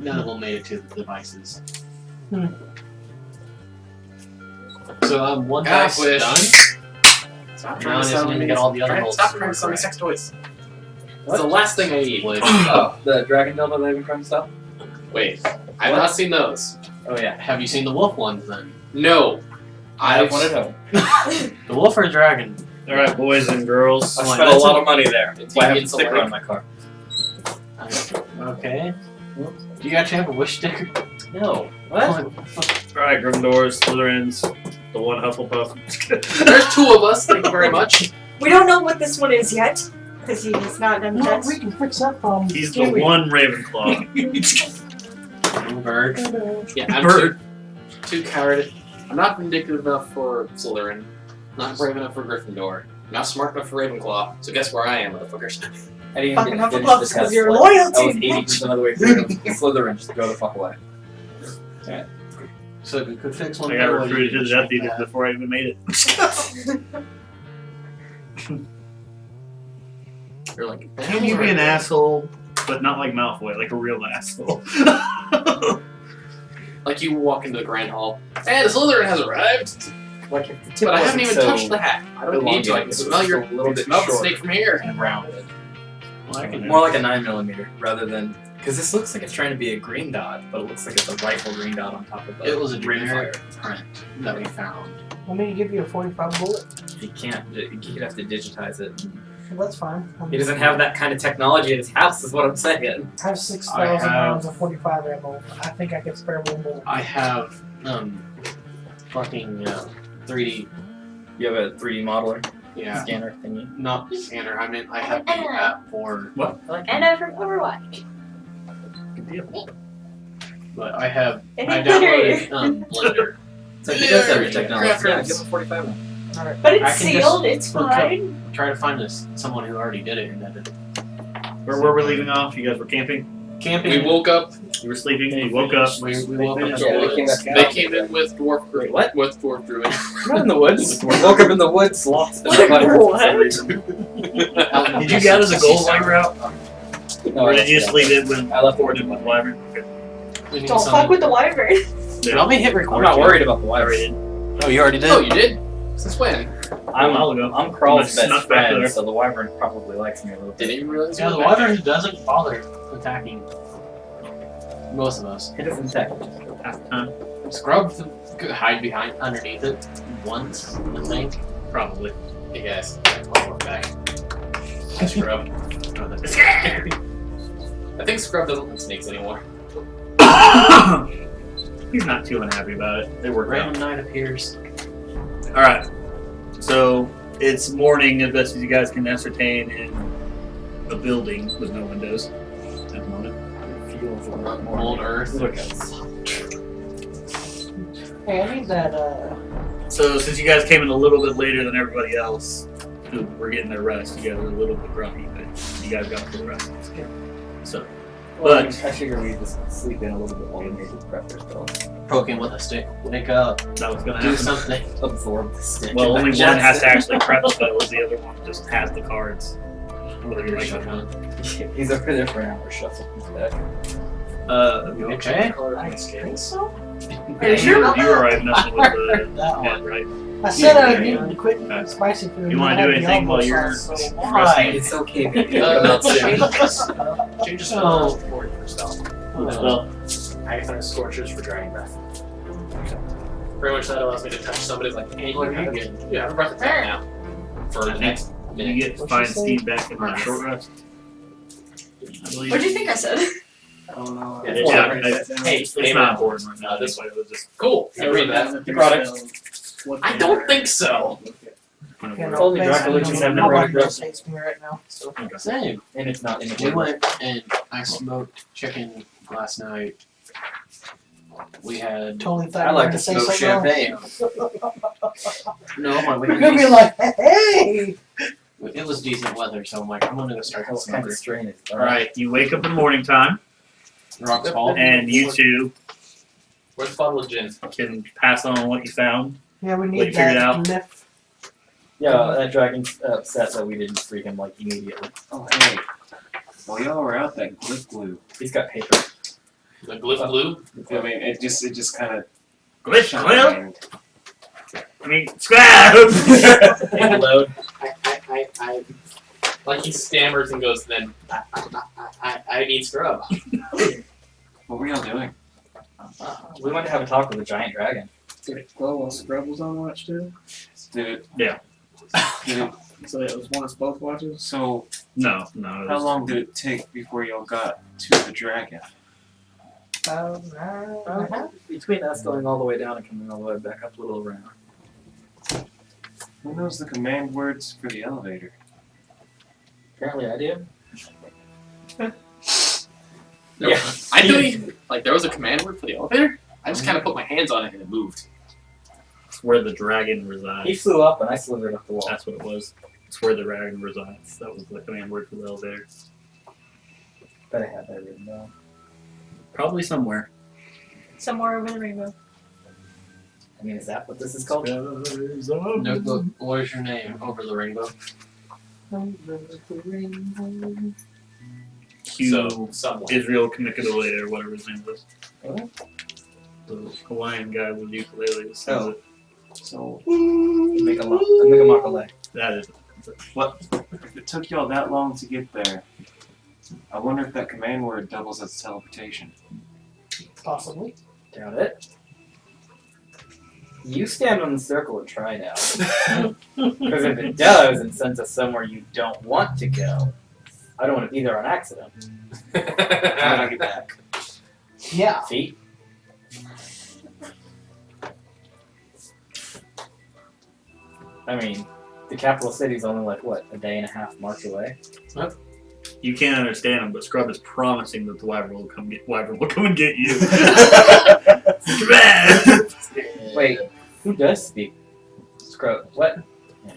none of them made it to the devices. Hmm. So one dice wish. done. Stop Now I just need to get all the other rolls. Stop trying to sell me sex toys. What? It's the last thing I need. Oh, the dragon dildo they've been trying to stop? Wait, I've not seen those. Oh yeah. Have you seen the wolf ones then? No. I have one at home. The wolf or dragon? Alright, boys and girls. I Well, spent a that's lot a- of money there. That's why I have a It's sticker like- on my car. Okay. Do you actually have a wish sticker? No. What? Alright, Gryffindors, Slytherins, the one Hufflepuff. There's 2 of us, thank you very much. We don't know what this one is yet, because he has not done No, tests. we can fix that problem. He's the Can't we? one Ravenclaw. Bird. Yeah, I'm Bird. too cowardly. I'm not vindictive enough for Slytherin. Not brave enough for Gryffindor. Not smart enough for Ravenclaw. So guess where I am, motherfuckers. I didn't Fucking even finish Hufflepuffs, the 'cause test. you're like, loyal I was to 80% of the way through. Slytherin, just go the fuck away. So we could fix one. I got thing, recruited to the you Death just Eaters make that. before I even made it. You're like, Can you be an asshole, but not like Malfoy, like a real asshole? Like you walk into the Grand Hall, and the Slytherin has arrived! Like if the tip But I haven't wasn't even so touched the hat. I don't need to. I can smell your a little bit smell the short snake from here. and rounded. Well, I can More like a 9mm rather than because this looks like it's trying to be a green dot, but it looks like it's a rifle green dot on top of It was a ring generic fire. print that we found. Want me to give you a 45 bullet? He can't. He'd have to digitize it. Well, that's fine. He doesn't have that kind of technology in his house. Is what I'm saying. I have I 6,000 have- rounds of 45 ammo. I think I can spare one bullet. I have fucking 3D. You have a 3D modeler scanner thingy. Not scanner. I mean I have the app for, What? I like And I'm from Overwatch. but I have And I it's glittery. downloaded Blender. So he does have your Yeah. technology. Craft Yeah, rings. give him 45 now. Alright. But I it's can sealed, just it's look up- fine. Try to find someone who already did it and did it. Where were we leaving off? You guys were camping? Camping. We woke up. You were sleeping, you woke up. We woke up in the Yeah, they came woods. back They came in with dwarf. Wait, what? With dwarf druid. Not in the woods. Woke up in the woods, lost in the What? mud for some What? reason. Did you gather the gold while you were out? No, Or did you just leave it when I left the Ford woods. did with Wyvern? Okay. We need Don't some- fuck with the wyvern. You want me to hit I'm record? not you? worried about the I wyvern. already did. Oh, you already did. Oh, you did? Since when? A while ago. I'm Carl's I best snuck back friend, there. so the wyvern probably likes me a little Didn't bit. even realize. Yeah, you the were back wyvern doesn't bother attacking most of us. It doesn't tech. Half the time. Scrub could hide behind underneath it once, I think. Probably. there. Hey guys, I'll walk back. Scrub. Oh, that's I think Scrub doesn't like snakes anymore. He's not too unhappy about it. They work out. Random night appears. Alright. So, it's morning as best as you guys can ascertain in a building with no windows at the moment. It feels a lot more. Old Earth. Look at this. Hey, I need that, So, since you guys came in a little bit later than everybody else who were getting their rest, you guys are a little bit grumpy, but you guys got full rest. So, Well, But- I figure we just sleep in a little bit while we make the preppers spells. Poke him with a stick. Wake up. that was going to Do happen. something. Absorb the stick. Well, and only digest one has it. to actually prep spells, the other one just has the cards. Whether you like it or not. He's over there for an hour shuffling his deck. Okay. I think so. Are you sure about You were right messing with the That one. head, right? I said Yeah, I yeah, needed to quit eating spicy food. You wanna and I do had the anything while elbow you're sauce, so Why? It's okay, baby. Not soon. Change Change your your spell. spell for spell. Well, Agatha Scorchers for Dragon Breath. Pretty much that allows me to touch somebody's like, hey, you have a breath attack now. For the next you minute. get What'd fine you say? speed back in the short rest. I believe. What do you think I said? Oh no. Yeah, It's not, Hey, it's hey, not man. important right now. This way. It was just Cool. I read that. You brought it. I don't think so. kind of You weird. know, Only basically, Dracula just have never nobody read else hates me right now. So. Same. And it's not in We the went and I smoked chicken last night. We had Totally thought I you like were to say smoke something champagne. no. My You're gonna be like, hey! It was decent weather, so I'm like, I'm gonna go start What kind smoking. of strain is it? Alright, you wake up in the morning time, Rock's Fall. and you two Where's the bottle of gin? can pass on what you found. Yeah, we Well, need you figured it that out. lift. Yeah, that dragon set that we didn't freaking like immediately. Oh, hey. While y'all were out, that glue. He's got paper. The glyph blue. I mean, it just kind of Glitch, well, shined. I mean, scrap! Take load. I like he stammers and goes, then I need scrub. What were y'all doing? We went to have a talk with a giant dragon. Did it glow while Scrub was on watch too? Did it? Yeah. Did it? So it was one of both watches? So No. how long did it take before y'all got to the dragon? Between us going all the way down and coming all the way back up a little around. Who knows the command words for the elevator? Apparently I do. Yeah, I knew he, like there was a command word for the elevator. I just kind of put my hands on it and it moved. It's where the dragon He resides. flew up and I slithered up the wall. That's what it was. It's where the dragon resides. That was the command word for the elevator. Bet I have that written down. Probably somewhere. Somewhere over the rainbow. I mean, is that what this is called? Notebook. What is your name? Over the rainbow. Q So someone. Israel Kamikadole or whatever his name was. What? The Hawaiian guy with the ukulele. Oh. So Make a makale. That is it. What? if it took y'all that long to get there, I wonder if that command word doubles as teleportation. Possibly. Doubt it. You stand on the circle and try now. Because if it does and sends us somewhere you don't want to go, I don't want to be there on accident. How did I get back? Yeah. See? I mean, the capital city's only like, what, a day and a half march away? You can't understand him, but Scrub is promising that the Wyvern will come and get you. Wait, who does speak? Scrub. What?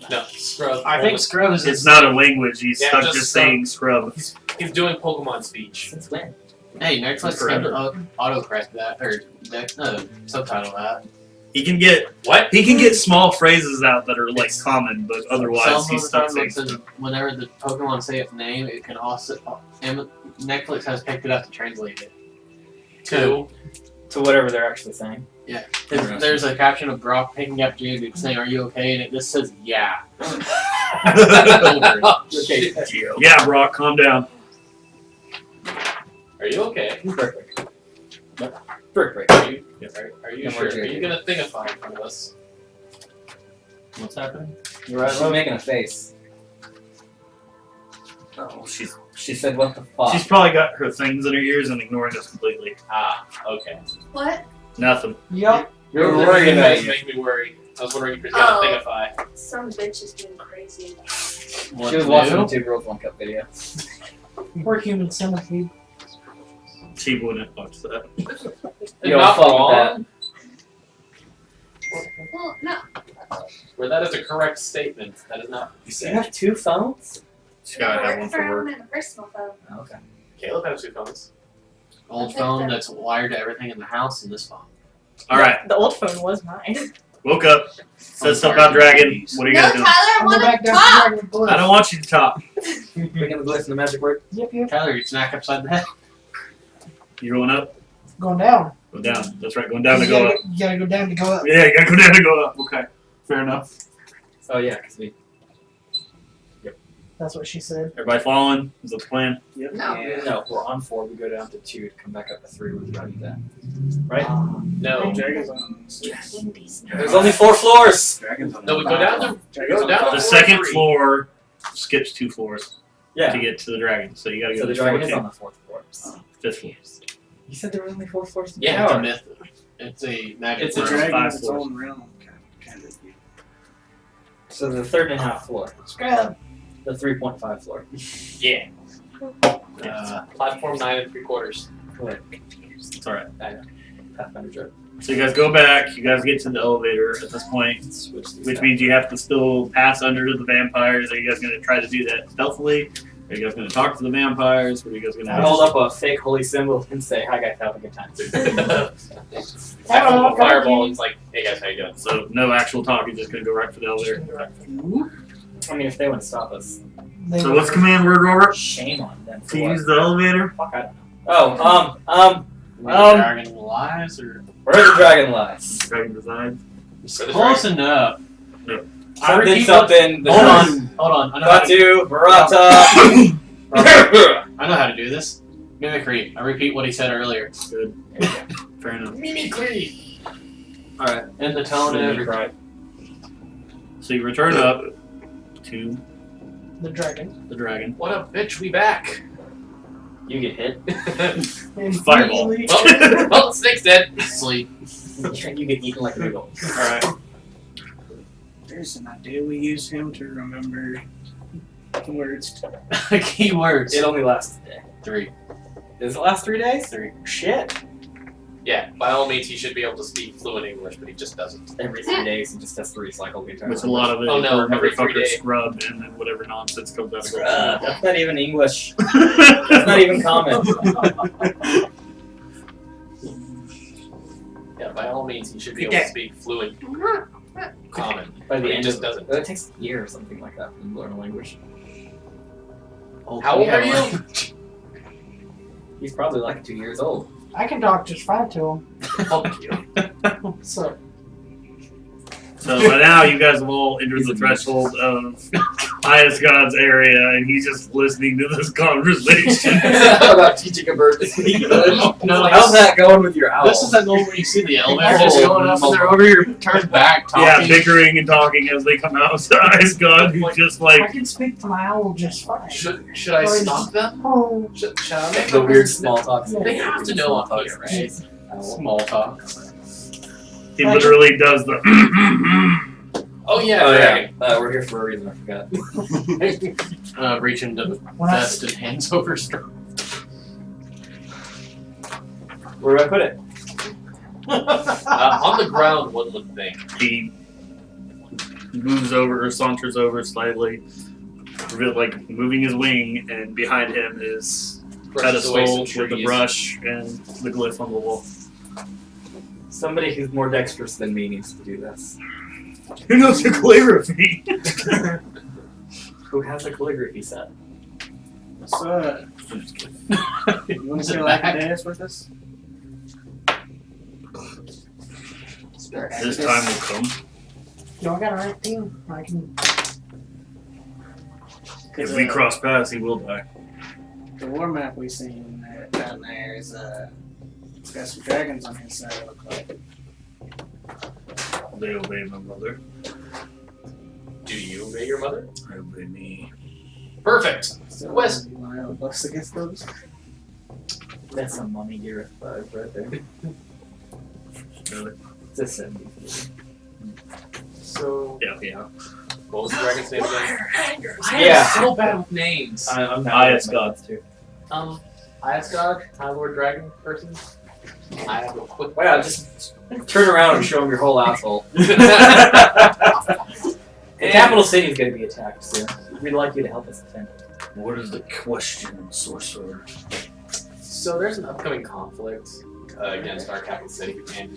No, scrub. I think Scrub is. It's not a language. He's Yeah, stuck just just saying Scrub. He's doing Pokemon speech. Since when? Hey, Netflix can Forever. autocorrect that or subtitle that. He can get What? he can get small phrases out that are like common, but otherwise Some he's of the stuck time, saying like, whenever the Pokemon say its name, it can also. Netflix has picked it up to translate it. Two. To whatever they're actually saying. There's a caption of Brock picking up Jacob saying, "Are you okay?" and it just says, "Yeah." Okay. Yeah, Brock, calm down. Are you okay? Perfect. Perfect. Are you No sure? more Are you Jacob. gonna thingify in front of us? What's happening? You're right. She's making a face. Oh, She said, "What the fuck?" she's probably got her things in her ears and ignoring us completely. Ah, okay. What? Nothing. Yup. You're That worried about does make me worried. I was wondering if you're gonna thingify. Some bitch is being crazy. What She was to watching do? the 2 Girls 1 Cup video. We're human centipede. She wouldn't watch that. You don't Not fuck with wrong. Well, no. Where that is a correct statement. That is not what you You said. have 2 phones? She's gotta have one for work. and a personal phone. Oh, okay. Caleb has 2 phones. Old phone that's wired to everything in the house, and this phone. Alright, The old phone was mine. woke up. Said something about dragon. What are you guys doing? Tyler, I'm going back down to Dragon Bliss. I don't want you to talk. We're gonna listen to magic word. Yep. Tyler, you smack upside the head. You going up? Going down. Go down. That's right, going down to you go gotta, up. You gotta go down to go up. Yeah, you gotta go down to go up. Okay. Fair enough. Oh yeah, because we. That's what she said. Everybody following? Is that the plan? No. No, we're on 4. We go down to 2 to come back up to 3 with Ruddy then. Right? No. Dragon's on. There's only 4 floors. Dragons on No, we go down the. Dragon's Go down The the second 3. floor skips 2 floors Yeah. to get to the dragon. So you gotta go So to the dragon is 4th on the 4th floor. 5th floor. You said there were only 4 floors to the Yeah, It's a tower. myth. It's a magic It's a word. Dragon in 5 its floors. own realm. Kind of. So the 3rd and a half floor. Scrub. The 3.5 floor. Yeah. Platform 9 3/4. It's alright. Pathfinder joke. So you guys go back, you guys get to the elevator at this point, which means you have to still pass under the vampires. Are you guys going to try to do that stealthily? Are you guys going to talk to the vampires? What are you guys going to I hold up a fake holy symbol and say, "Hi guys, have a good time." I have a fireball. It's like, hey guys, how you doing? So no actual talk, you're just going to go right for the elevator. I mean, if they want to stop us, So what's command word, Robert? shame on them. For To what? use the elevator? Fuck, I don't know. Oh, Where the dragon lies, or Where the dragon lies. Dragon resides. close enough. Something, something. Hold on. I know how to, Batu, Barata. I know how to do this. Mimicry. I repeat what he said earlier. Good. Fair enough. Mimicry. Alright. And the tone and everything. So you return up to The dragon. the dragon. What a bitch, we back. You get hit. And Fireball. immediately- Well, the snake's dead. Sleep. You get eaten like a noodle. Alright. There's an idea we use him to remember the words. Keywords. It only lasts a day. 3. Does it last 3 days? 3. Shit. Yeah, by all means, he should be able to speak fluent English, but he just doesn't. Every 3 days, he just has to recycle the entire. With a lot of it, Oh, no, for every 3 motherfucker days. scrub, and then whatever nonsense comes out of it. That's not even English. That's not even common. Yeah, by all means, he should be able to speak fluent common. By But the he end just of doesn't. It takes a year or something like that to learn a language. How old are you? He's probably like 2 years old. I can talk just fine to him. Fuck you. So So by now, you guys have all entered the threshold of Aiusgod's area, and he's just listening to this conversation. About teaching a bird to speak English. No, like How's that going with your owl? This is that moment where you see the elevator Oh, just going up and they're over here turned back talking. Yeah, bickering and talking as they come out. So Aiusgod, who's just I like, can speak to my owl just fine. Should I stop them? Oh, Should I make the my weird parents small talk. They have to know I'm here, right? Small talk. he literally does the. Oh yeah, Oh dragon. yeah. We're here for a reason. I forgot. Reach into the when I vest and hands over straw. Where do I put it? On the ground, woodland thing. He moves over or saunters over slightly, like moving his wing, and behind him is Brushes away pedestal some with the trees. brush and the glyph on the wall. Somebody who's more dexterous than me needs to do this. Who knows the calligraphy? Who has a calligraphy set? So, I'm just kidding. you want Is to it go like back? a dance with us? This time will come. y'all got a right team. I can. If we cross paths, he will die. The war map we seen down there is it's got some dragons on his side. It look like. They obey my mother. Do you obey your mother? I obey me. Perfect. So Wes- you want to help us against those? That's some Mummy Gear 5 right there. Really? It's a 70. So, Yeah. what was the dragon's name again? Yeah. I'm so bad with names. I'm not Aiusgod. too. Aiusgod, Time Lord Dragon person. I have a quick. Wow, just turn around and show him your whole asshole. The capital city is going to be attacked soon. We'd like you to help us defend it. What is the question, sorcerer? So there's an upcoming conflict against our capital city, and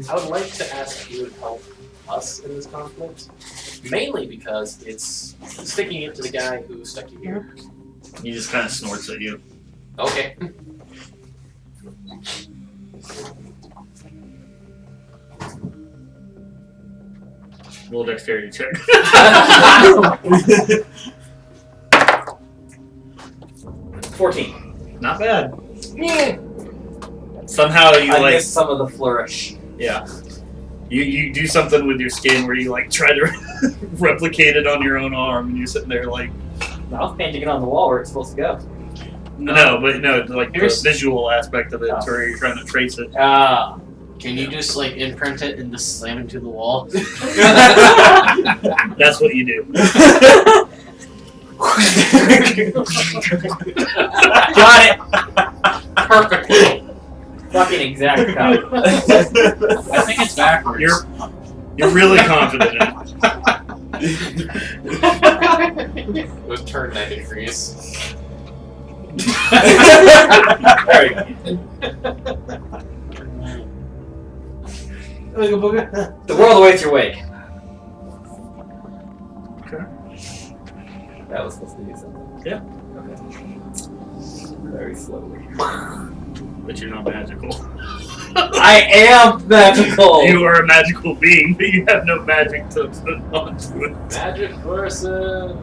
I would like to ask if you would help us in this conflict. Mainly because it's sticking it to the guy who stuck you here. He just kind of snorts at you. Okay. Roll a dexterity check. 14. Not bad. Somehow you I like, missed some of the flourish. yeah. You do something with your skin where you like try to replicate it on your own arm, and you're sitting there like, I was painting it on the wall where it's supposed to go. no, like the Here's- visual aspect of it, Oh. where you're trying to trace it. Ah. Can you just like imprint it and just slam into the wall? That's what you do. Got it! Perfectly. Fucking exact copy. I think it's backwards. You're really confident in it. It was turned 90 degrees. Very good. The world awaits your wake. Okay. That was supposed to do something. Yeah. Okay. Very slowly. but you're not magical. I am magical! You are a magical being, but you have no magic to put onto it. Magic person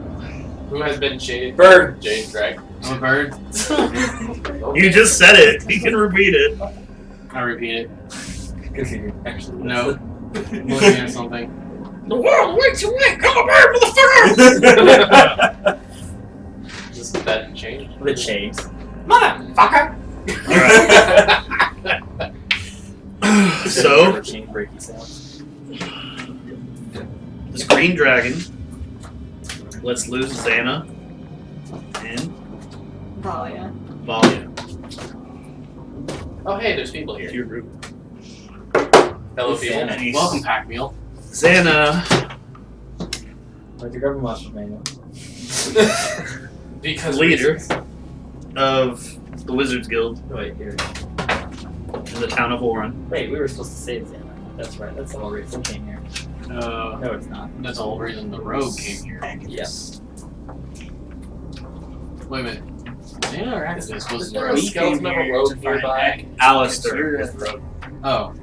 who has been shaded. Bird. Jade Dragon. I'm a bird. You just said it. You can repeat it. I repeat it. Because you actually No. I'm looking at something. The world waits you wait. Come on, bird, motherfucker! Just that change. The chains. Motherfucker! Alright. So, Chain breaky sounds. this green dragon lets loose Xana and Valia. Valia Oh, hey, there's people to here. your group. Fellow people. Nice. Welcome, pack meal. Xana, Where'd you grab a monster manual? Because leader of the Wizards Guild Wait, here. in the town of Oran. Wait, we were supposed to save Xana. That's right, that's the whole reason he came here. No, it's not. That's the whole reason the rogue came here. Yes. Wait a minute. Xana or Activist was the there a rogue? skeleton of a rogue nearby? Alistair is the rogue. Oh.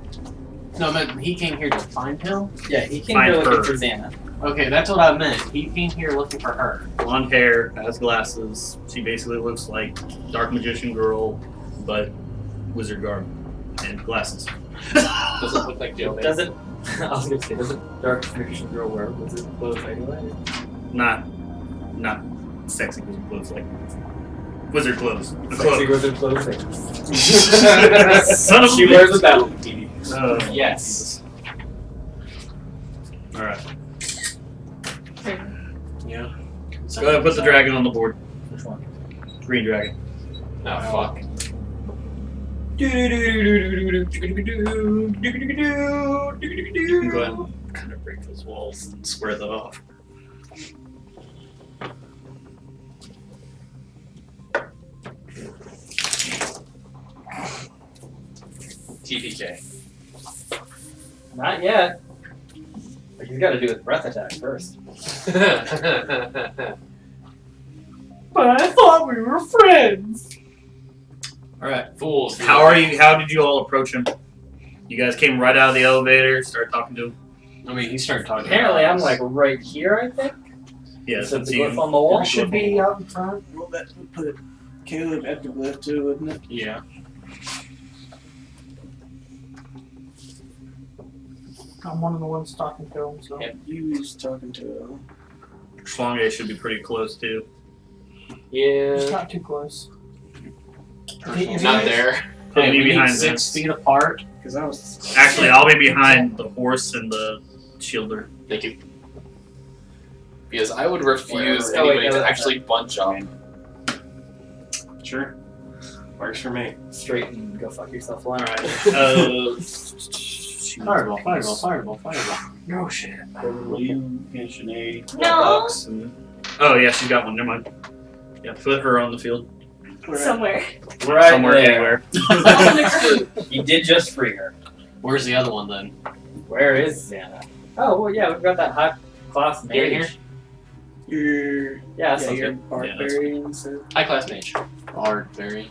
No, I meant he came here to find him? Yeah, he came Find here looking her. for Xana. Okay, that's what I meant. He came here looking for her. Blonde hair, has glasses. She basically looks like Dark Magician Girl, but wizard garb and glasses. Doesn't look like Jill. Doesn't I was gonna say, doesn't Dark Magician Girl wear wizard clothes anyway? Not sexy wizard clothes, like wizard clothes. A Sexy cloak. wizard clothes. Son of a She bitch. wears a battle bikini. Yes. Alright. Yeah. Go ahead, put the dragon on the board. Which one? Green dragon. Oh, fuck. You can go ahead and kind of break those walls and square that off. TPK. Not yet. But he's got to do his breath attack first. But I thought we were friends. Alright. Fools. How did you all approach him? You guys came right out of the elevator, started talking to him? I mean, he started talking Apparently, about I'm us. like right here, I think. Yeah, So the since you glyph on the wall. It should be out in front. Well, that would put Caleb at the glyph too, wouldn't it? Yeah. I'm one of the ones talking to him, so. Yep, you was talking to him. Schlonge should be pretty close too. It's Yeah. not too close. Personal. Not there. Put Hey, me we need behind 6 Vince. feet apart. Because I was. Actually, I'll be behind the horse and the shielder. Thank you. Because I would refuse Wherever. anybody Oh, wait, to no, actually bunch up. Sure. Works for me. Straight and go fuck yourself. One. Alright. Fireball, fireball, fireball, fireball. No shit. Will you pinch an 8 No. bucks and... Oh yeah, she's got one, never mind. Yeah, put her on the field. Somewhere. Right Somewhere, there. anywhere. You did just free her. Where's the other one then? Where is Xana? Oh, well, yeah, we've got that high class mage. Here, here? You're. Yeah, Yeah, so you're good. barbarian, so. High class mage. Barbarian.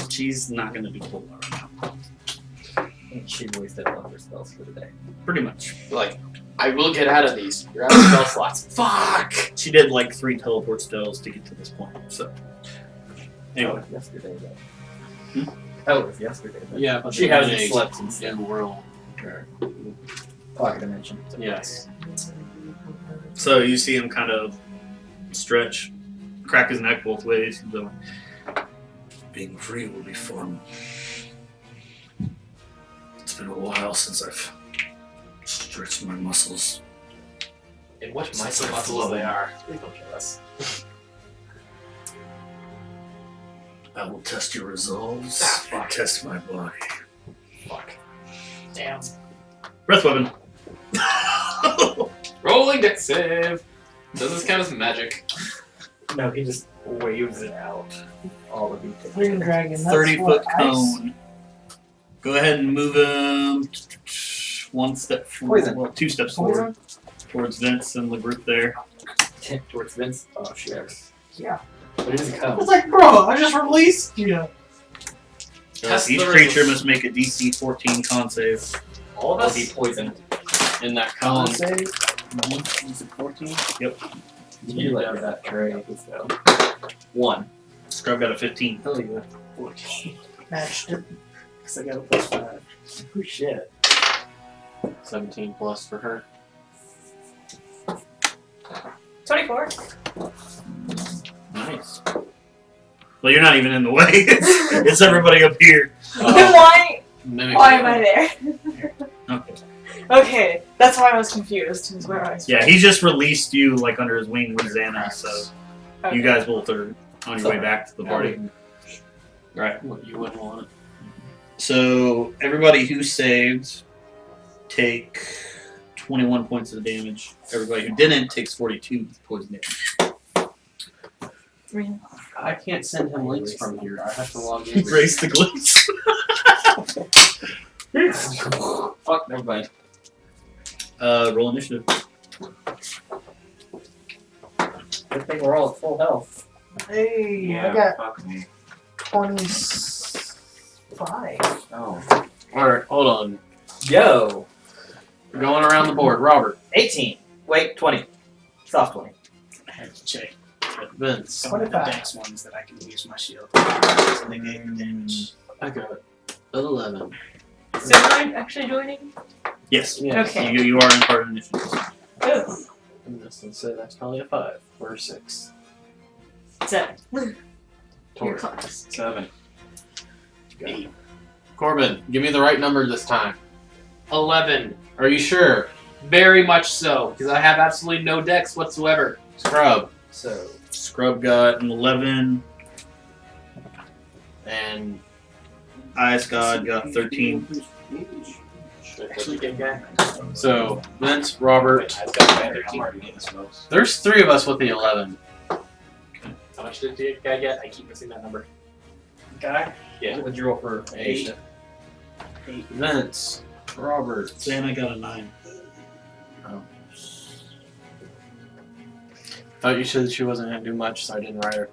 She's not gonna do full right now. She wasted all of her spells for the day. Pretty much. Like, I will get out of these. You're out of spell slots. Fuck! She did like 3 teleport spells to get to this point, so. Anyway. That was yesterday, though. That was yesterday. Though. Yeah, but She they're hasn't in a slept since new world. Pocket dimension. Yes. So you see him kind of stretch, crack his neck both ways. He's like, being free will be fun. It's been a while since I've stretched my muscles. And what Since muscle I muscles flew. they are. Please don't kill us. I will test your resolves Ah, fuck. and test my body. Fuck. Damn. Breath weapon. Rolling deck save. Does this count as magic? No, he just waves it out. All of you. Green dragon. That's 30-foot what ice- cone. Go ahead and move him 1 step forward. Poison. Well, 2 steps forward Poison? towards Vince and the group there. Towards Vince. Oh, shit. Yeah. Where does it I come? was like, bro, I just released you. Test Each the creature resist- must make a DC 14 con save. All of Or us? be poisoned. In that Con con. save. Is it 14? You like that trade. So. 1. Scrub got a 15. Hell yeah. 14. Matched it. Because I got a +5. Oh shit. 17 plus for her. 24. Nice. Well, you're not even in the way. It's everybody up here. Why? Mimic Why am I there? Okay. Okay, that's why I was confused. Is where I was. Yeah, he just released you like under his wing with Xana, so Okay. you guys both are on your way back to the party. Right. What you wouldn't want it. So everybody who saved take 21 points of damage. Everybody who didn't takes 42 poison damage. I can't send him links from here. I have to log in. Embrace the glitch. Fuck, never mind. Roll initiative. Good thing we're all at full health. Hey, I got fuck me. 25. Oh. Alright, hold on. Yo! We're going around the board. Robert, 18. Wait, 20. Soft 20. I had to check Vince, some of the 25. dex ones that I can use my shield to negate the damage. I got 11. So am I actually joining? Yes. Okay. You are in part of initiative. Oh, I'm just gonna say that's probably a 5 or a 6. 7. Your Tori. class. 7. 8. Corbin, give me the right number this time. 11. Are you sure? Very much so, because I have absolutely no dex whatsoever. Scrub. So, Scrub got an 11. And Aiusgodt got 13. Actually, good guy. so Vince, Robert. I've got 13. There's 3 of us with the 11. How much did the guy get? I keep missing that number. Guy? Yeah. what'd you roll for 8. Vince, Robert. Xana got a 9. Thought you said she wasn't gonna do much, so I didn't write her.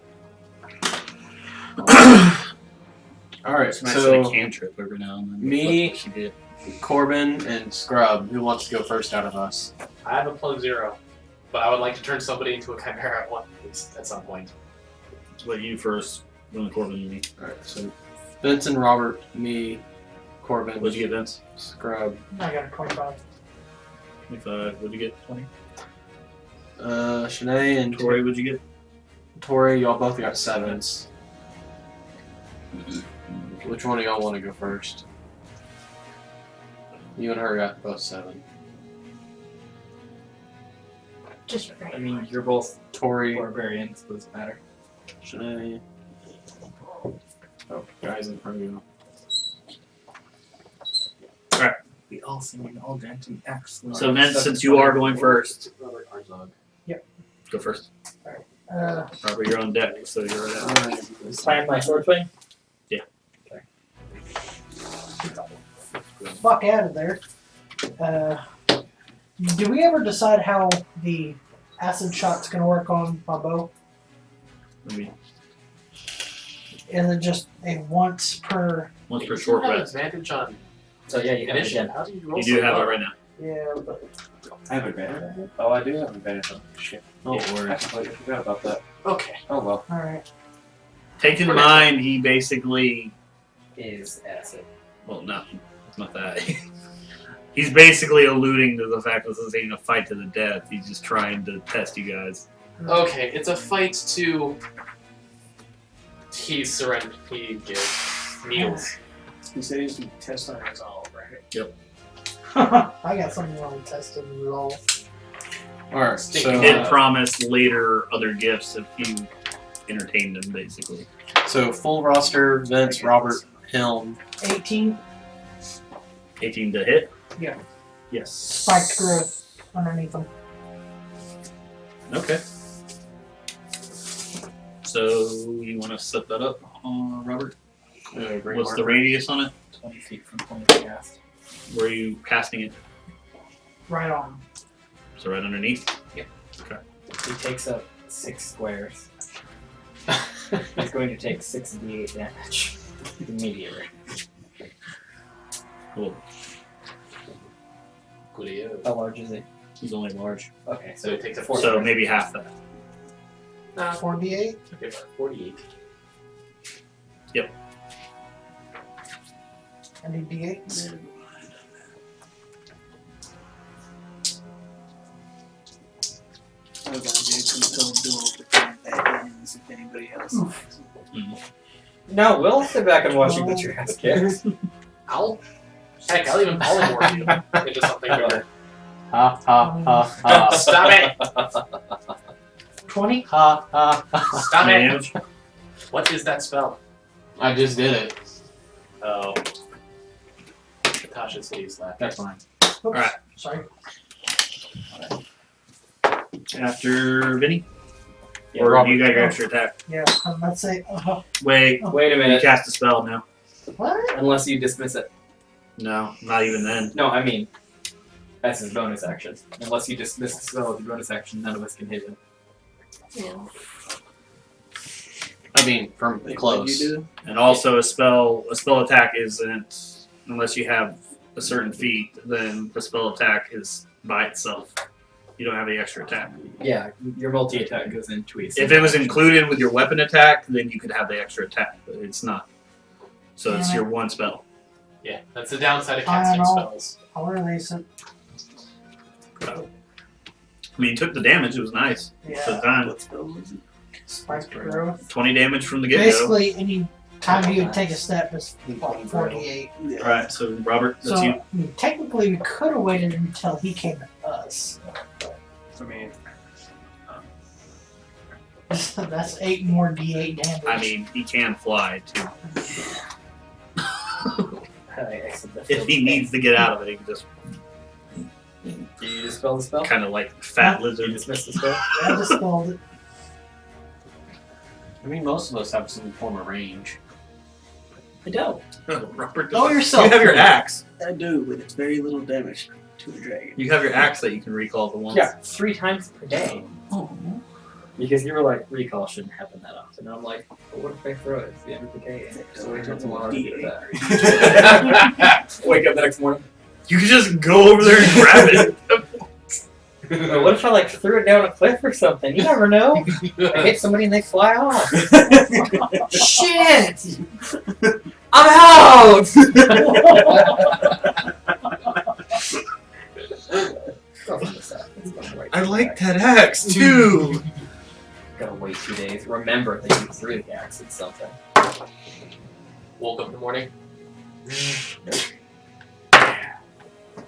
Alright, Smash a so cantrip every now and then. me- That's what she did. Corbin and Scrub, who wants to go first out of us? I have a +0, but I would like to turn somebody into a chimera at once at some point. But you first, then Corbin and me. Alright, so Vince and Robert, me, Corbin, What'd you get, Vince? Scrub. I got a 25. 25. What'd you get? 20. Shanae and Tori, what'd you get? Tori, y'all both got 7s. Which one of y'all want to go first? You and her got both 7. Just I right. mean, you're both Tori, barbarians, so it doesn't matter. Shanae. Oh, guys in front of you. We all singing, all dancing, excellent. So, Vince, since you are going first, Robert Arzog. go first. Uh, Robert, you're on deck, so you're Plan my sword swing? fuck out of there. Do we ever decide how the acid shot's gonna work on my bow? I mean, Is it just a once per? once per short You have rest. advantage on So yeah, you have it initiative. again. How do you roll You do so have low? it right now. Yeah, but I have advantage. Oh, I do have advantage on this shit. Don't I worry. completely forgot about that. Okay. Oh well. all right. Take in mind, he basically, Is acid. well, not that. He's basically alluding to the fact that this ain't a fight to the death. He's just trying to test you guys. Okay, it's a fight to. He surrendered. He kneels. He said he's going to test our resolve, right? I got something on tested resolve. Alright, He so, did promise later other gifts if you entertained him, basically. so full roster, Vince, Robert, Helm. 18 18 to hit? Yeah. Yes. spiked growth underneath them. Okay. So, you want to set that up, Robert? What's the radius on it? 20 feet from point of cast. Where are you casting it? Right on. So right underneath? He takes up 6 squares. He's going to take 6d8 damage immediately. Cool. Coolio. How large is he? He's only large. Okay, So so it takes a So maybe half that. 4d8. Okay, about 48. Any d8s? I was gonna do some dual defend that ends if anybody else likes it. no, we'll sit back and watch you get your ass kicked. I'll even polymorph you into something better. Ha ha ha ha. Stop it! 20? Ha ha ha. Stop it! Damage. What is that spell? I just did it. Oh. Natasha City's left. That's fine. Oops, Alright. Sorry. After Vinny? Yeah, Or Robert. you got your extra attack? Yeah, I'm about to say, Wait, Wait a you minute. cast a spell now. what? Unless you dismiss it. No, not even then. No, I mean, that's his bonus action. Unless you dismiss the spell with your bonus action, none of us can hit him. Yeah. I mean, from Wait, close. what'd you do? And also a spell attack isn't, unless you have a certain feat, then the spell attack is by itself. You don't have any extra attack. Yeah, your multi-attack goes into a If it was included with your weapon attack, then you could have the extra attack, but it's not. So it's Damn it. your one spell. Yeah, that's the downside of I casting know. spells. I'll release it. I mean, you took the damage, it was nice. For the Yeah. time. What spell was it? Spiked growth. 20 damage from the get-go. Basically, any time you would take a step is 48. Yeah. Alright, so Robert, that's So, you. I mean, technically, we could have waited until he came to us. I mean, That's 8 more d8 damage. I mean, he can fly, too. If he needs to get out of it, he can just Do you dispel the spell? kind of like fat You lizard. dismiss the spell? I just spelled it. I mean, most of us have some form of range. I don't. Robert, Know you yourself. have your axe. I do, but it's very little damage to a dragon. You have your axe that you can recall for once. Yeah, 3 times per day. Because you were like, recall shouldn't happen that often. And I'm like, but what if I throw it? It's the end of the day. So it takes a while to do that. Wake up the next morning. You can just go over there and grab it. Or what if I like threw it down a cliff or something? You never know. I hit somebody and they fly off. Shit! I'm out! I like that axe too. Gotta wait 2 days. Remember that you threw the axe at something. Woke up in the morning.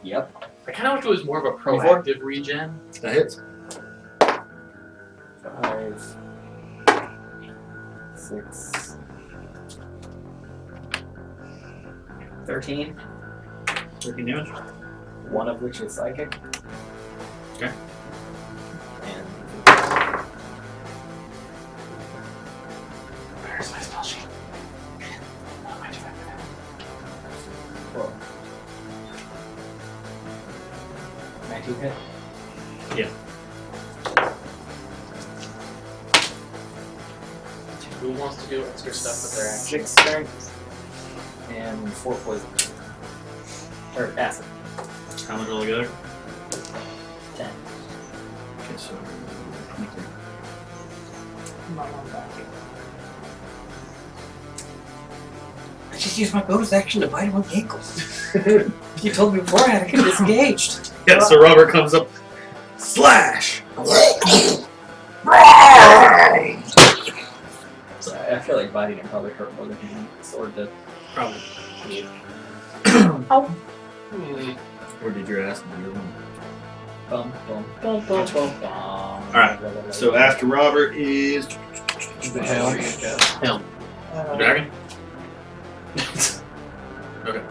Yep. I kind of wish it was more of a proactive regen. That hits. 5, 6, 13. 13 damage. One of which is psychic. Okay. And Where's my spell sheet? Oh, my defender. well, 19 hit. Who wants to do extra stuff with their action? 6 strength and 4 poison. Or acid. How much altogether? 10. Okay, so 23. I'm not going back here. I just used my bonus action to bite him on the ankles. If you told me beforehand, I could have disengaged. Yeah, so Robert comes up, slash. So I feel like biting him probably hurt more than hitting the sword did. Probably. Or did your ass do your one? Bum, bum, bum, bum, bum, bum. Alright, So after Robert is The hell? Him. the dragon. Okay.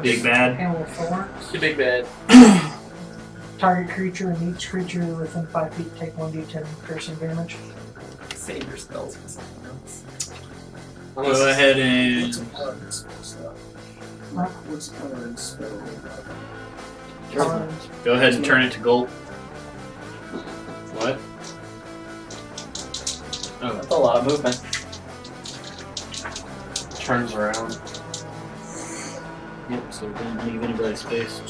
Big bad. Handle of thorns. The big bad. Target creature and each creature within 5 feet take 1d10 piercing damage. Save your spells for something else. Go ahead and What's a paladin spell? What's a paladin spell? go ahead and turn it to gold. What? Oh, That's a lot of movement. turns around. Yep, so don't leave anybody's space.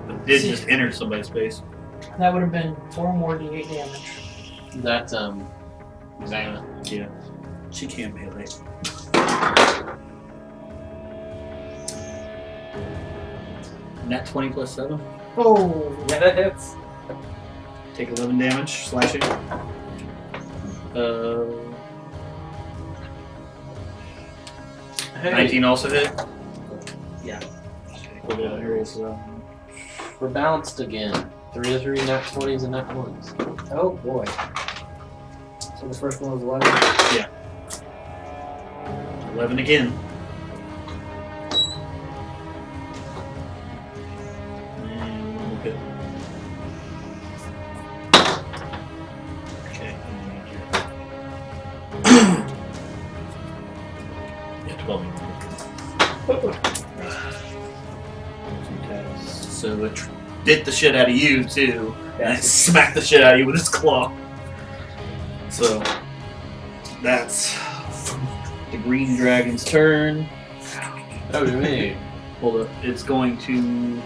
But it did just enter somebody's space. That would have been 4 more d8 damage. That Xana. Yeah. She can't melee. Nat 20 plus 7. Oh, Yeah, that hits. Take 11 damage, slashing. 19 also hit. Yeah. Put it out here as well. We're balanced again. 3 of 3 nat 20s and nat 1s. Oh boy. So the first one was 11. 11 again. And we'll hit. Okay. Yeah, 12. So it bit the shit out of you too, and it smacked the shit out of you with its claw. So that's the green dragon's turn. Oh, to me. Hold up, it's going to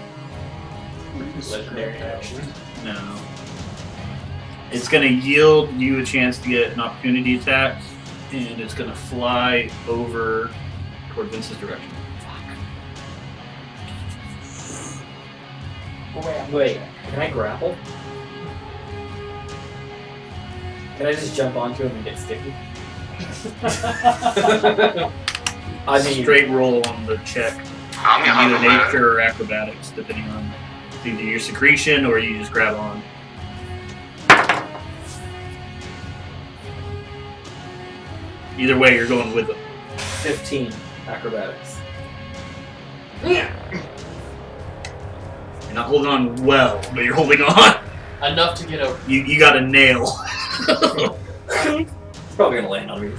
Legendary action. no. It's going to yield you a chance to get an opportunity attack, and it's going to fly over toward Vince's direction. Wait, can I grapple? Can I just jump onto him and get sticky? I mean, Straight roll on the check. Either nature or acrobatics, depending on either your secretion or you just grab on. Either way, you're going with them. 15 acrobatics. You're not holding on well, but you're holding on. Enough to get over. You got a nail. It's probably gonna land on me.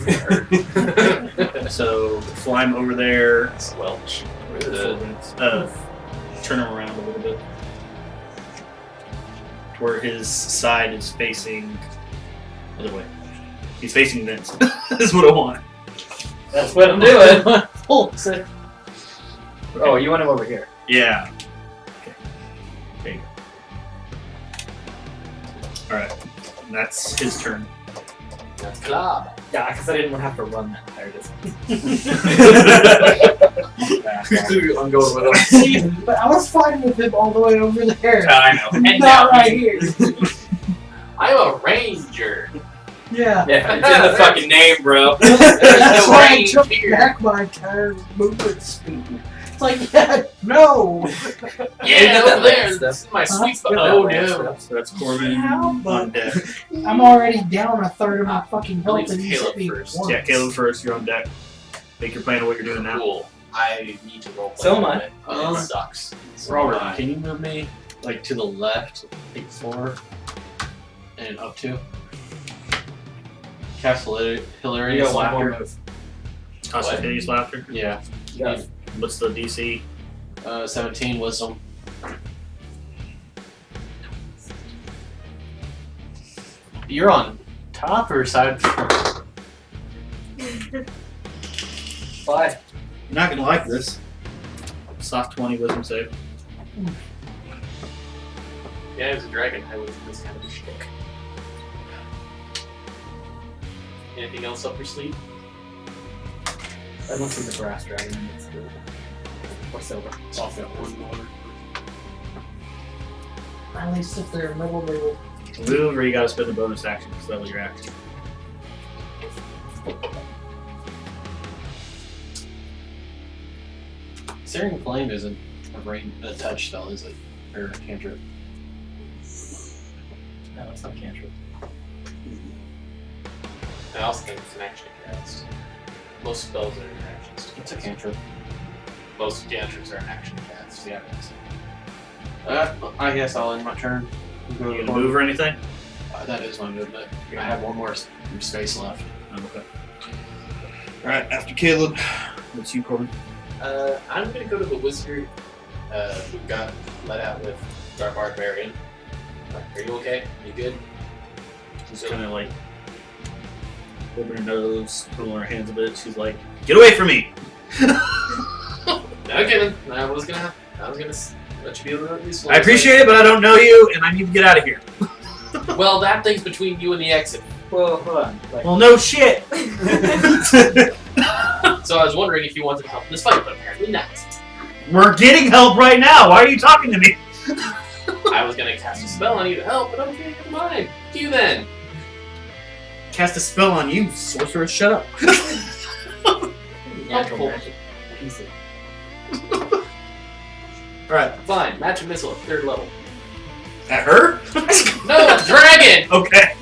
So fly him over there. Squelch. Turn him around a little bit. To where his side is facing other way. He's facing Vince. Is what I want. That's what I'm doing. Oh, you want him over here? Yeah. Okay. There you go. Alright. That's his turn. That's club. Yeah, because I didn't want to have to run that entire distance. I'm going with him. see, but I was fighting with him all the way over there. I know. And Not now right here. I'm a ranger. Yeah. Yeah, it's in the fucking name, bro. That's why I range took here. back my entire movement speed. It's like, yeah, no. Yeah, that over there. last This is my sweet spot. Get that Oh last no. step. So that's Corbin Yeah, on but- deck. I'm already down a third of my fucking I believe health and it's you Caleb hit me first. once. Yeah, Caleb first, you're on deck. Make your plan of what you're doing now. Cool. I need to roll. So am I. It sucks. So Robert, am I. can you move me like to the left, like 4, and up 2? Cast You hilarious got one more laughter. move. Hostilities laughter. Yeah. You got it. What's the DC? 17 wisdom. You're on top or side? Bye. You're not gonna like this. Soft 20 wisdom save. Yeah, as a dragon, I was this kind of a shtick. Anything else up your sleeve? Unless it's a brass dragon. It's the... Or silver. I've got one more. At least if they're middle, they would. Move or you gotta spend a bonus action because that was your action. Searing Flame isn't a touch spell, is it? Or a cantrip? No, it's not cantrip. I also think it's an action cast. Most spells are an action cast. It's a cantrip. Most cantrips are an action cast. Yeah. I guess I'll end my turn. Go You gonna move or anything? That is my movement. I have one more space left. Oh, okay. Alright, after Caleb, it's you, Corbin. I'm gonna go to the wizard who got let out with our barbarian. Are you okay? You good? Just kind of like rubbing her nose, pulling her hands a bit. She's like, "Get away from me!" Okay, then. I was gonna let you be able to at least. I appreciate it, but I don't know you, and I need to get out of here. Well, that thing's between you and the exit. Well, hold on. Like, Well, no shit. So I was wondering if you wanted to help in this fight, but apparently not. We're getting help right now. Why are you talking to me? I was gonna cast a spell on you to help, but okay, never mind. To you then. Cast a spell on you, sorcerer. Shut up. natural magic. Easy. Alright. Fine. Magic missile at 3rd level. At her? No, dragon! Okay.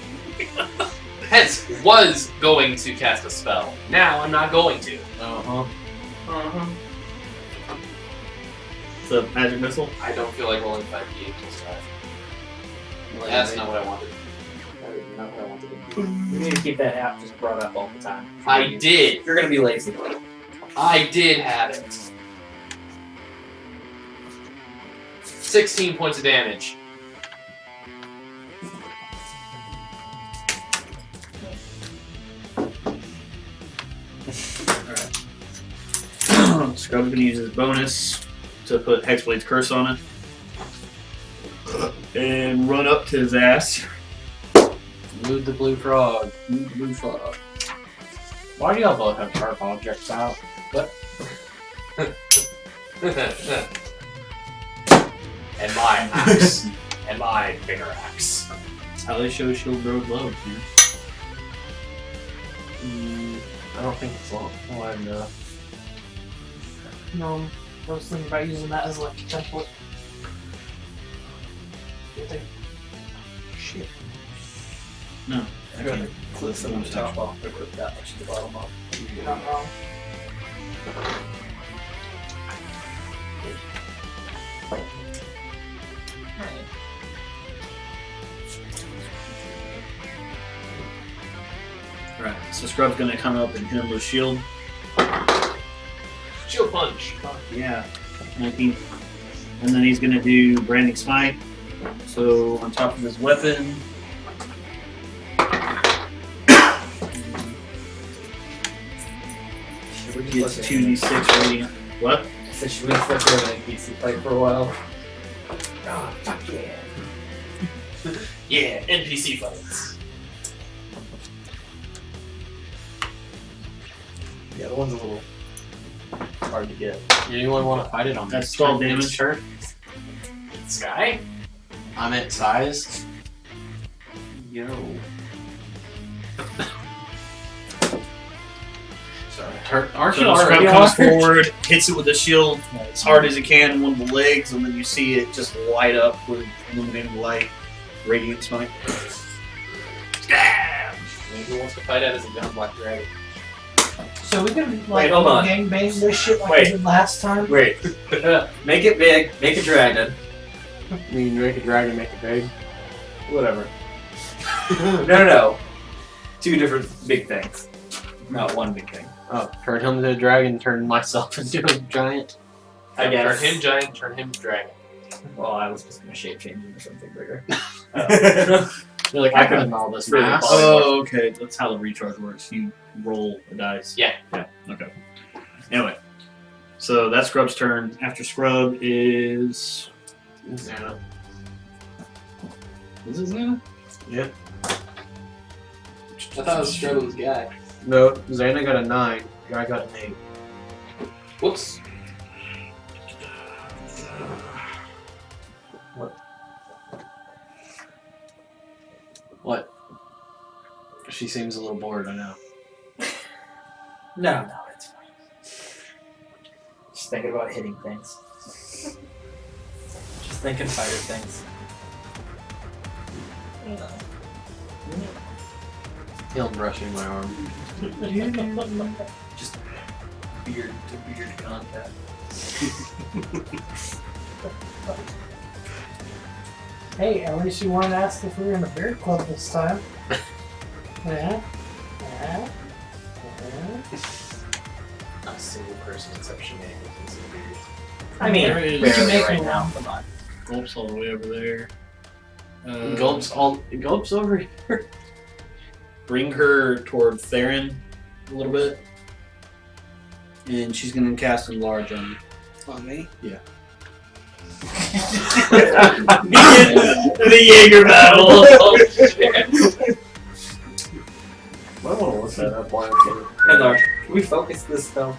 Hence, was going to cast a spell. Now I'm not going to. It's a magic missile. I don't feel like rolling 5d plus 5. That's not what I wanted. That is not what I wanted to do. You need to keep that app just brought up all the time. I did. You're gonna be lazy. I did have it. 16 points of damage. Scrub's gonna use his bonus to put Hexblade's Curse on it. And run up to his ass. Move the blue frog. Move the blue frog. Why do y'all both have sharp objects out? And my axe. And my bigger axe. That's how they show Shield Road love, man. I don't think it's long enough. No, I was thinking about using that as like a template. Shit. No. I gotta clip some of the top off, but clip that much of the bottom off. You're not wrong. Right, so Scrub's gonna come up and hit him with shield. Shield punch. Yeah, 19. And then he's gonna do Branding Smite. So on top of his weapon. Gets 2d6 radiant. What? So should we start doing an NPC fight for a while? Oh, fuck yeah. Yeah, NPC fights. Yeah, the one's a little hard to get. Anyone want to fight it on That's this stall turn? damage. Next turn? Sky? I'm at size. Yo. Sorry. Aren't So you Scrub already comes on? forward, hits it with the shield as hard as he can in one of the legs, and then you see it just light up with illuminating light, radiant smite. Who wants to fight out as a young black dragon? So we can Wait, like hold on. gangbang this shit like Wait. we did last time. Wait. Make it big, make a dragon. You mean make a dragon, make it big? Whatever. No. Two different big things. Not one big thing. Oh, turn him into a dragon, turn myself into a giant. I guess. Turn him giant, turn him dragon. Well, I was just gonna shape change into something bigger. You're like, I could have all this Really mass. follow. Oh, okay. That's how the recharge works. You roll a dice. Yeah. Okay. Anyway, so that's Scrub's turn. After Scrub is. Xana. Is it Xana? I thought it was Struggle's guy. No, Xana got a 9. Guy got an 8. Whoops. What? She seems a little bored, I know. No, it's fine. Just thinking about hitting things. Just thinking fighter things. Heel brushing my arm. Just beard to beard contact. Hey, at least you weren't asked if we were in a bear club this time. Yeah. Not a single person except shenanigans in the beard. I mean, There is- barely make right me now. one. Come on. Gulp's all the way over there. Gulp's over here. bring her toward Theron a little bit. And she's going to cast Enlarge on you. On me? Yeah. The Jaeger battle! Oh, shit. I want to look that up. Enlarge. Can we focus this spell?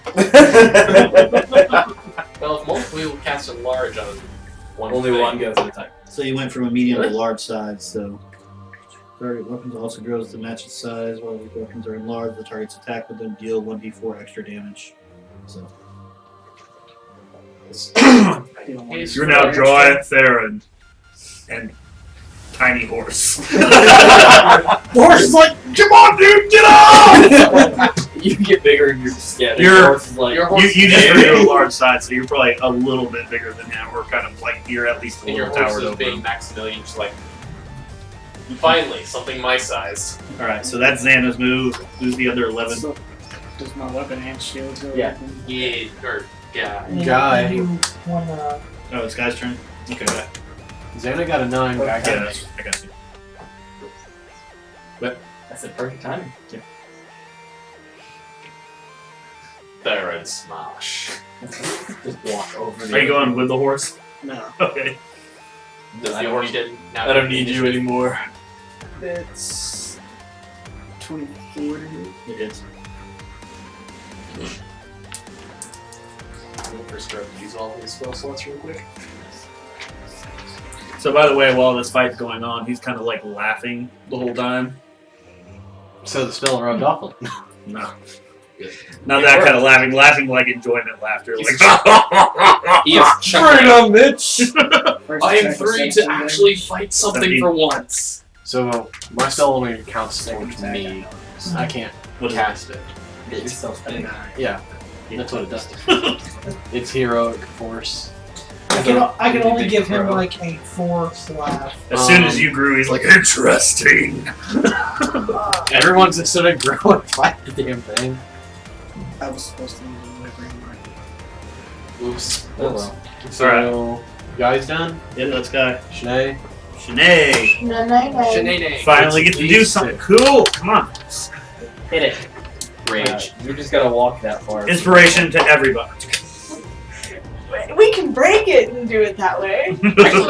Well, if multiple people cast Enlarge on one Only thing, one goes at a time. So you went from a medium to large size, so. Target weapons also grows to match its size. While the weapons are enlarged, the target's attack with them deal 1d4 extra damage. So. You're now Giant Theron and Tiny Horse. Horse is like, come on, dude, get up! You get bigger and you're just yeah. Your horse is like your horse You just grew to a large size, so you're probably a little bit bigger than him, or kind of like you're at least a and your little horse towered is over being him. Maximilian, just like finally something my size. Alright, so that's Xana's move. Who's the other 11? So, does my weapon and shield go? Yeah. Yeah, or yeah. And Guy. You want Oh, it's Guy's turn? Okay. Xana got a 9. Guy Yeah, got an that's, I got you. that's the perfect timing. Yeah. Theron smash. Just walk over. Are you going with the horse? No. Okay. Does the horse now I don't need you anymore. It's 24 to hit. It is. First start to use all his spell slots real quick. So, by the way, while this fight's going on, he's kind of like laughing the whole time. So the spell rubbed off on him. No. Not that kind of laughing like enjoyment laughter. Like, He is chuckling. Mitch! First I am attack, 3 to second actually fight something for once. So my spell only counts towards me. I can't what is cast it. Get yourself damage. Yeah, that's what it does. It's heroic force. I can only give him like a 4 laugh. As soon as you grew, he's like, interesting. Everyone's just sort of grow and fight the damn thing. I was supposed to use a delivering mark. Oops. Oh well. So, you guys done? Yeah, let's go. Shanae? Shanae. Shenanigans. Finally get to do something cool. Come on. Hit it. Rage. You just gotta walk that far. Inspiration to everybody. We can break it and do it that way. Actually,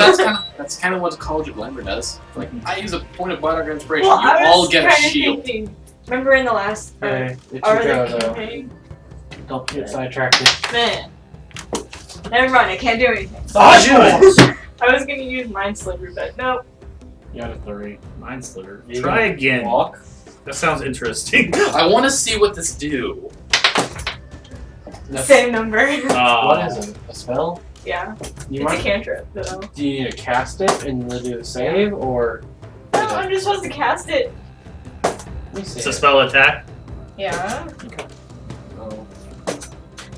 that's kind of what College of Glamour does. Like, I use a point of Bardock inspiration. Well, You I all was get a kind of shield. thinking. Remember in the last Okay, it's or your the go though. campaign? Don't get sidetracked. Man. Never mind, I can't do anything. Dodge I was gonna use Mind Sliver, but nope. You got a 3. Mind Sliver. You Try again. Walk. That sounds interesting. I want to see what this do. Same number. What is it? A spell? Yeah. You It's might. a cantrip, though. Do you need to cast it and then do a save, or? No, I'm just supposed to cast it. Let me see. It's a spell attack. Yeah. Oh.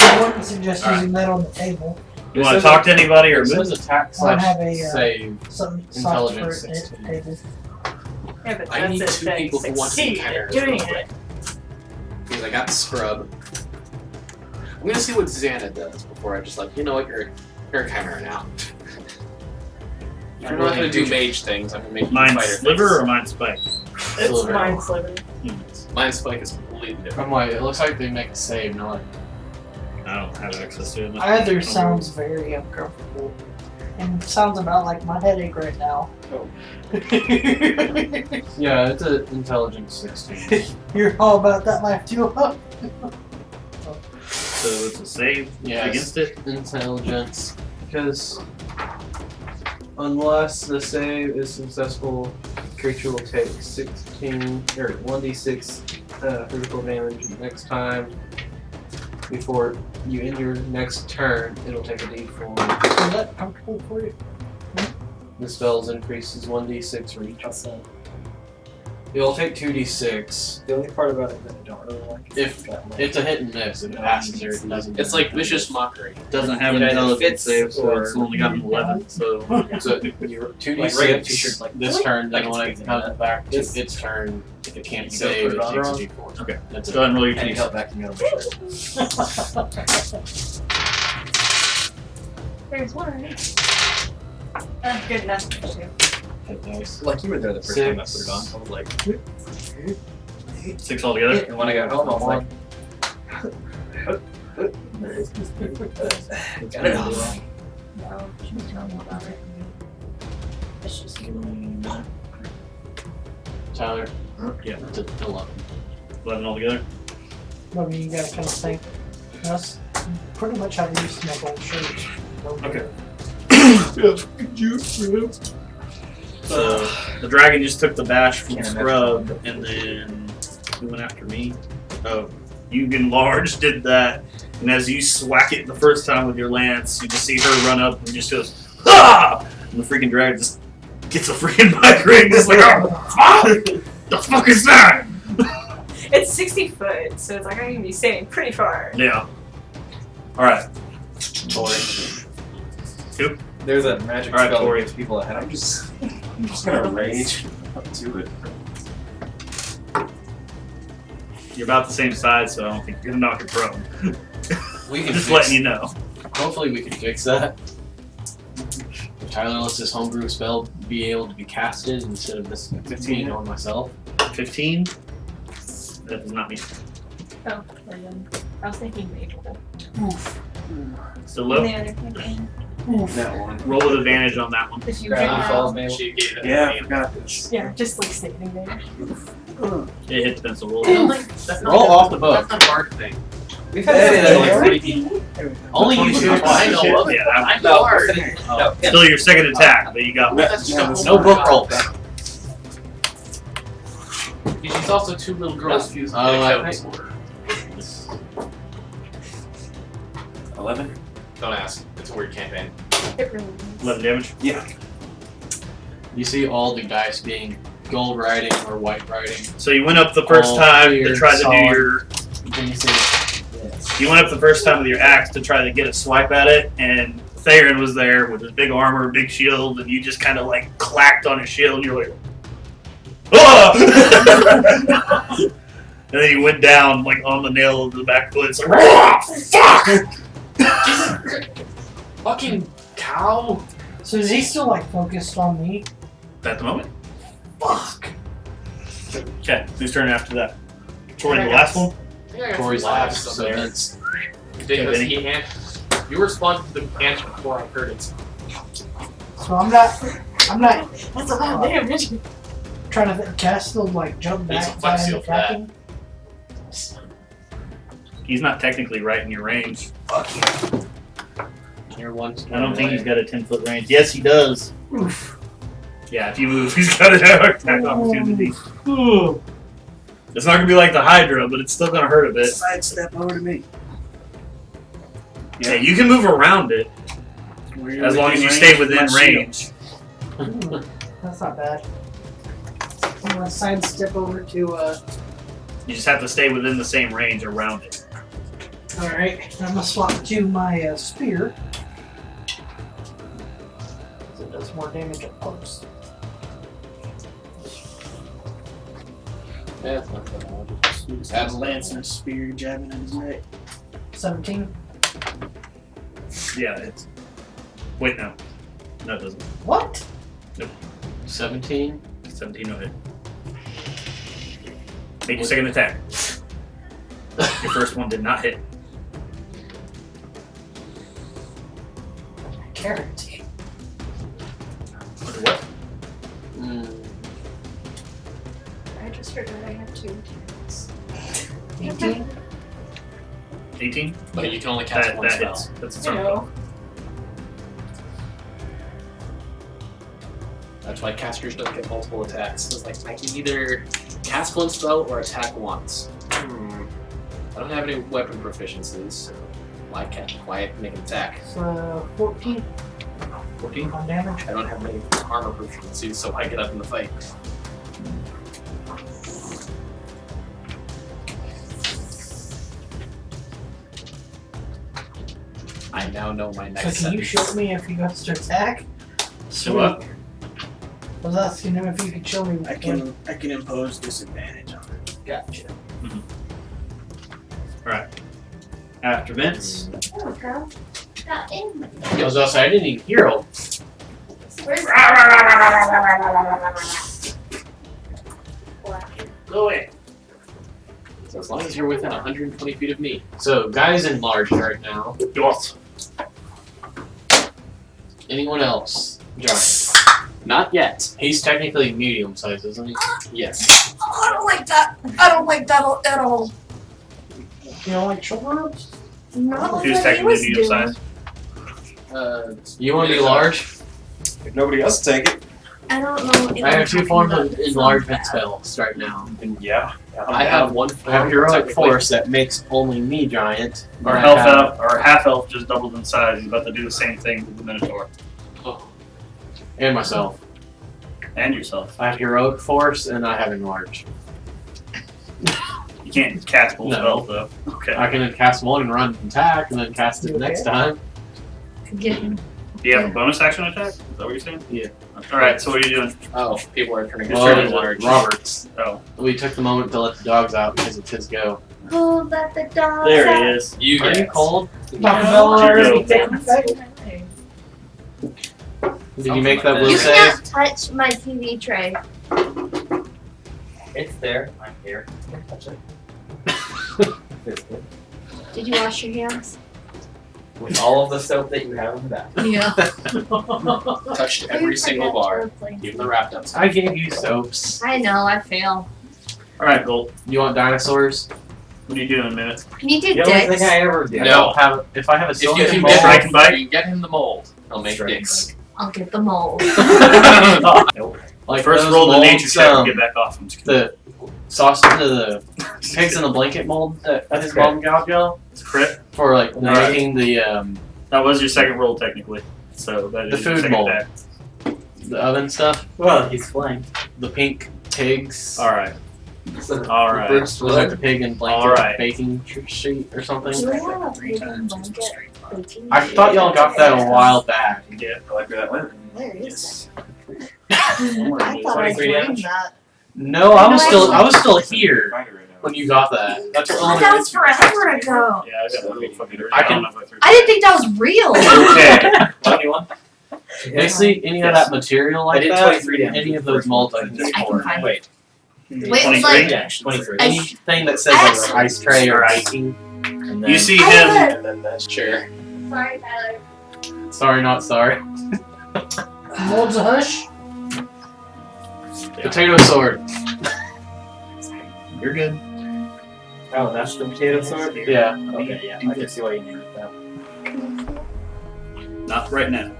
I wouldn't suggest using that on the table. You want to talk to anybody or It move? says attack I / have a, save. Some soft for Intelligence it at 16. the table. Yeah, but I that's need it. 2 people who want to Succeed encounter at this doing real quick. it. Because I got Scrub. I'm gonna see what Xana does before I just like, you know what, you're a Chimera now. If you're not gonna do mage things, I'm gonna make you Mind fighter Sliver things. or Mind Spike? It's Sliver. Mind Sliver. Mind Spike is completely different. I'm like, it looks like they make a save, not. I don't have access to it. Either sounds very uncomfortable. And sounds about like my headache right now. Yeah, it's an intelligence 16. You're all about that life too, huh? So it's a save Yes. against it. Intelligence, because unless the save is successful, creature will take 16 or 1d6 physical damage next time. Before you end your next turn, it'll take a d4. Is that comfortable for you? The spells increases 1d6 for each. That's It'll take 2d6. the only part about it that I don't really like. If it's a hit and miss, if it passes or it doesn't. It's like Vicious Mockery. It doesn't have an Either intelligence fits save, so or- it's only got an 11. So So you're Like regular t-shirts 2d6 like this turn, then like when it's it comes back to This- its turn, if it can't You go save, for it it takes a on d4. Okay. That's go ahead and roll your And he d6. got back to me on my shirt. There's one. That's good enough. Hit dice. Like you were there the first time I put Six. it on. I was like, 6 altogether. And when I got home, I was like, got it all wrong. No, she was telling me about it. It's just Tyler. Yeah. To 11. 11 altogether. I mean, you gotta kind of think. That's pretty much how we used to make old shirts. Okay. So the dragon just took the bash from Scrub, and then he went after me. Oh, you enlarged, did that, and as you swack it the first time with your lance, you just see her run up and just goes, ah! And the freaking dragon just gets a freaking migraine, just like, oh, fuck! The fuck is that? It's 60 foot, so it's like I can be staying pretty far. Yeah. Alright. Tori. Who? There's a magic Alright, spell Tori. that gives people ahead. I'm just gonna rage up to it. You're about the same size, so I don't think you're gonna knock it prone. We can Just fix, letting you know. Hopefully we can fix that. If Tyler lets his homebrew spell be able to be casted instead of this 15 on myself. 15? That does not mean. Oh, and then I was thinking Maple. Still low? The other campaign. That one. Roll with advantage on that one. If you Gravity drown. falls, maybe. She gave it Yeah, I a forgot this. Yeah, just like standing there. It hit the pencil roll. That's not Roll off the book. That's not a hard thing. We've had Yeah, that yeah, like 40 people. Only you two I know of. Yeah, that I know hard. No, Still your second attack, but you got one. That's Yeah, just no book rolls. She's also two little girls fused in I a think- 11? Don't ask. It's a weird campaign. It really is. 11 damage. Yeah. You see all the dice being gold writing or white writing. So you went up the first All time to clear, try to do solid. your. Then you see You went up the first time with your axe to try to get a swipe at it, and Theron was there with his big armor, big shield, and you just kind of like clacked on his shield, and you're like, oh! And then you went down like on the nail of the back foot. It's like, oh, fuck! fucking cow. So is he still like focused on me? At the moment. Fuck. Okay, whose turn after that? Tori, the last one? Tori's last, so that's because he you responded to the answer before I heard it. So I'm not That's a lot of damage. trying to cast the like jump Needs back a flex by seal for that. attacking. He's not technically right in your range. You're one. I don't think he's got a 10-foot range. Yes, he does. Oof. Yeah, if you move, he's got an attack opportunity. It's not gonna be like the Hydra, but it's still gonna hurt a bit. Sidestep over to me. Yeah, you can move around it as long as you stay within range. Ooh, that's not bad. I'm gonna sidestep over to You just have to stay within the same range around it. alright, I'm gonna swap to my spear. It does more damage at close. Yeah, it's not that hard. Just have a lance and a spear jabbing in his neck. 17. Yeah, it's. Wait, no. No, it doesn't. What? 17. 17 no hit. Make your second attack. Your first one did not hit. Guarantee. What? I just heard that I have 2 attacks. 18. 18? But you can only cast That one spell. hits. That's its I own know. spell. That's why casters don't get multiple attacks. It's like I can either cast one spell or attack once. I don't have any weapon proficiencies, so why make an attack? So 14 14? on damage. I don't have any armor proficiencies, so I get up in the fight. I now know my next So can you sentence. show me if he goes to attack? So what? I was asking him if you could show me. I can impose disadvantage on it. Gotcha. Alright. After Vince. Oh, girl. Got in. He goes outside, I didn't even hear him. Where's Go away. So as long as you're within 120 feet of me. So Guy's enlarged right now. Yes. Anyone else? Giant. Not yet. He's technically medium sized, isn't he? Yes. I don't like that. I don't like that at all. You know, like shoulders? Not He was what he technically was medium doing. sized. You want to be large? If nobody else take it, I don't know. If I I'm have 2 talking forms about of something enlargement bad. spells right now. then yeah. I have one I have form heroic technically force. that makes only me giant. Our and I elf have- elf, or half elf just doubled in size. He's about to do the same thing with the Minotaur. And myself. And yourself. I have heroic force and I have enlarged. You can't cast both No. spells though. Okay. I can cast one and run and attack and then cast it You next okay? time. Get him. Do you have a bonus action attack? Is that what you're saying? Yeah. Alright, so what are you doing? Oh, people are turning His turn is large. large. Roberts. Oh. We took the moment to let the dogs out because it's his go. Who let the dogs There out? he is. You Are get you cold? No. Taco Bell Here you already go. taking effect? Did you make that You blue save? can't touch my TV tray. It's there. I'm here. Touch it. It's good. Did you wash your hands? With all of the soap that you have in the back. Yeah. Touched every single bar. Even the wrapped up stuff. I gave you soaps. I know, I fail. Alright, Gold. You want dinosaurs? What are you doing in a minute? Can you do The only dicks? thing I ever did. I don't have. If I have a If silver you can mold, get Strike and Bite? you can get him the mold. He'll make Strike and dicks. I'll get the mold. Nope. Like First those roll the molds, nature check and get back off him. the sausage, the pigs in the blanket mold that his mom got you It's a crit. for like Alright. making the That was your second roll technically. So that The is your food second mold. attack. oven stuff. Well, he's flying. The pink pigs. Alright. Was Alright. like the pig in blanket Alright. baking sheet or something. Do I have a pig in blanket baking I thought y'all got that a while back. Yeah. I like where that went. Where is Yes. that? I thought I 23 dreamed damage? that. No, I was still here Find it right now. when you got that. That's Oh, all. that was forever ago. Yeah, I got a little fucking I can- don't know if I threw I didn't think that was real. Okay. 21? Basically, any of Yes. that material I like did that, 23 damage. any of those molds I can I can score. find Wait. Wait, 23? like- Yeah, 23. I- Anything that says like ice tray or icing. And then You see I him. have And then that's sure. Sorry, Tyler. Sorry, not sorry. Mold's a hush? Potato sword. You're good. Oh, that's the potato sword? Yeah. Okay, yeah. I can see why you needed that. Not right now.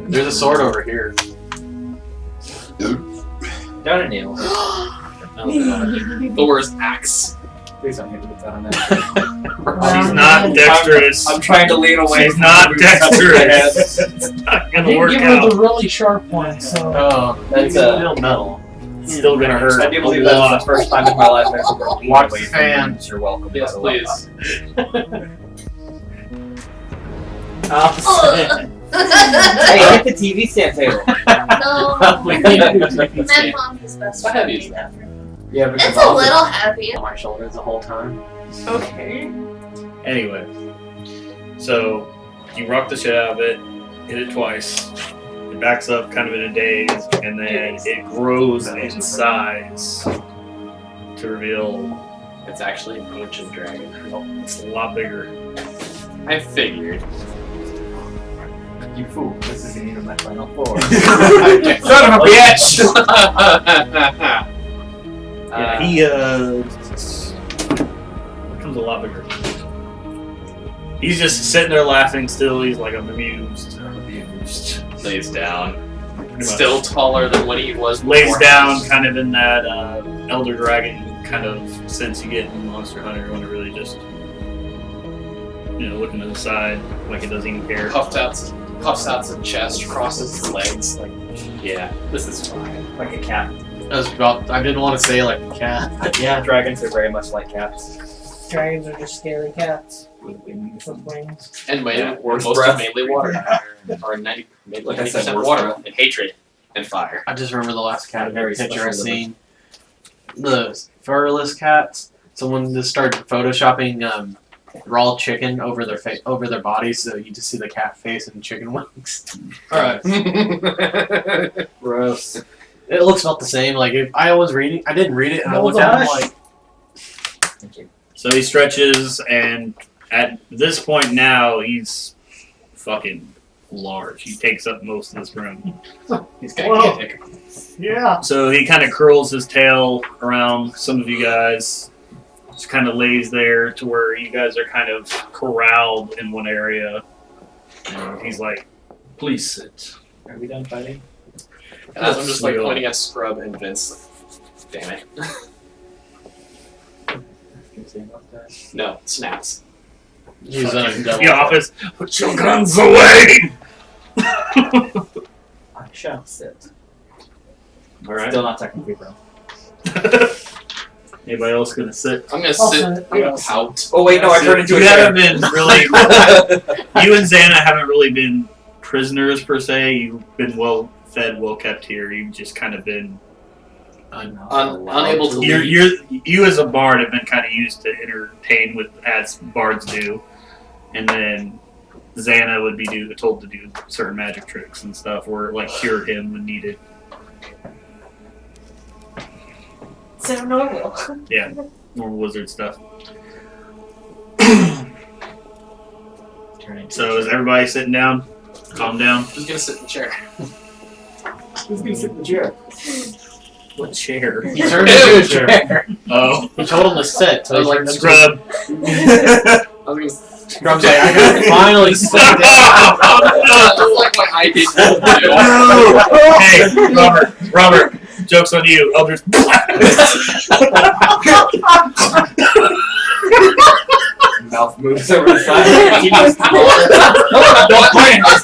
There's a sword over here. Down a nail. Thor's axe. Please don't hit me with that on that. She's not dexterous. I'm trying to lean away. She's from not the roots of her head. dexterous. It's not I gonna did work give her out. the really sharp one, so. Oh, That's, still metal. It's still gonna hurt. I do a believe that's lot. the first time in my life I've ever leaned Watch away the from fan. roots. You're welcome. Yes, by the way. please. Oh, hey, hit the TV stand table. No. We need to do My mom is best How friend. heavy is that? Yeah, because It's a little heavy. On my shoulders the whole time. Okay. Anyway, so you rock the shit out of it, hit it twice. It backs up kind of in a daze, and then it grows in size to reveal It's actually an ancient dragon. it's a lot bigger. I figured. You fool. This isn't even my final floor. Son of a bitch! Yeah, he becomes a lot bigger. He's just sitting there laughing still. He's like, I'm amused. Lays down. Pretty much. Still taller than what he was Lays before. down kind of in that Elder Dragon kind of sense you get in Monster Hunter when it really just, looking to the side like it doesn't even care. Puffs out some chest, crosses his legs. Like, yeah, this is fine. Like a cat. I didn't want to say like a cat. Yeah, dragons are very much like cats. Dragons are just scary cats With wings. with wings. And Yeah, worst most breath. are mainly water. Or 90, maybe Like I said, 90% worst water breath. and hatred and fire. I just remember the last cat Very picture I special seen. The furless cats. Someone just started photoshopping raw chicken over their bodies, so you just see the cat face and chicken wings. Alright. Gross. It looks about the same. Like if I was reading, I didn't read it, and I No, looked the at it hush. like, Thank you. So he stretches, and at this point now, he's fucking large. He takes up most of this room. He's gigantic. Yeah. So he kind of curls his tail around some of you guys. Just kind of lays there to where you guys are kind of corralled in one area. And he's like, please sit. Are we done fighting? And as I'm just like Yes, we are. pointing at Scrub and Vince. Damn it. Can you say about that? No, snaps. He's on a double. The office, put your guns away! I shall sit. Alright. Still not technically prone. Anybody else gonna sit? I'm gonna I'll sit. sit. I'm gonna pout. Oh wait, no, I turned into You a chair. haven't been really. You and Xana haven't really been prisoners per se. You've been well fed, well kept here. You've just kind of been. Unable to You as a bard have been kind of used to entertain with as bards do, and then Xana would be told to do certain magic tricks and stuff, or like cure him when needed. So normal. Yeah, normal wizard stuff. So is everybody sitting down? Calm down. Who's gonna sit in the chair? Who's gonna sit in the chair? What chair? He turned into a chair. Oh, He told him to sit. So I was he like, turned into scrub. I was gonna. Scrub's like, I gotta finally sit down. That's like what I did. Hey, Robert, joke's on you. Elders. Mouth moves over the side. He moves Don't point at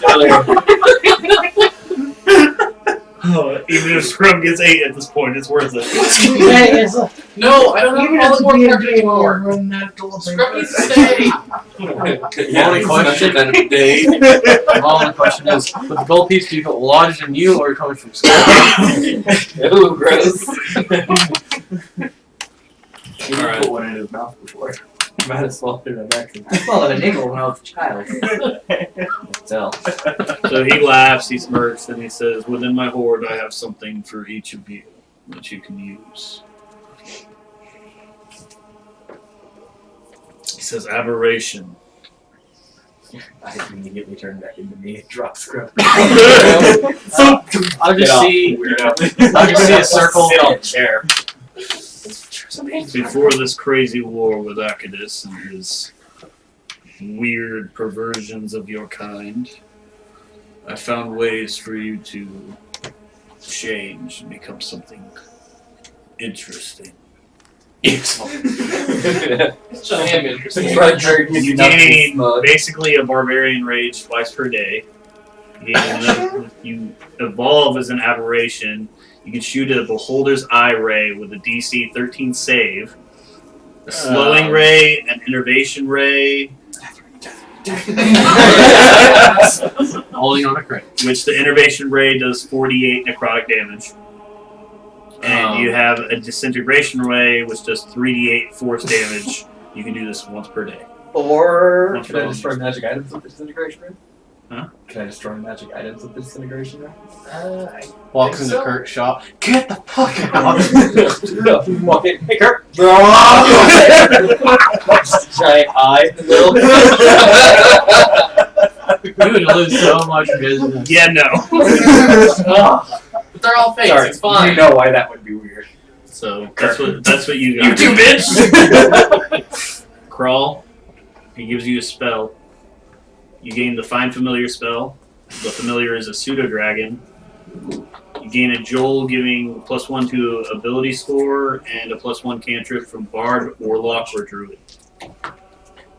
this Oh, even if Scrub gets 8 at this point, it's worth it. Hey, it's a, No, I don't even have as all a the more D&D, cards anymore. run that door, Scrub needs to stay. Only question. The only question is, with the gold piece, do you feel lodged in you or coming from Scrub? Ooh, gross. You Alright. put one into his mouth before. Might as well do that next. I swallowed an eagle when I was a child. So. So he laughs, he smirks, and he says, within my hoard I have something for each of you that you can use. He says, aberration. I immediately turned back into me and dropped Scrub. I'll Get just off, see. weirdo. I'll just see a circle. Sit on the chair. Before this crazy war with Acadus and his weird perversions of your kind, I found ways for you to change and become something interesting. So I am interesting. You gain basically a barbarian rage twice per day. You evolve as an aberration. You can shoot a Beholder's Eye ray with a DC 13 save, a slowing ray, an innervation ray, Holding on a crit. which the innervation ray does 48 necrotic damage. And you have a disintegration ray, which does 3d8 force damage. You can do this once per day. Or What's can I wrong? destroy magic items with the disintegration ring? Huh? Can I destroy magic items with the disintegration ring? Walks into so. Kirk's shop. Get the fuck out! Fucking hey, Kurt. Giant eye in the middle. You would lose so much business. Yeah, no. But they're all fakes. Sorry, It's fine. you know why that would be weird. So that's what you got. You too, bitch. Crawl. He gives you a spell. You gain the Find Familiar spell. The Familiar is a pseudo-dragon. You gain a Joel giving +1 to ability score and a +1 cantrip from Bard, Warlock, or Druid.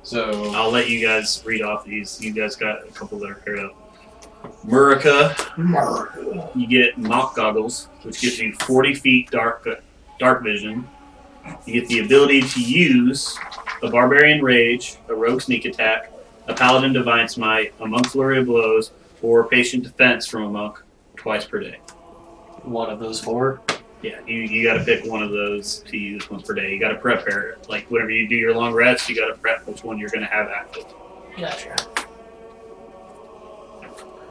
So, I'll let you guys read off these. You guys got a couple that are paired up. Murica. You get Mock Goggles, which gives you 40 feet dark vision. You get the ability to use a Barbarian Rage, a Rogue Sneak Attack, a Paladin Divine Smite, a Monk Flurry of Blows, or Patient Defense from a Monk twice per day. one of those four. Yeah, you got to pick one of those to use once per day. You got to prepare it. Like, whenever you do your long rest, you got to prep which one you're going to have active. Gotcha.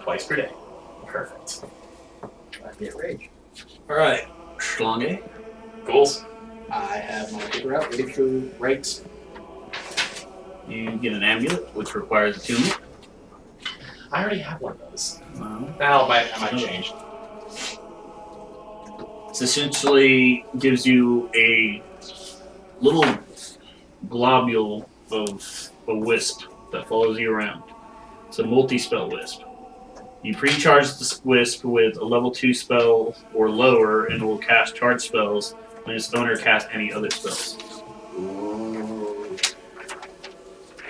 Twice per day. Perfect. I get rage. All right, Schlonge. Goals. I have my paper out, ready to write. You get an amulet, which requires attunement. I already have one of those. Wow. I might change. It essentially gives you a little globule of a wisp that follows you around. It's a multi-spell wisp. You pre-charge the wisp with a level 2 spell or lower, and it will cast charge spells when its owner casts any other spells.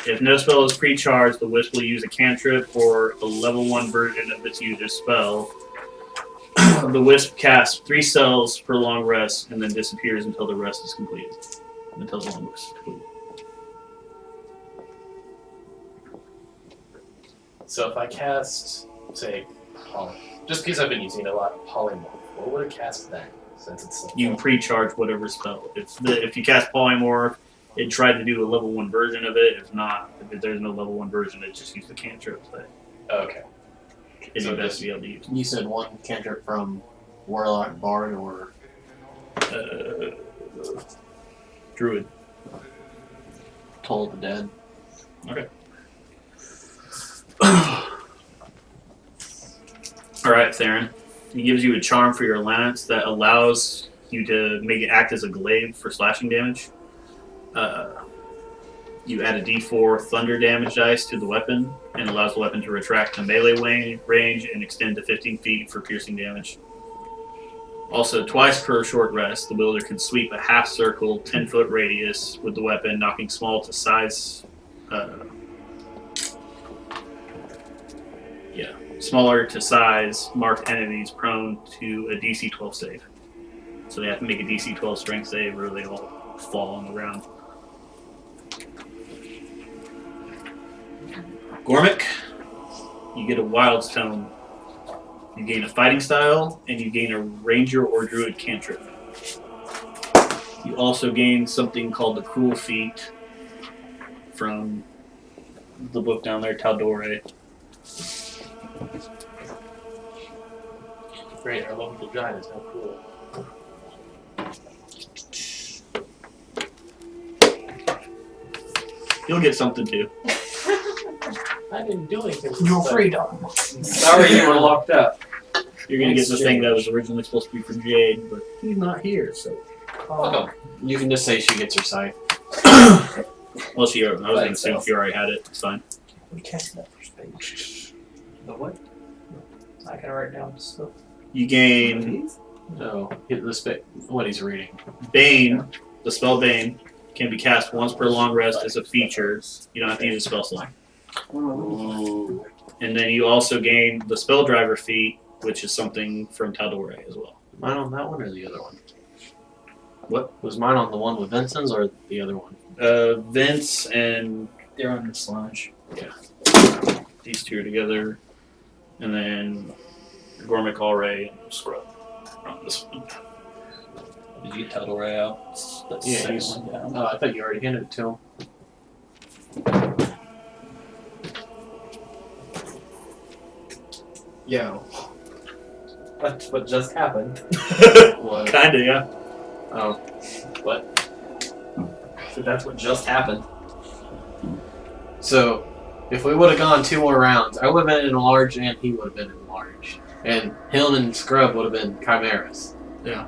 If no spell is pre-charged, the wisp will use a cantrip or a level 1 version of its user's spell. The wisp casts 3 spells per long rest and then disappears until the rest is completed. Until the long rest is completed. So if I cast, say, just because I've been using it a lot, polymorph, what would it cast then? Since it's You can pre-charge whatever spell. If you cast polymorph, it tried to do a level 1 version of it. If not, if there's no level 1 version, it just used the cantrips that okay. it'd be best to be able to use. You said one cantrip from Warlock, Bard, or Druid. Toll of the Dead. Okay. Alright, Theron. He gives you a charm for your lance that allows you to make it act as a glaive for slashing damage. You add a d4 thunder damage dice to the weapon and allows the weapon to retract to melee range and extend to 15 feet for piercing damage. Also, twice per short rest, the wielder can sweep a half circle, 10-foot radius with the weapon, knocking small to size. Smaller to size marked enemies prone to a DC 12 save. So they have to make a DC 12 strength save or they all fall on the ground. Gormick, you get a wild stone. You gain a fighting style, and you gain a ranger or druid cantrip. You also gain something called the Cruel Feat from the book down there, Taldore. Great, our lovable giant is now cool. You'll get something too. I didn't do anything. Your freedom. Sorry you were locked up. You're gonna get the thing that was originally supposed to be for Jade, but he's not here, so. Welcome. You can just say she gets her sight. Well, I was gonna assume if you already had it, it's fine. We cast that first page. The what? I can write down stuff. You gain No, hit the what he's reading. Bane. The spell Bane can be cast once per long rest as a feature. You don't have to use a spell slot. Ooh. And then you also gain the Spell Driver feat, which is something from Taldore as well. Mine on that one or the other one? What? Was mine on the one with Vincent's or the other one? Vince and They're on the sludge. these two are together, and then Gormick, Allray, and Scrub on this one. Did you get Taldore out? That's Yeah, the he's. second one down. Oh, I thought you already handed it to him. Yo. That's what just happened. What? Kinda, yeah. Oh. What? So that's what just happened. So, if we would have gone 2 more rounds, I would have been enlarged and he would have been enlarged. And Hill and Scrub would have been chimeras. I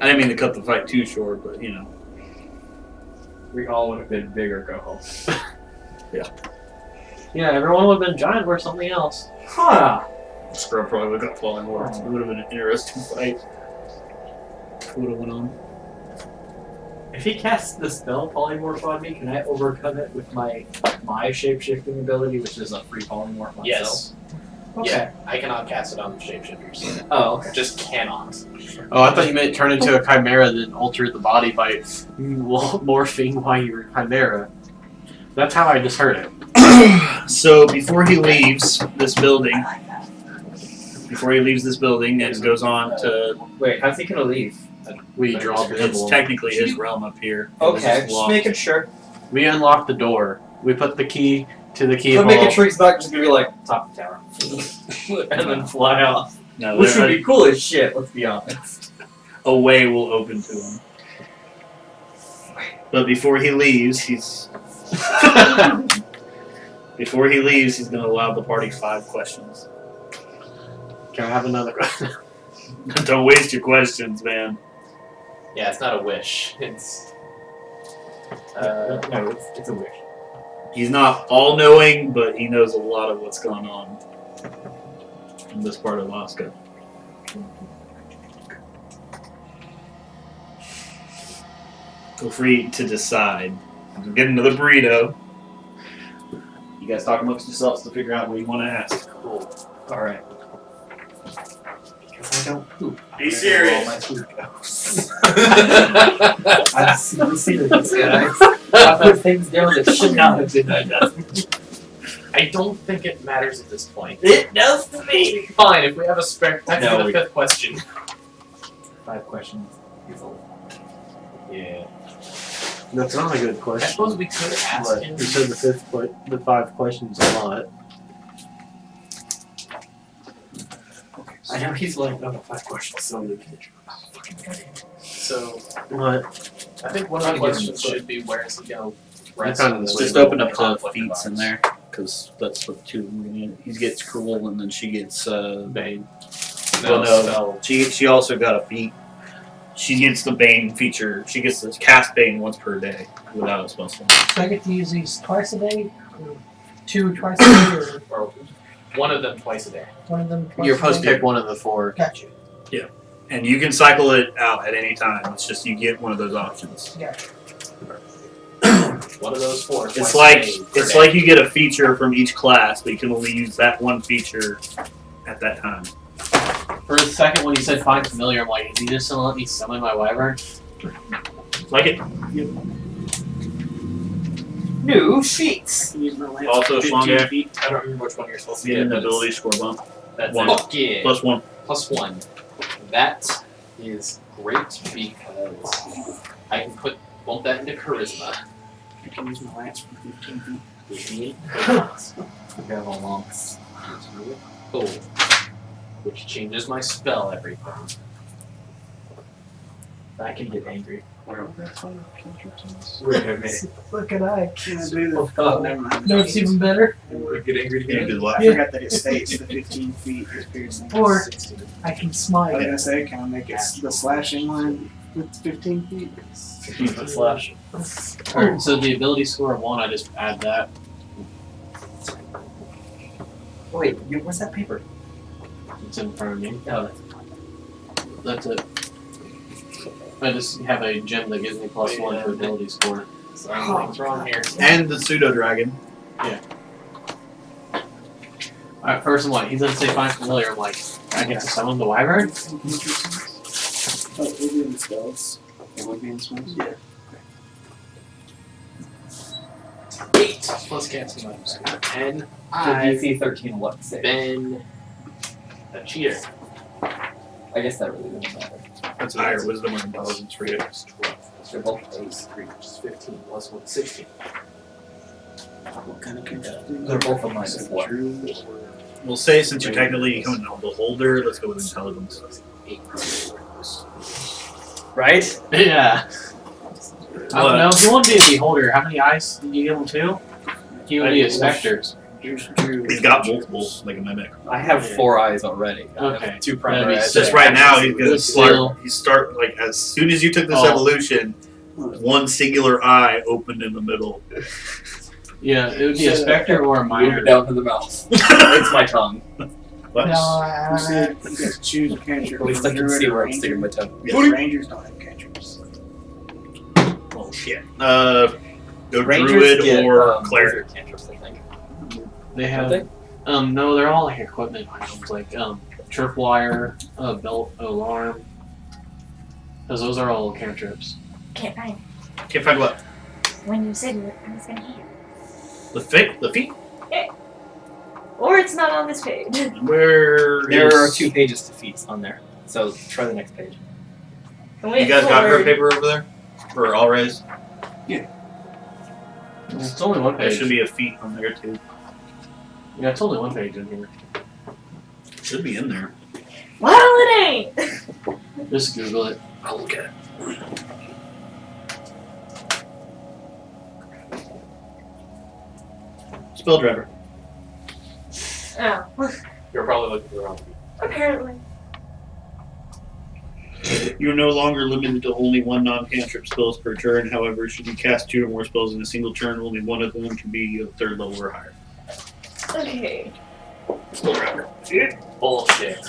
didn't mean to cut the fight too short, but you know. We all would have been bigger go-hosts. Yeah, everyone would have been giant or something else. Huh. Scrub probably would have got falling more. It would have been an interesting fight. Would have went on. If he casts the spell polymorph on me, can I overcome it with my shape-shifting ability, which is a free polymorph myself? Yes. Okay. Yeah, I cannot cast it on the shapeshifters. Oh, okay. Just cannot. Oh, I thought you meant turn into a chimera, then alter the body by morphing while you're a chimera. That's how I just heard it. So before he leaves this building, and goes on to, Wait, how's he gonna leave? We draw the it's emblem. technically his realm up here. It was Okay, just just locked. making sure. We unlock the door. We put the key to the I'm keyhole. making sure he's not just gonna be like, top of the tower. And then fly off. No, Which would be cool as shit, let's be honest. a way will open to him. But before he leaves, he's gonna allow the party 5 questions. Can I have another question? Don't waste your questions, man. Yeah, it's not a wish. It's No, it's a wish. He's not all-knowing, but he knows a lot of what's going on in this part of Alaska. Feel free to decide. I'm getting to the burrito. You guys talk amongst yourselves to figure out what you want to ask. cool. Alright. Because I don't poop. Be Where all my food goes. I'm super serious, guys. I put things down that should not have been done. I don't think it matters at this point. It does to me! Fine, if we have a spare. That's No, the we- 5th question. 5 questions. Yeah. That's not a good I question. suppose we could ask But him. you said the 5 questions a lot. I know he's like, no, 5 questions. So What? I think one of the questions should be where is he going to rest? kind of on this Just week? open up the Conflict feats in advice. there, because that's what 2 of them are gonna. He gets cruel, and then she gets Bane. Well, no, she also got a feat. She gets the Bane feature. She gets to cast Bane once per day without a spell slot. So I get to use these twice a day? Or 2 twice a day? Or Or one of them twice a day. one of them twice You're a supposed to day? pick one of the 4. Gotcha. And you can cycle it out at any time. It's just you get one of those options. One of those 4. It's twice a like day per it's day. like you get a feature from each class, but you can only use that one feature at that time. For the second one, you said find familiar. I'm like, is he just gonna let me summon my wyvern? Like it. New sheets! Also, Schlonga, I don't remember which one you're supposed to get get. an but it's- ability score bump. That's One. Fuck yeah. +1. +1. That is great because I can bump that into charisma. I can use my lance from 15 feet. Which means We have a long. cool. Which changes my spell every time. I can get angry. Look at I. Can I do the? Oh, never mind. No, it's even better. Get angry You do what? I forgot that it states the 15 feet is piercing. Or 16. I can I was smite. gonna say, can I make it the slashing line with 15 feet? Slash. Alright, so the ability score of 1, I just add that. Wait, where's that paper? It's in front of me. Oh, That's it. I just have a gem that gives me +1 to ability score. So I'm wrong here. And the pseudo dragon. Alright, first I'm like, he's gonna say find familiar. I'm like, I get to summon the wyvern? Oh, it would be in spells. It would be in spells? Yeah. 8 plus casting items. And So I've DC 13 what save? been a cheater. I guess that really doesn't matter. That's higher wisdom or intelligence for you. 12. They're both Base 3, which is 15 plus 1, 16. What kind of cantrip? They're both a minus 1. We'll say since you're technically becoming a beholder, let's go with intelligence. 8. Right? Yeah. I don't know. If you want to be a beholder, how many eyes did you give him 2? You would be a specter. He's got multiple, like a mimic. I have 4 eyes already. I have Okay. 2 That'd primary be eyes. Just right now, he's gonna But still- start like as soon as you took this Oh. evolution, one singular eye opened in the middle. Yeah, it would be a specter or a Move minor. it down to the mouth. It's my tongue. What? No, You said you guys choose a cantrip. At least I can Druid see or where I'm ranger. sticking my tongue. Yes, Rangers don't have cantrips. Oh shit. Go Rangers druid get, or cleric. wizard cantrips, I think. They Don't have, they? no, they're all like equipment items, like, tripwire, belt alarm. Because those are all cantrips. Can't find Can't find what? it. When you said it, I was gonna hear. The feet? Or it's not on this page. Where There are is- 2 pages to feats on there. So try the next page. You guys got her paper over there? For all raised? It's only one There page. should be a feat on there too. Yeah, it's only one page in here. Should be in there. Well, it ain't. Just Google it. I'll look at it. Spell driver. Oh, You're probably looking for the wrong people. apparently. You're no longer limited to only one non-cantrip spells per turn. However, should you cast 2 or more spells in a single turn, only one of them can be a 3rd level or higher. Okay. Spell driver. Bullshit.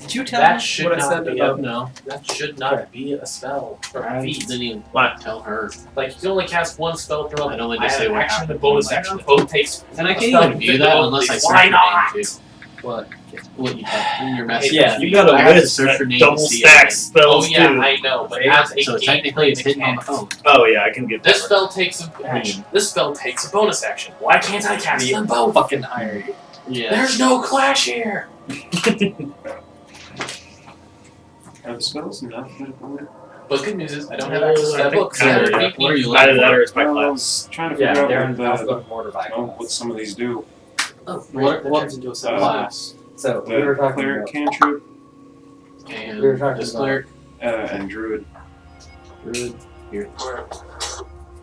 Did you tell That me should what I not said be about? No. That should not be a spell or a feat. Didn't even What? tell her. Like you can only cast one spell per level. I'd only I just have say an what action and happened. bonus Why action. not? Both takes. And I a can't spell even to do fit that both unless I these. search Why your not? name too. What you have in your message. Yeah, You got I a have to list search that your name double to see stacks it. spells Oh yeah, too. I know, but as a So game technically it's hidden on the mechanic, phone. Oh yeah, I can get this that. spell takes a action. This spell takes a bonus action. Why can't I cast them both? Fucking hire you. Yeah. There's no clash here. Are the spells not that hard? But good news is I don't have access to I that think book. so, So yeah. What are you Either looking that for? or it's my Well, I class. was trying to Yeah, figure Darren, out I was what, going mortar by what some of these do. Oh, What turns into a Uh, class? So The we were talking cleric about. cantrip And we were talking this about- cleric. and druid. Druid. Here.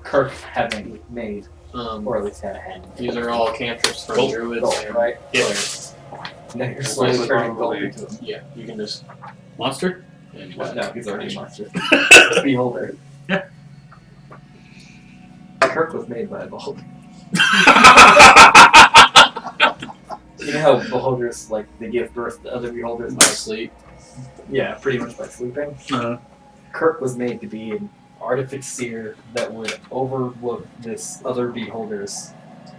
Kirk having made, Um, or at least had a hand. these are all cantrips from Gold. druids. Gold, and right? Yeah. clerics. Now you're It's slowly like turning gold probably- into him. Yeah, you can just. Monster? And No, he's already a monster. Beholder. Kirk was made by a beholder. You know how beholders, like, they give birth to other beholders by by sleep. Yeah, pretty much by sleeping. Uh-huh. Kirk was made to be an artificer that would overlook this other beholder's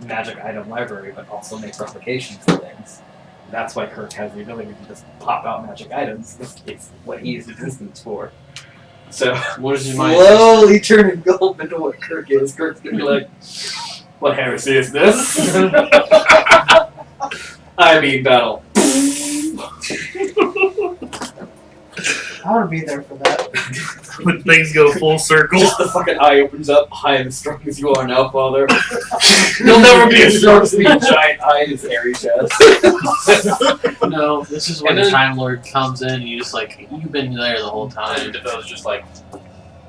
magic item library, but also make replications of things. That's why Kirk has the ability to just pop out magic items. It's what he is existence for. So, What is your mind? slowly turning gold into what Kirk is. Kirk's gonna be like, what heresy is this? I mean battle. I want to be there for that. When things go full circle. Just the fucking eye opens up. I am as strong as you are now, father. You'll never be as strong as me, giant eye in his hairy chest. No, this is when And the then- Time Lord comes in and you just like, you've been there the whole time. And Defoe's just like,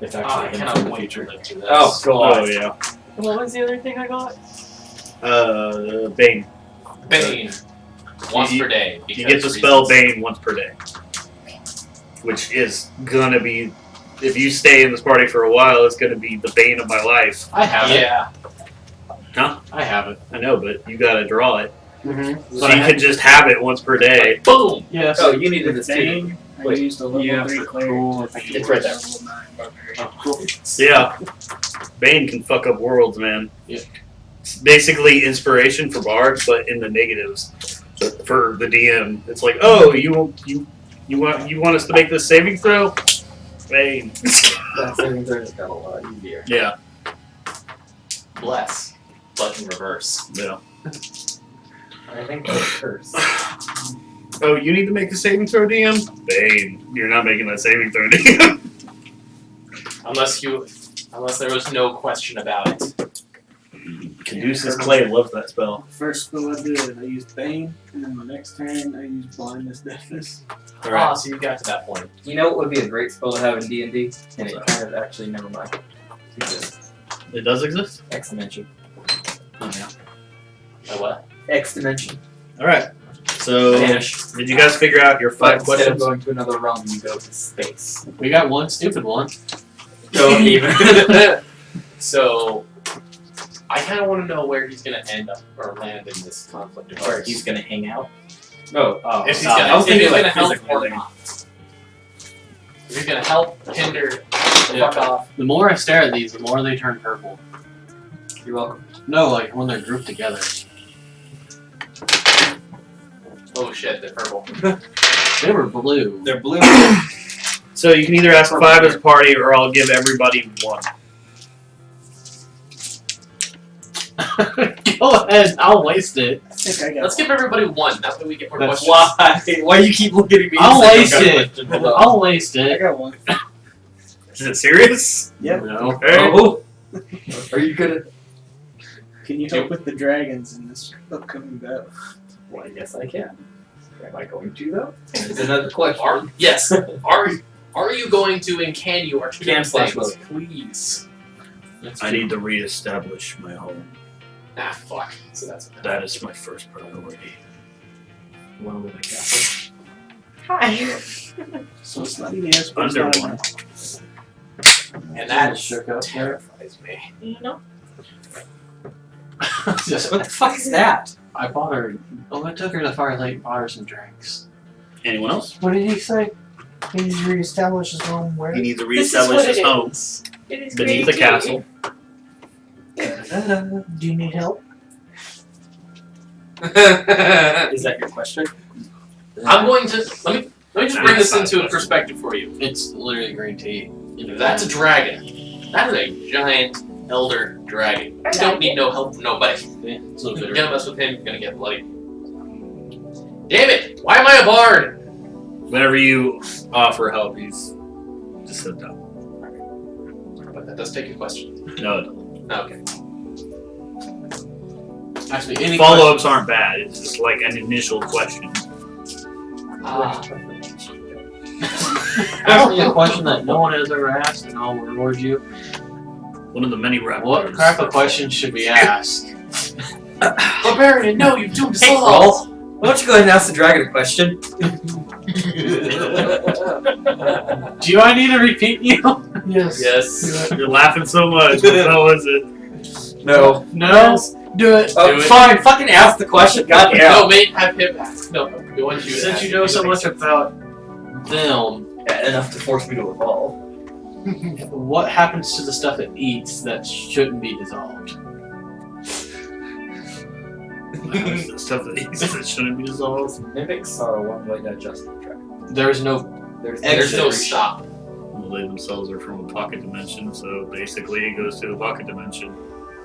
It's I actually him cannot from the wait future. to live through this. Oh god. Oh yeah. What was the other thing I got? Bane. Bane. Once You- per day. You get the spell reasons. Bane once per day. Which is gonna be, if you stay in this party for a while, it's gonna be the bane of my life. I have it. Yeah. I have it. I know, but you gotta draw it. Mm-hmm. So you can just have it once per day. Boom! Yes. Oh, you needed this too. Dang, I Wait, used a level yeah, 3 for cleric. cool, It's right there. Level 9 barbarian. Cool. Yeah. Bane can fuck up worlds, man. Yeah. It's basically inspiration for bards, but in the negatives for the DM. It's like, oh, you want us to make this saving throw? Bane. That saving throw just got a lot easier. Yeah. Bless. But in reverse. Yeah. I think that's a curse. Oh, you need to make a saving throw, DM? Bane. You're not making that saving throw, DM. Unless there was no question about it. Caduceus Clay loves that spell. First spell I did, I used Bane, and then the next turn I used Blindness Deafness. Ah, so you got to that point. You know what would be a great spell to have in D&D? And it kind of actually, never mind. It does exist? X dimension. A what? X dimension. Alright. So, Vanish. did you guys figure out your But 5 instead of questions? going to another realm, you go to space. We got one stupid one. Don't even. So, I kind of want to know where he's going to end up or land in this conflict. of Or ours. he's gonna hang out. Oh, If he's I gonna, was if he's thinking gonna like help physically. or not. If he's gonna help, hinder, Yeah. fuck off. The more I stare at these, the more they turn purple. You're welcome. No, like when they're grouped together. Oh shit, they're purple. They were blue. They're blue. So you can either ask 5 as a party, or I'll give everybody 1. Go ahead, I'll waste it. I think I got Let's give everybody 1. That way we get more That's questions. Why you keep looking at me? I'll and waste saying, it. "I've got a question." I'll waste I it. got one. Is it serious? Yeah. No. Oh. Are you gonna? Can you help with the dragons in this upcoming battle? Well, yes, I can. Am I going to though? Is another question. Yes. Are you going to and can you are two Can different slash things. vote. Please. I need to reestablish my home. Ah, fuck. So that's That is my first priority. One of the castle. Hi. So it's not even yes, but it's Under not one. enough. And that Shook up there. terrifies me. You know? Just, What the fuck is that? I bought her. Oh, I took her to Firelight, bought her some drinks. Anyone else? What did he say? He needs to reestablish his home where? He needs to This is reestablish what his it home is. It is beneath the creativity. castle. Do you need help? Is that your question? I'm going to let me just bring this into a perspective for you. It's literally green tea. That's a dragon. That is a giant elder dragon. You don't need no help from nobody. Yeah, it's a little You're bitter. gonna mess with him, you're gonna get bloody. Damn it! Why am I a bard? Whenever you offer help, he's just sit down. But that does take your question. No, it doesn't. Okay. Ask me any Follow-ups aren't bad. It's just like an initial question. Ask me a question that no one has ever asked, and I'll reward you. One of the many raptors. What crap of questions should we ask? Barbarian, no, you doomed us Hey, all! Kroll, why don't you go ahead and ask the dragon a question? Do I need to repeat you? Yes. Yes. You're laughing so much. What the hell is it? No. No. Do it. Oh, Do it. fine, fucking ask the question, goddamn. No, mate, have him ask. No, we want you to Since ask. you know so much about them, Yeah, enough to force me to evolve. what happens to the stuff it eats that shouldn't be dissolved? The stuff that shouldn't be dissolved. Mimics are a one-way digestive tract. There's no There's exit. no stop. Well, they themselves are from a pocket dimension, so basically it goes to the pocket dimension.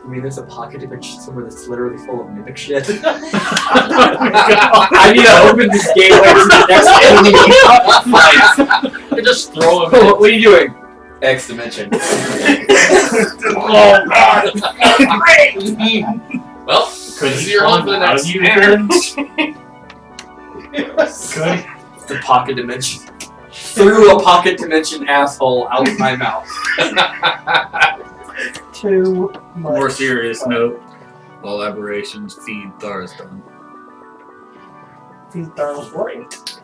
I mean, there's a pocket dimension somewhere that's literally full of mimic shit. I I need to open this gateway to the next enemy. You just throw him What are you doing? X dimension. Oh god! Well, Could this is he your home climb for the out next of you year. Could The pocket dimension. Through a pocket dimension asshole out my mouth. Too much. More serious note, all aberrations feed Tarasque. Feed Darren's what?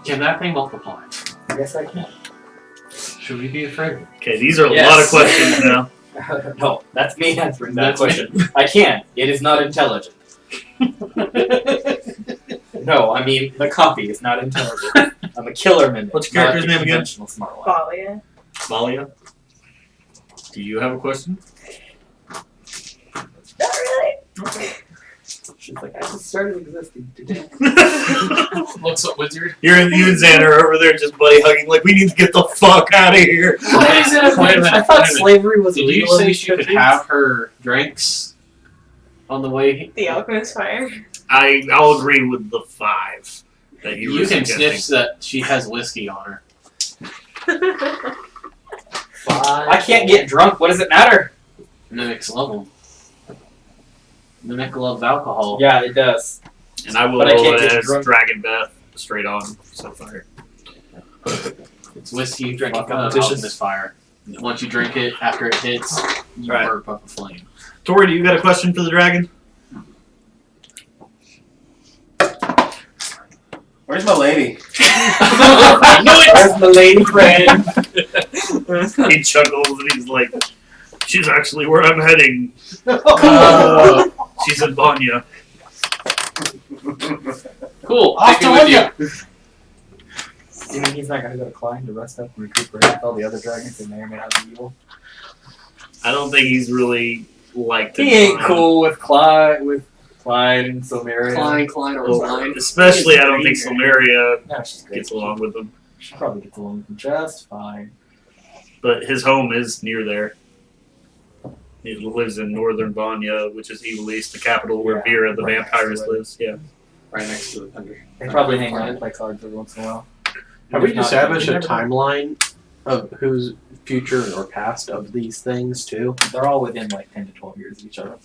Can that thing multiply? Yes, I can. Should we be afraid? Okay, these are a Yes. lot of questions now. No, that's me answering that That's me. question. I can. It is not intelligent. No, I mean, the copy is not intelligent. I'm a killer mimic. What's your character's not a name again? conventional smart one. Balia. Malia, do you have a question? Not really. She's like, I just started existing today. Looks up wizard. You and Xander are over there just buddy hugging, like we need to get the fuck out of here. Wait a minute. I thought slavery was Did you illegal in say these she could countries. have her drinks on the way? The alchemist fire. I'll agree with the 5 that you were You can suggesting. sniff that she has whiskey on her. I can't get drunk. What does it matter? Mimics love them. Mimic loves alcohol. Yeah, it does. And I will But I roll can't it get as drunk. Dragon Death straight on so far. It's whiskey drinking Competition. competition. Fire. Once you drink it, after it hits, you Right. burp up a flame. Tori, do you got a question for the dragon? Where's my lady? Where's my lady friend? He chuckles and he's like, she's actually where I'm heading. She's in Banya. Cool. Off Take to me with you. Lanya. You mean he's not gonna go to Klein to rest up and recuperate with all the other dragons that may or may not be evil? I don't think he's really liked it. He ain't cool with Klein and Silmeria. Klein, or Well, especially, I don't think Silmeria No, she's great. gets along with him. She probably gets along with him just fine. But his home is near there. He lives in northern Vanya, which is Evaline, the capital where Yeah, Vera the right next to vampirist it. lives. Yeah. right next to the thunder. They probably hang out and play cards every once in a while. Have we If not, established you a never know. timeline of who's future or past of these things too? They're all within like 10 to 12 years of each other.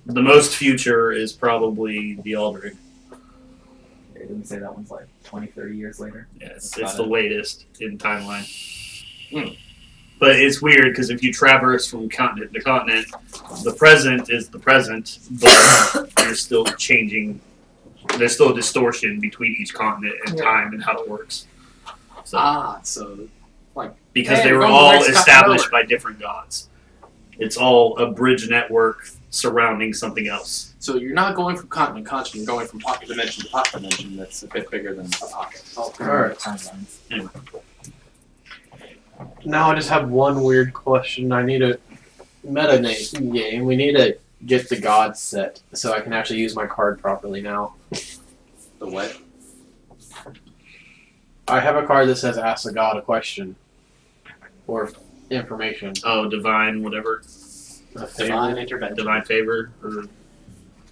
The most future is probably the Aldrich. They didn't say that one's like 20, 30 years later. Yeah, it's That's the about it. latest in timeline. But it's weird because if you traverse from continent to continent, the present is the present, but you're still changing. There's still a distortion between each continent and time and how it works. So, so because hey, they were we're on the all next established continent by different gods. It's all a bridge network surrounding something else. So you're not going from continent to continent, you're going from pocket dimension to pocket dimension that's a bit bigger than a pocket. Alright. Timelines. Anyway. Now I just have one weird question. I need a meta game. We need to get the god set so I can actually use my card properly now. The what? I have a card that says ask the god a question. Or information. Oh, divine, whatever. A favor. Divine intervention. Divine favor. Or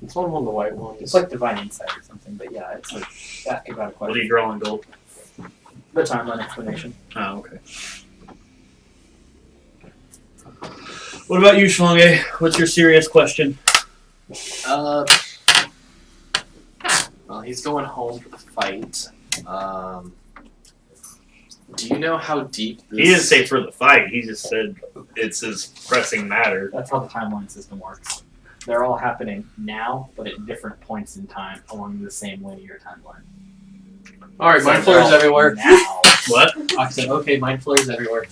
It's one of the white ones. It's like Divine Insight or something, but yeah, it's like asking about a what are question. you drawing, Gold? The timeline explanation. Oh, okay. What about you, Shlonge? What's your serious question? Well, he's going home for the fight. Do you know how deep this... He didn't say for the fight. He just said it's his pressing matter. That's how the timeline system works. They're all happening now, but at different points in time along the same linear timeline. Alright, mind they're flares all everywhere. Now. What? I said, okay, mind flares everywhere.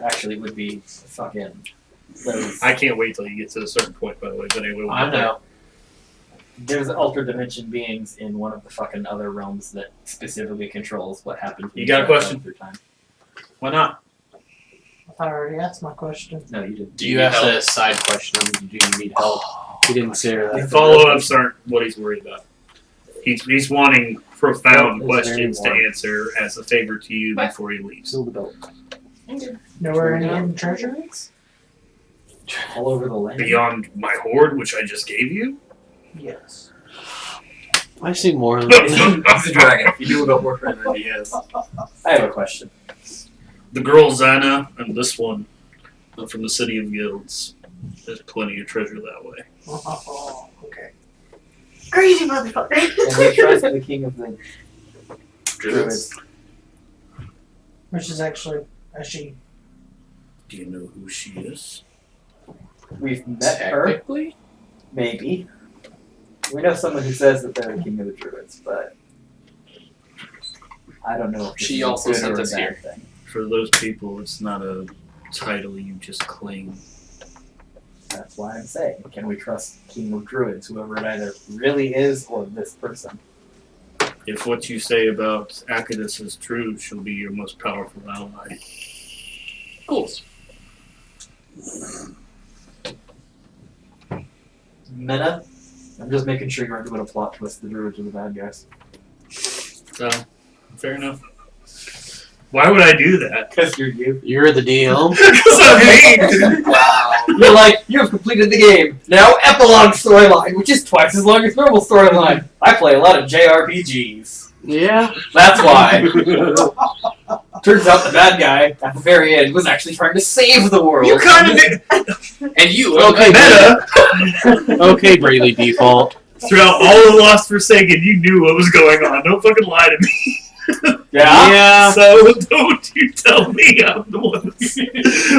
Actually, it would be fucking those. I can't wait till you get to a certain point, by the way. But anyway, we'll I get there. know. There's ultra dimension beings in one of the fucking other realms that specifically controls what happens. when You got a travel question? through time. Why not? I already asked my question. No, you didn't. Do you asked a side question? Do you need help? He didn't say The that. follow-ups aren't what he's worried about. He's wanting profound Nope, it's questions to very answer as a favor to you before he leaves. Still the belt. Know where any hidden treasure is? All over the land. Beyond my hoard, which I just gave you? Yes. I see more than He's a dragon. If you do about more friend than he is. I have a question. The girl Xana and this one from the City of Guilds. There's plenty of treasure that way. Oh, okay. Crazy motherfucker. And we trust the king of the Druids. Which is actually a she. Do you know who she is? We've met her, Technically? maybe. We know someone who says that they're the king of the druids, but I don't know if this She is a also good sent or a us bad here. thing. For those people, it's not a title you just claim. That's why I'm saying, can we trust king of druids, whoever it either really is or this person? If what you say about Acadus is true, she'll be your most powerful ally. Cool. Meta? I'm just making sure you aren't doing a plot twist. The druids are the bad guys. So, fair enough. Why would I do that? Because you're you. You're the DM. Because I'm me! Wow. You're like, you have completed the game. Now epilogue storyline, which is twice as long as normal storyline. I play a lot of JRPGs. Yeah. That's why. Turns out the bad guy at the very end was actually trying to save the world. You kind of did. And you, Okay, Meta, Okay, Bravely Default. throughout all of Lost Forsaken, you knew what was going on. Don't fucking lie to me. Yeah? So don't you tell me I'm the one who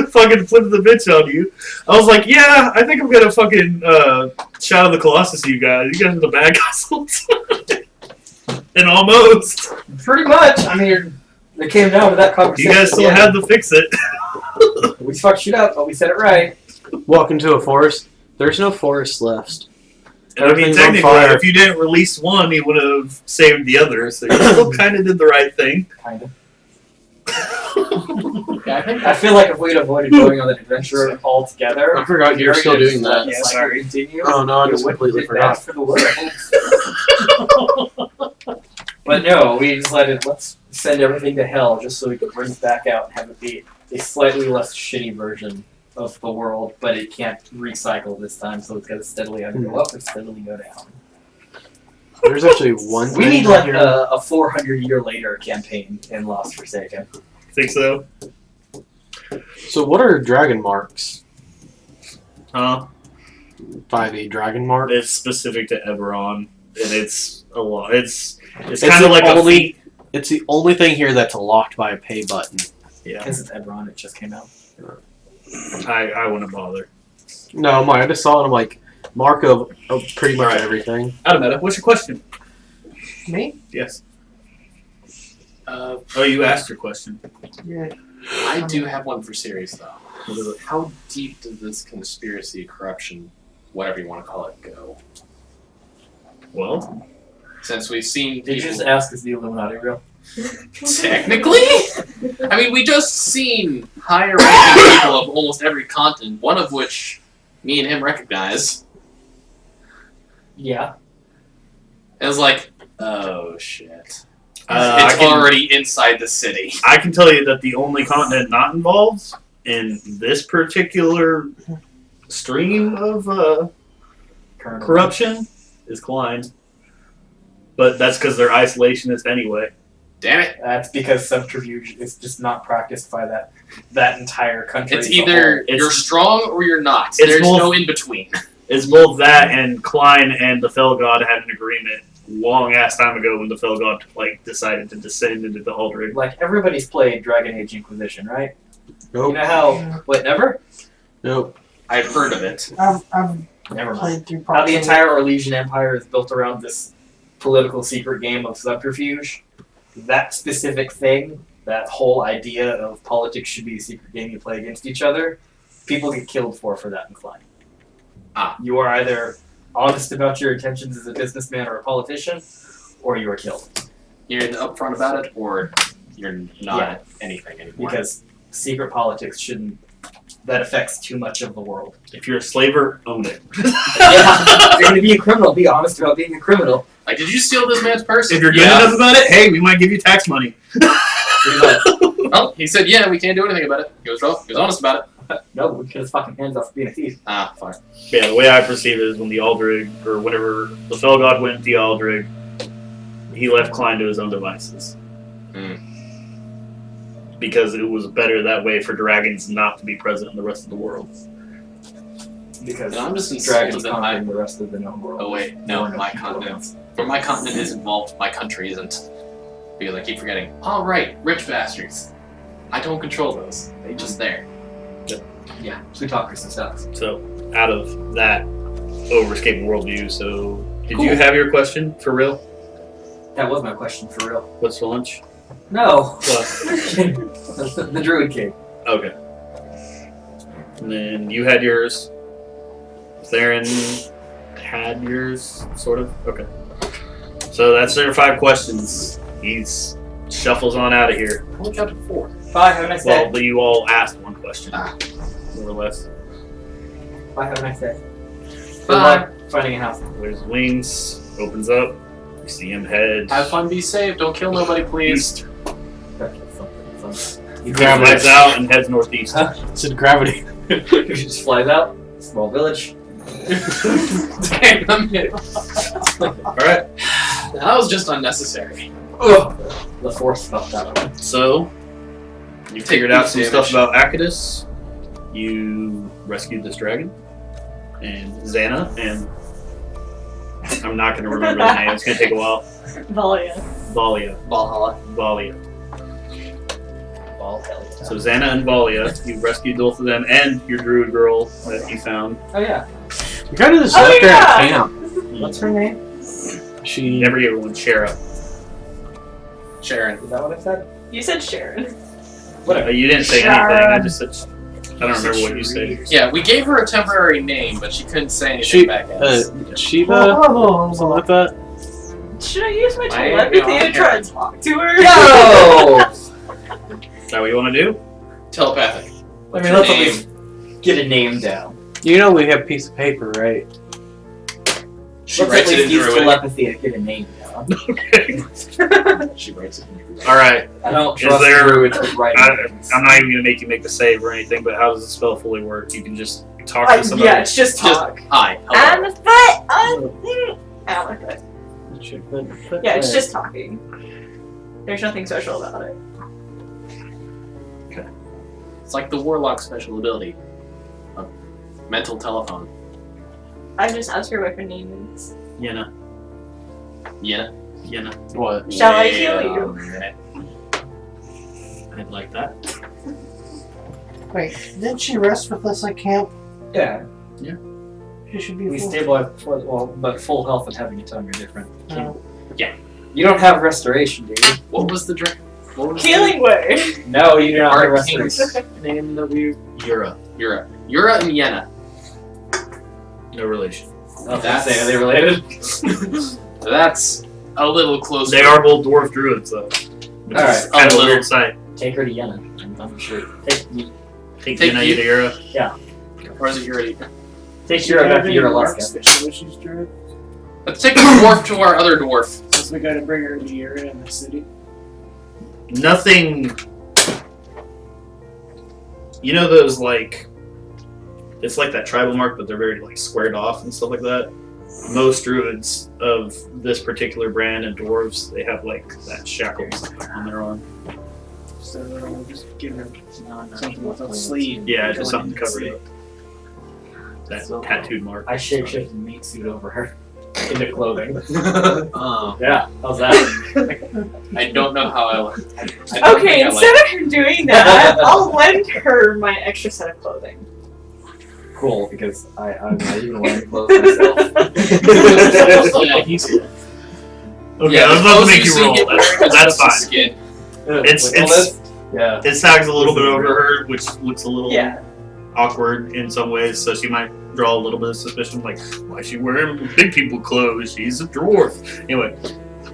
fucking flipped the bitch on you. I was like, yeah, I think I'm gonna fucking Shadow of the Colossus you guys. You guys are the bad guys all the time. And almost. Pretty much. I mean, it came down to that conversation. You guys still had to fix it. We fucked shit up, but we said it right. Walk into a forest. There's no forest left. And I mean, Everything's on technically, fire. if you didn't release one, you would have saved the other. So you still kind of did the right thing. Kind of. I feel like if we'd avoided going on that adventure altogether, I forgot you're still doing that. Yes, Sorry. Continue. Oh no, I It just wouldn't completely be bad forgot. for the world. But no, we decided let's send everything to hell just so we could bring it back out and have it be a slightly less shitty version of the world, but it can't recycle this time, so it's got to steadily either go up or steadily go down. There's actually one thing We need in like here. a 400-year later campaign in Lost Forsaken. Think so? So what are dragon marks? Huh? 5e dragon mark? It's specific to Eberron, and it's a lot. It's It's kind of like only- a feat. It's the only thing here that's locked by a pay button. Yeah. Because it's Edron, it just came out. I wouldn't bother. No, I just saw it. I'm like, mark of pretty much Alright. everything. Adametta, what's your question? Me? Yes. Oh, you asked your question. Yeah. I do have one for Sirius, though. What is it? How deep did this conspiracy, corruption, whatever you want to call it, go? Well, Since we've seen Did you people... just ask, is the Illuminati real? Technically? I mean, we just seen higher-ranking people of almost every continent, one of which me and him recognize. Yeah. It was like, oh, shit. I It's can- already inside the city. I can tell you that the only continent not involved in this particular stream of corruption is Klein. But that's because they're isolationist anyway. Damn it. That's because subterfuge is just not practiced by that entire country. It's as a either whole. you're strong or you're not. It's There's both. no in-between. It's both that and Klein and the Fell God had an agreement long ass time ago when the Fell God decided to descend into the Aldrig. Like, everybody's played Dragon Age Inquisition, right? Nope. You know how... Wait, never? Nope. I've heard of it. I've Never mind. played through How parts the of it. entire Orlesian Empire is built around this political secret game of subterfuge. That specific thing, that whole idea of politics should be a secret game you play against each other, people get killed for that in Klein. You are either honest about your intentions as a businessman or a politician, or you are killed. You're upfront about it, or you're not Yeah. anything anymore. Because secret politics shouldn't... That affects too much of the world. If you're a slaver, own it. Yeah, if you're going to be a criminal, be honest about being a criminal. Like, did you steal this man's purse? If you're good Yeah. enough about it, hey, we might give you tax money. Pretty much. Well, he said, yeah, we can't do anything about it. He was honest about it. No, we cut his fucking hands off for being a thief. Ah, fine. Yeah, the way I perceive it is when the Aldrig, or whenever the Fell God went to the Aldrig, he left Klein to his own devices. Because it was better that way for dragons not to be present in the rest of the world. Because And I'm just dragons insulted that my... conquering the rest of the known world. Oh, wait. No, my continent. Where my continent is involved, my country isn't. Because I keep forgetting. Oh, right. Rich bastards. I don't control those. They just there. Yeah, plutocracy sucks. So, out of that overscaping worldview, so did Cool. you have your question for real? That was my question for real. What's for lunch? No. What? the Druid King. Okay. And then you had yours. Darren had yours, sort of? Okay. So that's their 5 questions. He shuffles on out of here. I only counted 4. Bye, have a nice Well, day. but you all asked one question. Ah. More or less. Bye, have a nice day. Good Bye. luck finding a house. There's wings, opens up. You see him head. Have fun, be safe. Don't kill nobody, please. He flies out and heads northeast. Huh? It's in gravity. He just flies out. Small village. Damn, Alright. that was just unnecessary. Ugh. The force felt that way. So, you Take figured out some damage. stuff about Acadus. You rescued this dragon. And Xana, and I'm not going to remember the name. It's going to take a while. Valia. Valia. Valhalla. Valia. Ball hell. So Xana and Valia, you rescued both of them and your druid girl that you found. Oh yeah. You kind of just Oh, left her at yeah. camp. What's her name? She Never gave everyone Shara. Sharon. Is that what I said? You said Sharon. Whatever. You didn't say Shara. anything. I just said. I don't remember what you said. Yeah, we gave her a temporary name, but she couldn't say anything She- back at us. Shiva, something like that. Should I use my I telepathy don't to try to talk to her? No! Is that what you want to do? Telepathic. I mean, let's at least get a name down. You know we have a piece of paper, right? She Let's writes at it in least use Druidic. telepathy to get a name down. Okay. She writes it in Druidic. Alright. I don't Is trust there- druids with writing names. I'm not even going to make you make a save or anything, but how does the spell fully work? You can just talk to somebody. Yeah, it's just talk. Hi. I'm Hello. a foot. I like it. Yeah, it's just talking. There's nothing special about it. It's like the Warlock special ability. A mental telephone. I just asked her what her name is. You know. Yeah. Yenna. What? Shall I heal you? I'd like that. Wait, didn't she rest with us at camp? Yeah, She should be we full. stabilize but full health and having a tongue are different. No. You don't have restoration, do you? What was the drink? What was Healing word. No, you do not have Our restoration. king's name that we Yura. Yura and Yenna. No relation. I was gonna say, are they related? That's a little closer. They are both dwarf druids, though. Which Alright. is kind of a little- weird sight. Take her to Yenna. I'm sure. Take Take Take Yenna you- to Yura. Or is it Yura? Shira back to Yura marks Luska. that she wishes druid? Let's take the dwarf to our other dwarf. Since we gotta bring her to Yura in the city. Nothing. You know those like. It's like that tribal mark, but they're very like squared off and stuff like that. Most druids of this particular brand and dwarves, they have like that shackles on their arm. So we'll just give her something with a sleeve. Yeah, just going something into the covered city. up. That tattooed mark. I shapeshift and meat suit over her into clothing. Oh, Yeah, how's that? I don't know how I like. Okay, instead of her doing that, I'll lend her my extra set of clothing. Cool, because I'm not even wearing clothes myself. Yeah, he's Okay, I was about to make you roll. That's fine. Skin. It's yeah. it sags a little bit over her, which looks a little Yeah. awkward in some ways, so she might draw a little bit of suspicion, like, why is she wearing big people clothes? She's a dwarf. Anyway,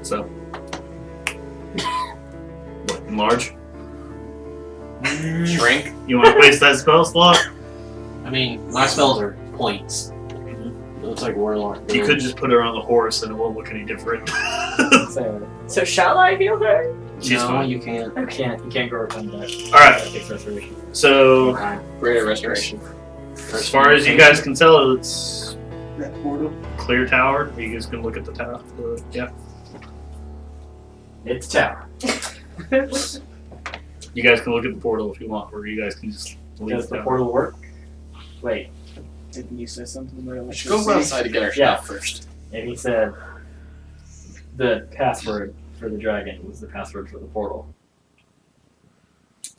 so what, enlarge? Shrink. You want to waste that spell slot? I mean, my spells are points. It's like warlock. You could just put her on the horse and it won't look any different. So shall I heal her? She's no, fine. you can't. You can't grow her tongue back. Alright, That takes restoration. so Greater restoration. as far as you guys can tell, it's That portal. clear tower. Are you guys gonna look at the tower? Yeah. It's tower. You guys can look at the portal if you want, or you guys can just leave Does the the tower. portal work? Wait, Didn't you say something about We should go outside to get our Yeah. stuff first. and he said the password for the dragon was the password for the portal.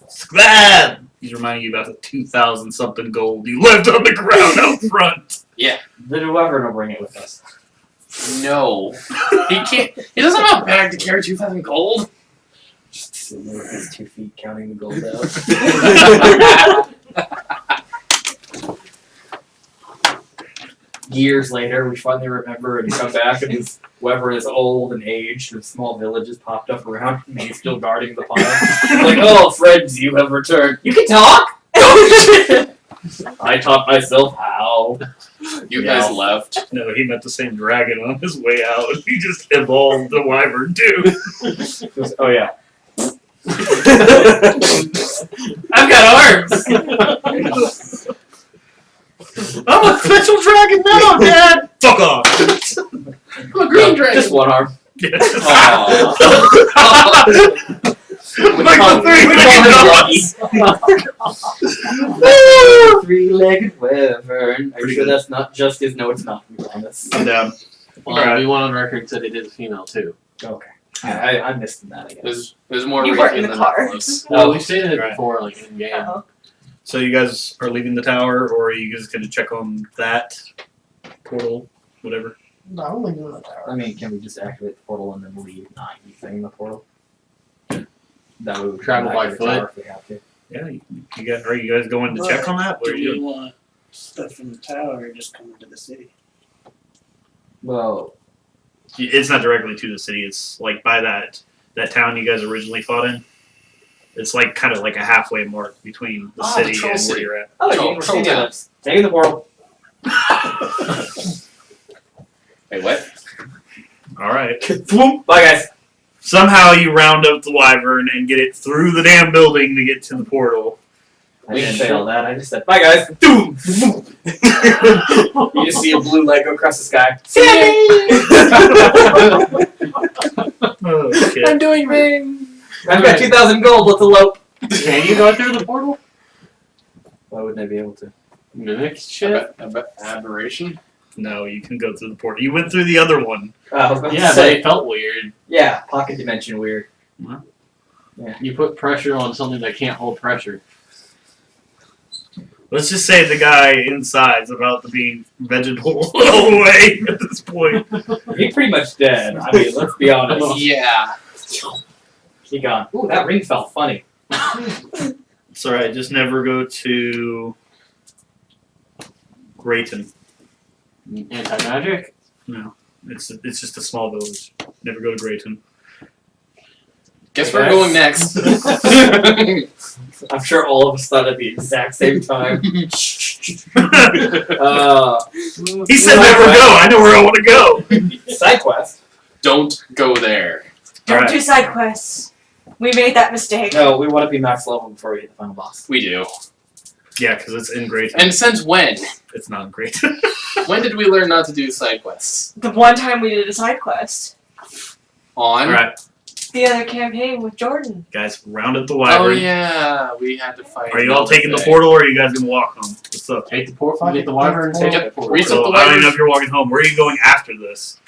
Squad! He's reminding you about the 2,000 something gold you left on the ground out front. The Wyvern will bring it with us. No. He can't. He doesn't have a bag to carry 2,000 gold. Just sitting there with his 2 feet counting the gold out. Years later, we finally remember and come back, and his Wyvern is old and aged, and a small village has popped up around him, and he's still guarding the pile. Like, oh, friends, you have returned. You can talk! I taught myself how. You guys left. No, he met the same dragon on his way out. He just evolved the wyvern too. He goes, oh, yeah. I've got arms. I'm a special dragon now, Dad! Fuck off! I'm a green dragon. Just one arm. Like the Three-legged wyvern. Are you sure that's not just his? No, it's not. We promise. I'm down. Well, Alright. we went on record said it is a female too. Okay. I missed that, I guess. There's more You reason weren't in the than car. Nicholas. Well, we've seen it Right. before, like in game. Uh-oh. So you guys are leaving the tower, or are you guys going to check on that portal, whatever? No, I'm leaving the tower. I mean, can we just activate the portal and then leave, not using the portal? That way we can Travel come by back to the tower foot? if we have to. Yeah, you guys, are you guys going to check on that? What Do are you we doing? want stuff from the tower or just coming to the city? Well, It's not directly to the city. It's like by that town you guys originally fought in. It's like kind of like a halfway mark between the Oh, city the troll and city. where you're at. Oh, Troll- you troll see town. that. take the portal. Wait, what? All right. Bye, guys. Somehow you round up the wyvern and get it through the damn building to get to the portal. I didn't say all that. I just said, bye, guys. Doom. You just see a blue leg go across the sky. Oh, shit. I'm doing rain. I've got 2,000 gold. Let's elope. Can you go through the portal? Why wouldn't I be able to? Mimic shit? Aberration. No, you can go through the portal. You went through the other one. I was about to Yeah, but say, it felt weird. yeah, pocket dimension weird. You put pressure on something that can't hold pressure. Let's just say the guy inside is about to be vegetable all the way at this point. He's pretty much dead. I mean, let's be honest. Yeah. He gone. Ooh, that ring felt funny. It's alright, just never go to Grayton. Anti-magic? No. It's just a small village. Never go to Grayton. Guess we're going next. I'm sure all of us thought at the exact same time. He said never go. I know where I want to go. Side quest. Don't go there. Don't Alright. do side quests. We made that mistake. No, we want to be max level before we hit the final boss. We do. Yeah, because it's in Grayton. And since when? It's not in Grayton. When did we learn not to do side quests? The one time we did a side quest. On? Alright, The other campaign with Jordan. guys, round up the Oh wyvern. yeah, we had to fight. Are you all another taking the thing. portal, or are you guys going to walk home? What's up? Take the portal, get the wyvern, take Yep. the portal. Reset So, the I don't even know wyvern. if you're walking home. Where are you going after this?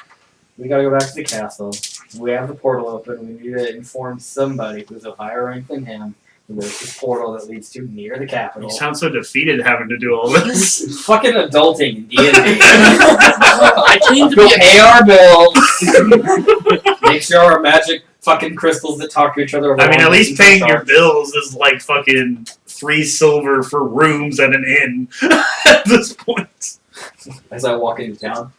We gotta go back to the castle. We have the portal open. We need to inform somebody who's a higher rank than him. There's this portal that leads to near the capital. You sound so defeated having to do all this. Fucking adulting in D&D. I came to Go be a pay our bills. Make sure our magic fucking crystals that talk to each other. I mean, at least paying your charged. bills is like fucking 3 silver for rooms at an inn at this point. As I walk into town.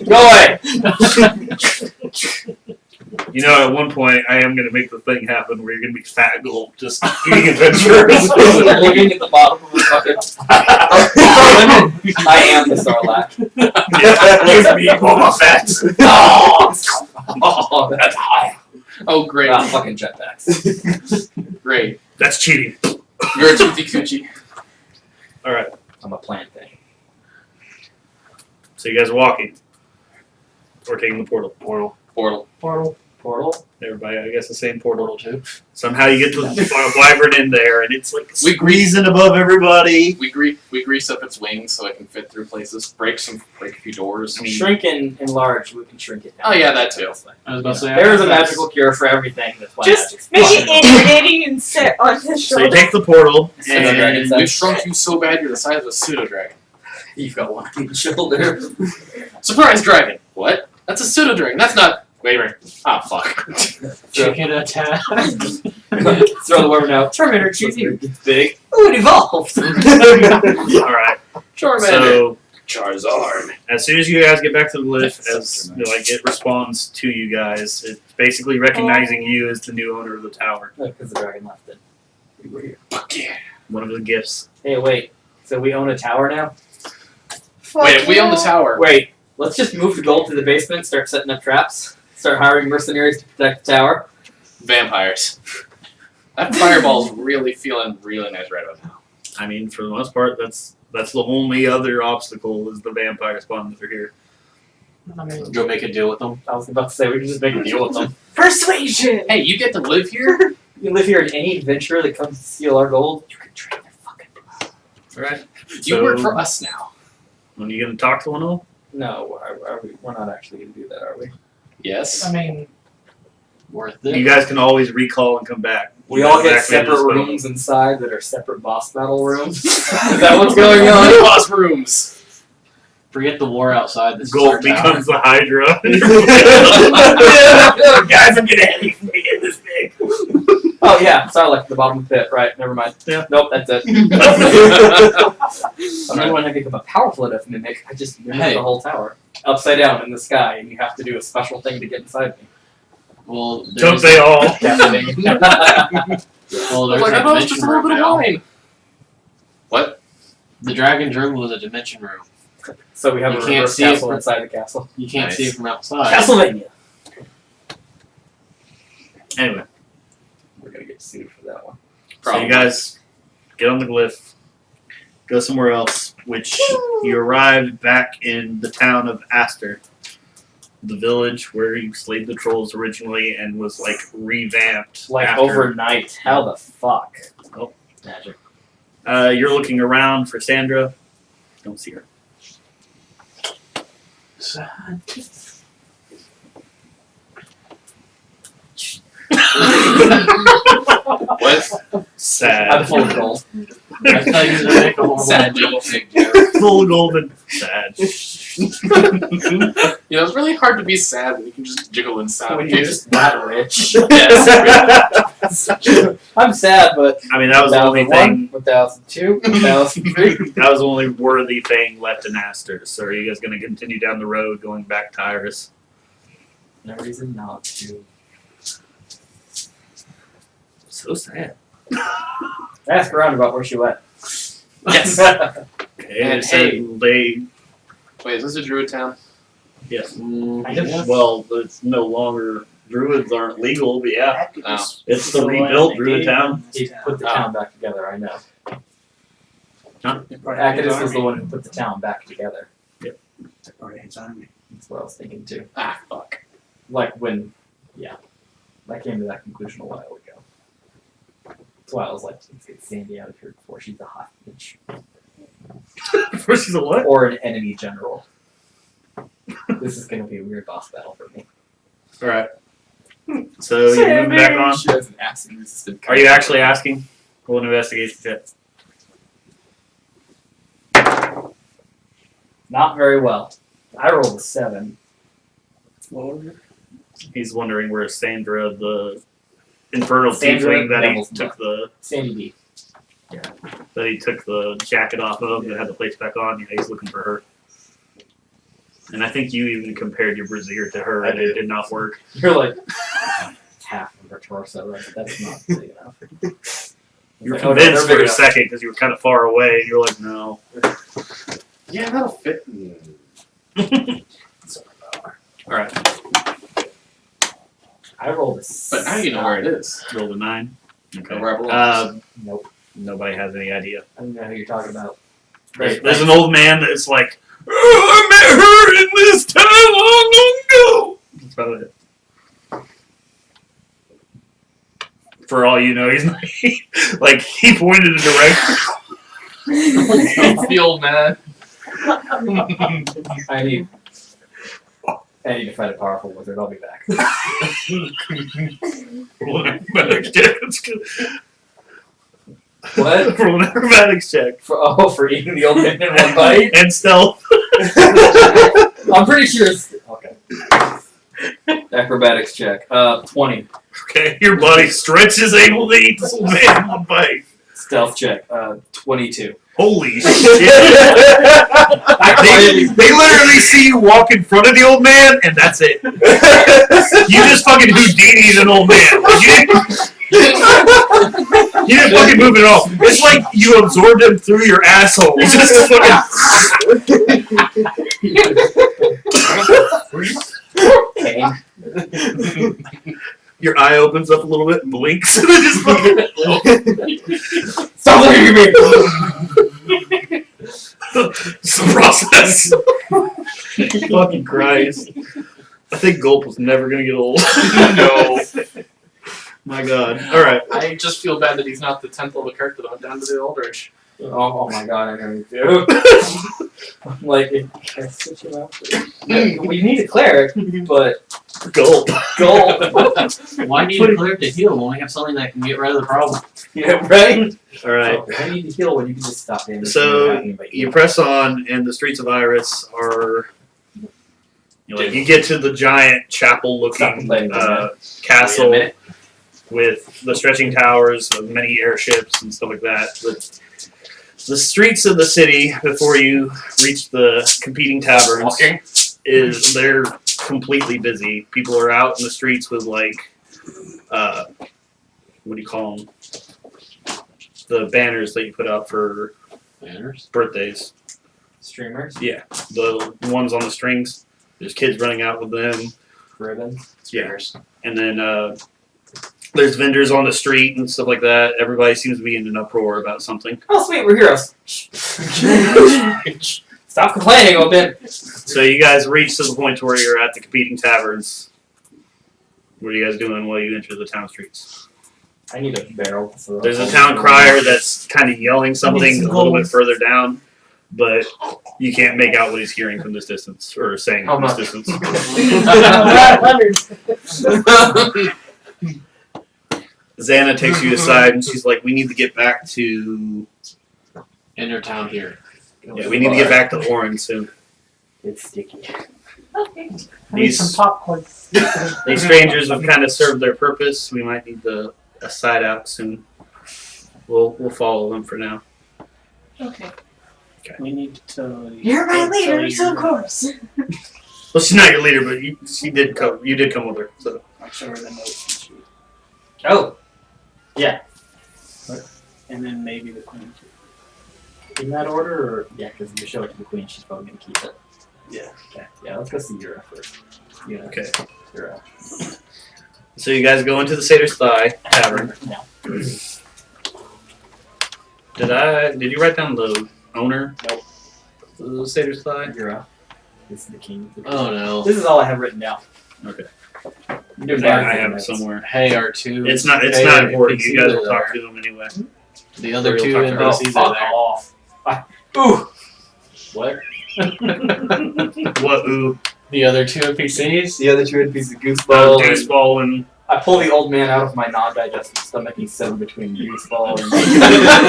Go away! You know, at one point, I am going to make the thing happen where you're going to be fat gold just eating adventurers. Looking at the bottom of the bucket. I am the Sarlacc. Give me Boba Fett. Oh, that's high. Oh great, Ah, fucking jetpacks. great. That's cheating. You're a toothy coochie. Alright, I'm a plant thing. so you guys are walking. Or taking the portal. Portal. Portal? Everybody, I guess the same portal. Portal 2. Somehow you get the wyvern in there, and it's like We squeezing above everybody. We grease up its wings so it can fit through places. Break a few doors. Shrink and enlarge, we can shrink it down. Oh yeah, that too. I was about to say, There is a magical cure for everything. That's why Just magic's make fun. it intimidating and sit on his So you shoulder. take the portal, Pseudo dragon and size. We've shrunk you so bad you're the size of a pseudo dragon. You've got one on each shoulder. Surprise dragon. What? That's a pseudo dragon. That's not. Wait a minute. Ah fuck. chicken attack. Throw the worm out. Terminator choosing. It's big. Ooh, it evolved. alright. Charmander. So Charizard. as soon as you guys get back to the glyph, as like it responds to you guys, it's basically recognizing you as the new owner of the tower. Because the dragon left it. We were here. Fuck yeah. One of the gifts. Hey, wait. So we own a tower now? Wait, if we own the tower. Wait. Let's just move the gold to the basement, start setting up traps, start hiring mercenaries to protect the tower. Vampires. That fireball's really feeling really nice right about now. I mean, for the most part, that's the only other obstacle is the vampire spawn that are here. I mean, Go make a deal with them. I was about to say, we can just make a deal with them. Persuasion! Hey, you get to live here? You can live here in any adventurer that comes to steal our gold. You can trade their fucking blood. Alright. You work for us now. When you gonna talk to one of them? No, we're not actually going to do that, are we? Yes. I mean, Worth You it. guys can always recall and come back. We You all guys get activated separate the spell. rooms inside that are separate boss battle rooms. Is that what's going on? Boss rooms. Forget the war outside. This Gold is our tower. becomes the Hydra. Guys, I'm getting heavy from being this big. Oh yeah, sorry, like the bottom of the pit. Right, never mind. Yeah. Nope, that's it. And then when I become a powerful enough mimic, I just mimic Hey. the whole tower upside down in the sky, and you have to do a special thing to get inside me. Well, Don't there's they all? Captivating. Well, there's Like, a I thought it was just dimension a little room bit of now. wine. What? The dragon's room was a dimension room. So we have You a can't reverse see it castle from- inside the castle. You can't Nice. see it from outside. Castlevania. Anyway, We're gonna get sued for that one. so you guys get on the glyph, go somewhere else, which you arrived back in the town of Aster, the village where you slayed the trolls originally and was like revamped. Like after. overnight. How the fuck? Oh. Magic. You're looking around for Sandra. Don't see her. What? Sad. I'm full of gold. I thought you were gonna make a whole Sad jiggle. Full golden. Sad. You know, it's really hard to be sad when you can just jiggle inside. When you're just not rich. Yes. I'm sad, but I mean, that was the only 1001, thing. 1002, 1003. That was the only worthy thing left in Aster. So are you guys going to continue down the road going back to Iris? No reason not to. So sad. Ask around about where she went. Yes. Okay, And they said they. Wait, is this a druid town? Yes. I just- Well, it's no longer. Druids aren't legal, but yeah. Oh. It's the rebuilt druid town. He put the town back together, I know. Huh? Acadus was the one who put the town back together. Part of his army. That's what I was thinking too. Ah, fuck. Like when, yeah. I came to that conclusion a while ago. That's why I was like, let's get Sandy out of here before she's a hot bitch. Before she's a what? Or an enemy general. This is gonna be a weird boss battle for me. Alright. So you move back on. She has an acid resistant. Are you actually asking? Roll an investigation check. Not very well. I rolled a 7. He's wondering where Sandra, the infernal Sandra tiefling that he Devil's took the Sandy B. jacket off of and had the plates back on. Yeah, he's looking for her. And I think you even compared your brassiere to her, and it did not work. You're like half of her torso, right? That's not big enough. You were Like, oh, no, convinced they're for big a enough. second because you were kind of far away, and you're like, no. Yeah, that'll fit. Alright, I rolled a But now you know where it is. rolled a 9. Okay. Where it belongs. Nope. Nobody has any idea. I don't know who you're talking about. There's an old man that's like, oh, I met her in this town long ago. That's about it. For all you know, he's not, like, he pointed a direction. Don't feel mad. I need to fight a powerful wizard. I'll be back. Roll an acrobatics check. That's good. What? Roll an acrobatics check. For eating the old man in one bite? And stealth. I'm pretty sure it's okay. Acrobatics check. 20. Okay, your body stretches able to eat this old man in one bite. Stealth check. 22. Holy shit. They literally see you walk in front of the old man, and that's it. You just fucking Houdini'd an old man. You didn't fucking move it at all. It's like you absorbed him through your asshole. Just Okay. your eye opens up a little bit and blinks, and then just fucking. Stop looking at me! It's a process. Fucking Christ. I think Gulp was never gonna get old. No. My God. Alright. I just feel bad that he's not the 10th level character that went down to the Aldrich. Oh my god, I know you do. Like, can I switch him out? We need a cleric, but Gulp. Why need a cleric to heal when we have something that can get rid of the problem? yeah, right? Alright. I need to heal when you can just stop damage. So, you press on, and the streets of Iris are. You get to the giant chapel-looking castle with the stretching towers, with many airships and stuff like that. The streets of the city before you reach the competing taverns they're completely busy. People are out in the streets with like, what do you call them? The banners that you put out for Banners? birthdays. Streamers? Yeah, the ones on the strings. There's kids running out with them. Ribbons? Streamers. And then there's vendors on the street and stuff like that. Everybody seems to be in an uproar about something. Oh sweet, we're heroes. Stop complaining, old man. So you guys reach to the point where you're at the competing taverns. What are you guys doing while you enter the town streets? I need a barrel. So There's a town crier that's kind of yelling something a little bit further down. but you can't make out what he's hearing from this distance or saying How from this much? distance. Xana takes you aside and she's like, "We need to get back to Enter town here. we need to get back to Orin soon. It's sticky. Okay. I need some These popcorn. these strangers have kind of served their purpose. We might need a side out soon. We'll follow them for now." Okay. We need to tell you. You're my don't tell leader, you- so of course. Well, she's not your leader, but she did come. You did come with her. So I'll show her the notes and shit. Oh! And then maybe the queen. In that order, or yeah, because if you show it to the queen, she's probably gonna keep it. Yeah. Okay. Yeah, let's go see Yura first. Yeah. okay. Yura. So you guys go into the Satyr's Thigh Tavern. No. Did you write down the owner? Nope. The Satyr's Thigh. Yura. This is the king. Oh no. This is all I have written down. Okay. You're I have it somewhere. Hey, R2. It's not Hey, important. You guys will NPCs are talk there. to them anyway. The other We'll two talk to her. NPCs are there. off. Ooh! What? What? Ooh. The other two NPCs? The other two NPCs, Gooseball. Gooseball and I pull the old man out of my non-digestive stomach. He's sitting between Gooseball and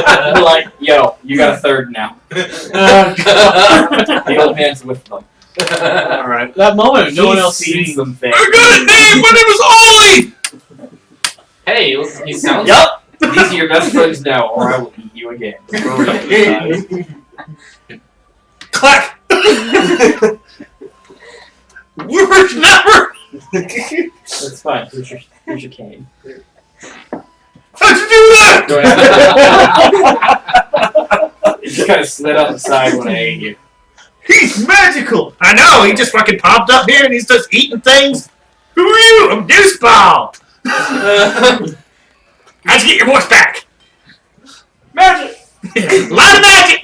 I'm like, yo, you got a third now. The old man's with them. all right. That moment, no one He's else seen sees. some things. I got a name. My name is Ollie. Hey, he sounds. Yup! These are your best friends now, or I will eat you again. For real. Clack. Whippersnapper. That's fine. Here's your cane. How'd you do that? It just kind of slid out the side when I ate you. He's magical. I know. He just fucking popped up here and he's just eating things. Who are you? I'm Deuceball. How'd you get your voice back? Magic! A lot of magic.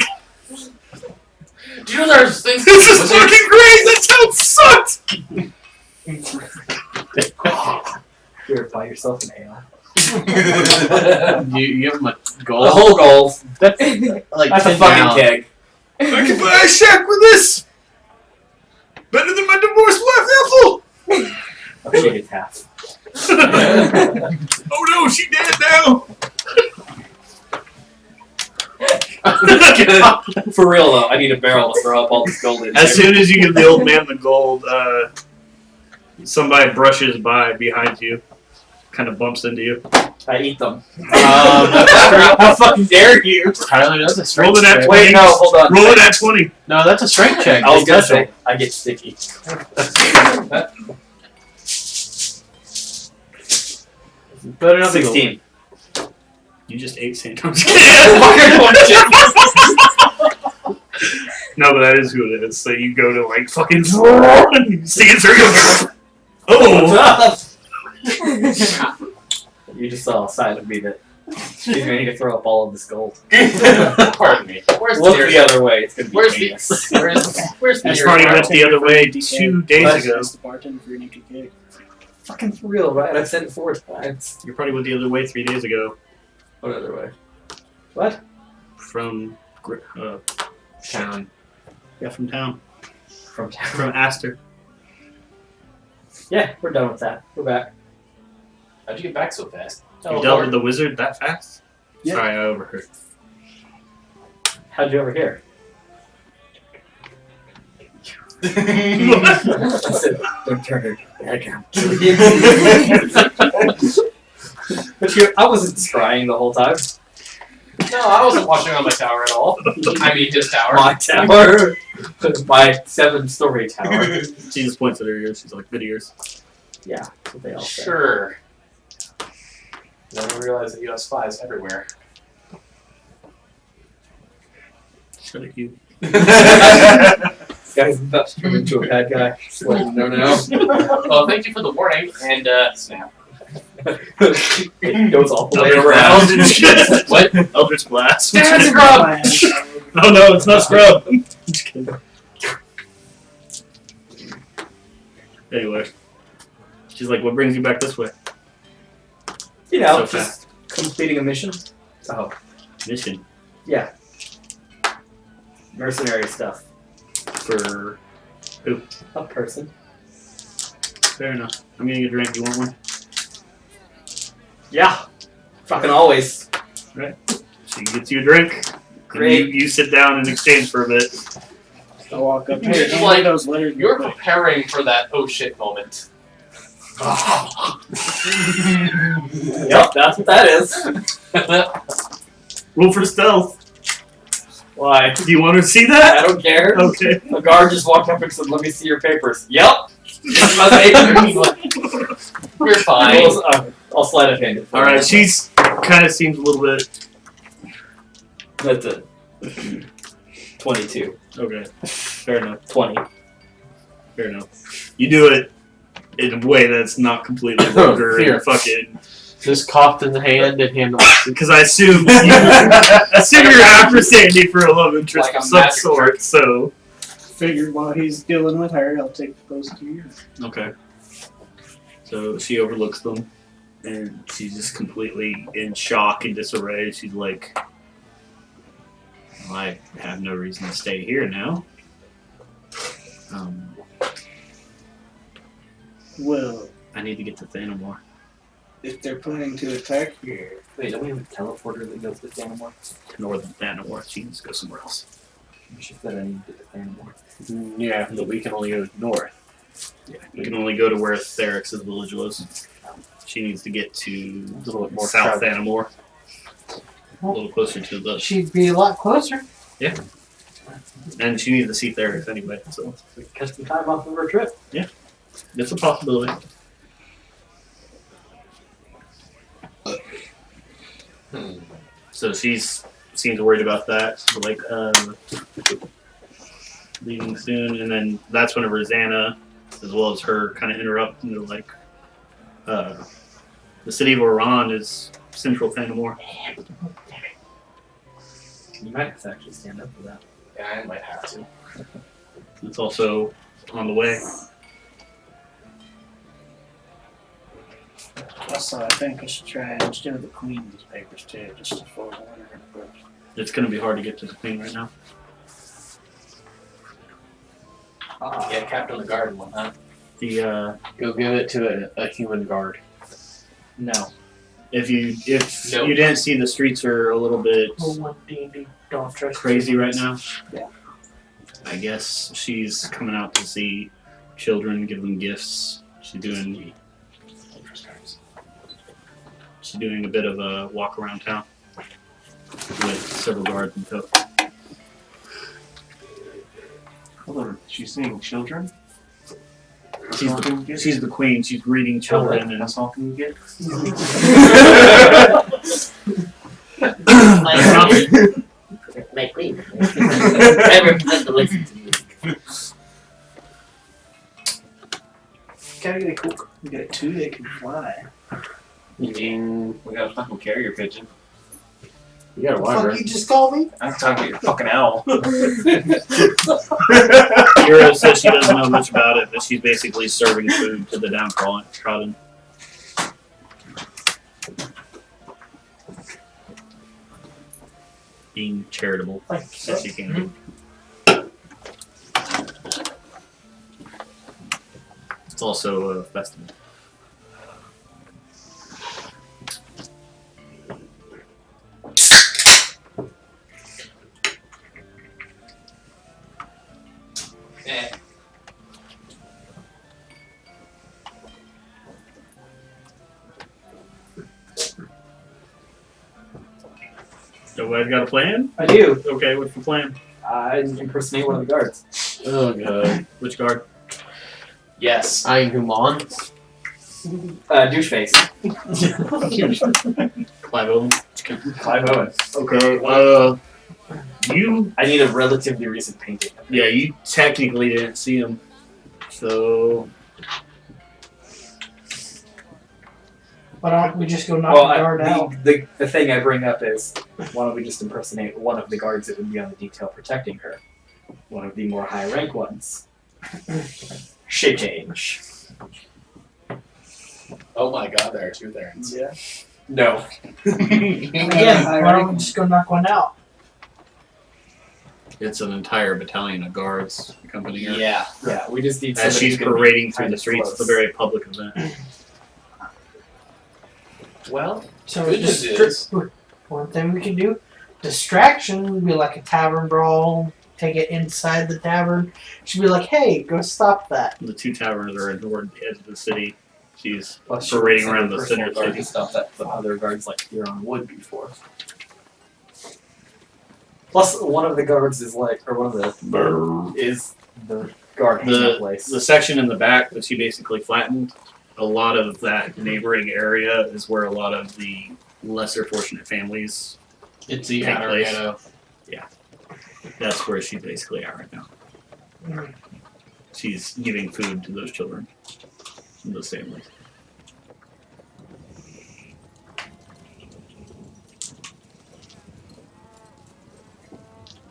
Do you know there's things? This is fucking great. That sounds sucked. Here, buy yourself an ale. You give him a A gold. whole gold. That's like That's a 10 fucking pounds. keg. I can buy a shack with this. Better than my divorced wife, Ethel. Oh, she gets half. Oh no, she dead now. For real though, I need a barrel to throw up all this gold in. As soon as you give the old man the gold, somebody brushes by behind you, kind of bumps into you. I eat them. How fucking dare you? Tyler does a Roll strength the nat check. 20. Wait, no, hold on. Roll it at 20. No, that's a strength check. I was It gonna does say, it. I get sticky. Better not be 16. You just ate sand. No, but that is who it is. So you go to like fucking and you see it through. Oh, You just saw a side of me that she's gonna need to throw up all of this gold. Pardon me. Where's Look the the other way. It's gonna be Where's the heinous. where's the this nearest party bar? went the other way 2 days ago. Ask the bartender for an empty cake. Fucking for real, right? I've said it 4 times. Your party went the other way 3 days ago What other way? What? from Town. yeah, from town, From town. from Astor. Yeah, we're done with that. We're back. How'd you get back so fast? You dealt with the wizard that fast? Yeah. Sorry, I overheard. How'd you overhear? I said, don't turn her back out. But I wasn't scrying the whole time. No, I wasn't watching on my tower at all. I mean, his tower. My tower. My 7-story tower. She just points at her ears. She's like, good ears. Yeah, that's what they all say. Sure. I didn't realize that you have spies everywhere. Shut it, you. This guy's about to turn into a bad guy. Just letting you know now. Well, thank you for the warning, and snap. It goes all the way Eldritch around. Blast. What? Eldritch Blast. Damn it, Scrub! Oh no, it's not Scrub. Just kidding. Anyway. She's like, what brings you back this way? You know, So just completing a mission. Oh, Mission. yeah. Mercenary stuff. For A person. fair enough. I'm getting a drink. You want one? Yeah. Fucking always. She gets you a drink. Great. And you sit down in exchange for a bit. I walk up It's here. like Like those letters. You're preparing for that oh shit moment. Yep, that's what that is. Roll for stealth. Why? Do you want to see I that? don't care. Okay. The guard just walked up and said, "Let me see your papers." Yep. Here's my papers. We're fine. I'll slide of hand it. All right. She's kind of seems a little bit. That's it. 22. Okay. Fair enough. 20. Fair enough. You do it in a way that's not completely vulgar Here. and fucking. Just coughed in the hand and handled it. Because I assume you're after Sandy for a love interest Like a of some magic sort. So. Figured while he's dealing with her, I'll take those 2 years. Okay. So she overlooks them, and she's just completely in shock and disarray. She's like, well, I have no reason to stay here now. Well, I need to get to Thanamore. if they're planning to attack here, Wait, don't we have a teleporter that goes to Thanamore? To northern Thanamore. She needs to go somewhere else. She said I need to get to Thanamore. Yeah, but we can only go north. Yeah, you can only go to where Therix's village was. She needs to get to A little bit more South travel. Thanamore. A little closer to the... She'd be a lot closer. And she needs to see Therix anyway, so... We cut some time off of our trip. It's a possibility. So she's seems worried about that. So like, leaving soon, and then that's whenever Xana, as well as her, kind of interrupt and they're like, the city of Oran is central Thanamore. You might have to actually stand up for that. Yeah, I might have to. It's also on the way. also I think I should try instead of the Queen's papers too, just to forewarn her. But It's going to be hard to get to the Queen right now. Yeah, Captain of the Guard and whatnot. The Go give it to a human guard. No. if you Nope. you didn't see, the streets are a little bit Oh, one D&D, don't trust crazy right now. Yeah. I guess she's coming out to see children, give them gifts. She's doing a bit of a walk around town with several guards and tow. Hold on, she's seeing children? She's the queen. She's greeting children, and That's all can you get? My queen. Never had to listen to you. gotta get a cool. We got two that can fly. You mean We got a fucking carrier pigeon. you got a Fuck wyvern? you just called me? I'm talking to your fucking owl. Hero says she doesn't know much about it, but she's basically serving food to the downtrodden. Being charitable as she can be. It's also a festival. Nobody's got a plan? I do. Okay, what's the plan? I impersonate one of the guards. Oh god. Which guard? Yes. I'm human. Douche face. Clive Owen. Clive Owen. Okay, you, I need a relatively recent painting. yeah, you technically didn't see him. So, Why don't we just go knock Well, the guard out? the thing I bring up is, why don't we just impersonate one of the guards that would be on the detail protecting her? One of the more high rank ones. Shape change. Oh my god, there are two Therans. Yeah. No. Again, why don't we just go knock one out? It's an entire battalion of guards accompanying her. Yeah. We just need As somebody she's who can be parading through kinda the streets, it's a close. very public event. Well, So good news is, one thing we can do, distraction would be like a tavern brawl. Take it inside the tavern. She'd be like, "Hey, go stop that." The two taverns are toward the edge of the city. She's Plus, parading she around the personal center guard city. and stuff that the other guards like Huron would before. Plus, one of the guards is like, or one of the is the guard hangout place. The section in the back that she basically flattened, a lot of that neighboring area is where a lot of the lesser fortunate families. It's the Take outer place. ghetto. That's where she's basically at right now. She's giving food to those children, those families.